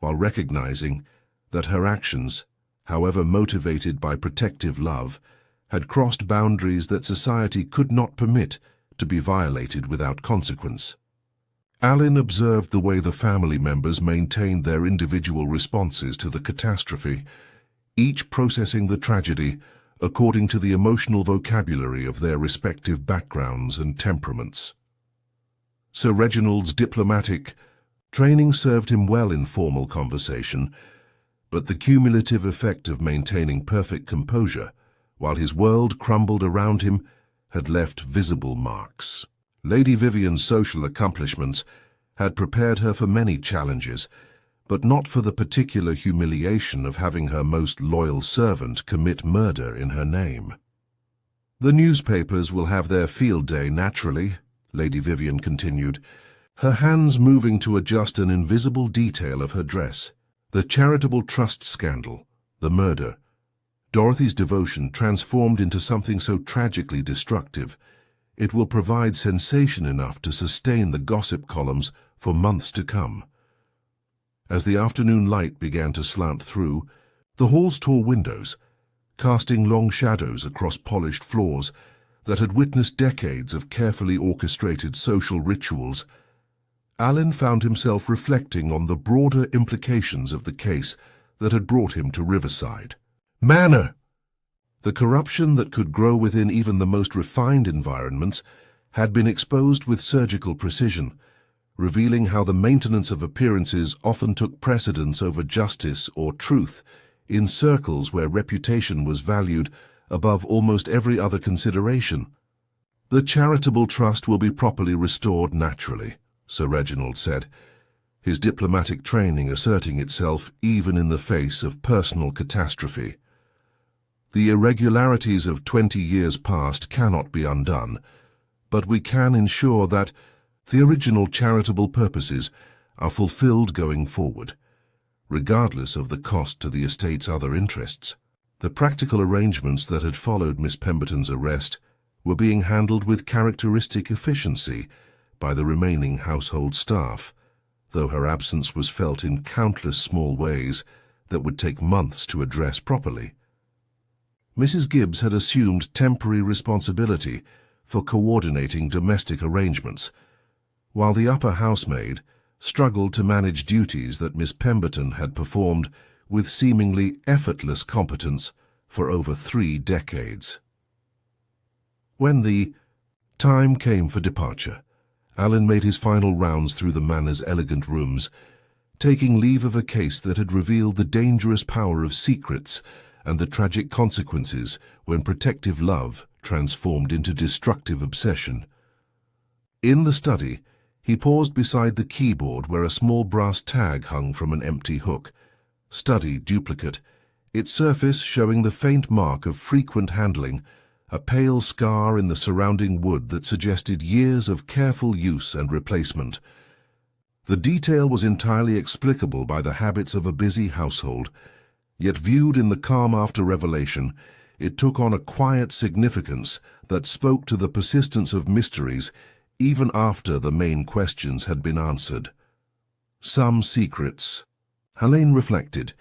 while recognizing that her actions, however motivated by protective love, had crossed boundaries that society could not permit to be violated without consequence. Alan observed the way the family members maintained their individual responses to the catastrophe, each processing the tragedy according to the emotional vocabulary of their respective backgrounds and temperaments. Sir Reginald's diplomatic training served him well in formal conversation, but the cumulative effect of maintaining perfect composure while his world crumbled around him had left visible marks. Lady Vivian's social accomplishments had prepared her for many challenges, but not for the particular humiliation of having her most loyal servant commit murder in her name. "The newspapers will have their field day naturally," Lady Vivian continued, her hands moving to adjust an invisible detail of her dress. "The charitable trust scandal, the murder, Dorothy's devotion transformed into something so tragically destructive, it will provide sensation enough to sustain the gossip columns for months to come." As the afternoon light began to slant through, the hall's tall windows, casting long shadows across polished floors that had witnessed decades of carefully orchestrated social rituals, Alan found himself reflecting on the broader implications of the case that had brought him to Riverside Manor. The corruption that could grow within even the most refined environments had been exposed with surgical precision, revealing how the maintenance of appearances often took precedence over justice or truth in circles where reputation was valued above almost every other consideration. "The charitable trust will be properly restored naturally," Sir Reginald said, his diplomatic training asserting itself even in the face of personal catastrophe. "The irregularities of 20 years past cannot be undone, but we can ensure that the original charitable purposes are fulfilled going forward, regardless of the cost to the estate's other interests." The practical arrangements that had followed Miss Pemberton's arrest were being handled with characteristic efficiency by the remaining household staff, though her absence was felt in countless small ways that would take months to address properly. Mrs. Gibbs had assumed temporary responsibility for coordinating domestic arrangements, while the upper housemaid struggled to manage duties that Miss Pemberton had performed with seemingly effortless competence for over 3 decades. When the time came for departure, Alan made his final rounds through the Manor's elegant rooms, taking leave of a case that had revealed the dangerous power of secrets and the tragic consequences when protective love transformed into destructive obsession. In the study, he paused beside the keyboard where a small brass tag hung from an empty hook. Study duplicate, its surface showing the faint mark of frequent handling, a pale scar in the surrounding wood that suggested years of careful use and replacement. The detail was entirely explicable by the habits of a busy household, yet viewed in the calm after revelation, it took on a quiet significance that spoke to the persistence of mysteries even after the main questions had been answered. Some secrets, Helene reflected,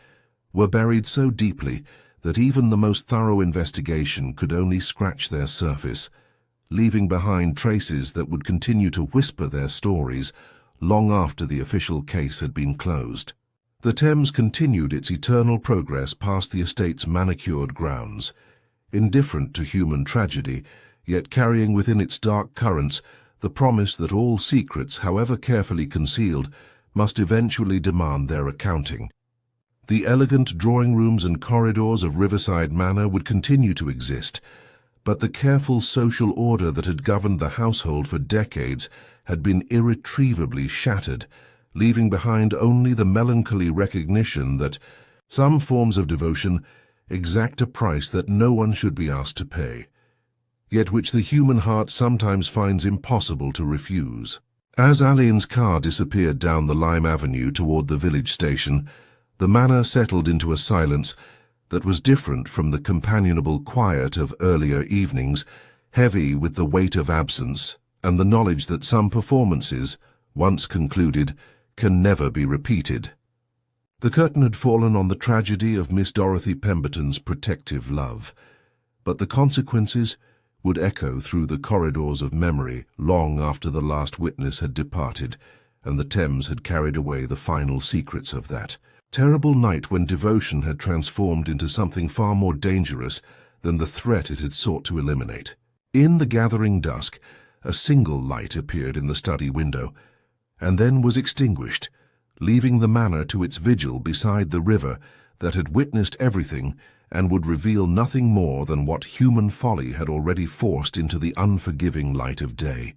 were buried so deeply that even the most thorough investigation could only scratch their surface, leaving behind traces that would continue to whisper their stories long after the official case had been closed. The Thames continued its eternal progress past the estate's manicured grounds, indifferent to human tragedy, yet carrying within its dark currents the promise that all secrets, however carefully concealed, must eventually demand their accounting. The elegant drawing rooms and corridors of Riverside Manor would continue to exist, but the careful social order that had governed the household for decades had been irretrievably shattered, leaving behind only the melancholy recognition that some forms of devotion exact a price that no one should be asked to pay, yet which the human heart sometimes finds impossible to refuse. As Alien's car disappeared down the Lime Avenue toward the village station, the manor settled into a silence that was different from the companionable quiet of earlier evenings, heavy with the weight of absence and the knowledge that some performances, once concluded, can never be repeated. The curtain had fallen on the tragedy of Miss Dorothy Pemberton's protective love, but the consequences would echo through the corridors of memory long after the last witness had departed and the Thames had carried away the final secrets of that terrible night when devotion had transformed into something far more dangerous than the threat it had sought to eliminate. In the gathering dusk, a single light appeared in the study window, and then was extinguished, leaving the manor to its vigil beside the river that had witnessed everything and would reveal nothing more than what human folly had already forced into the unforgiving light of day.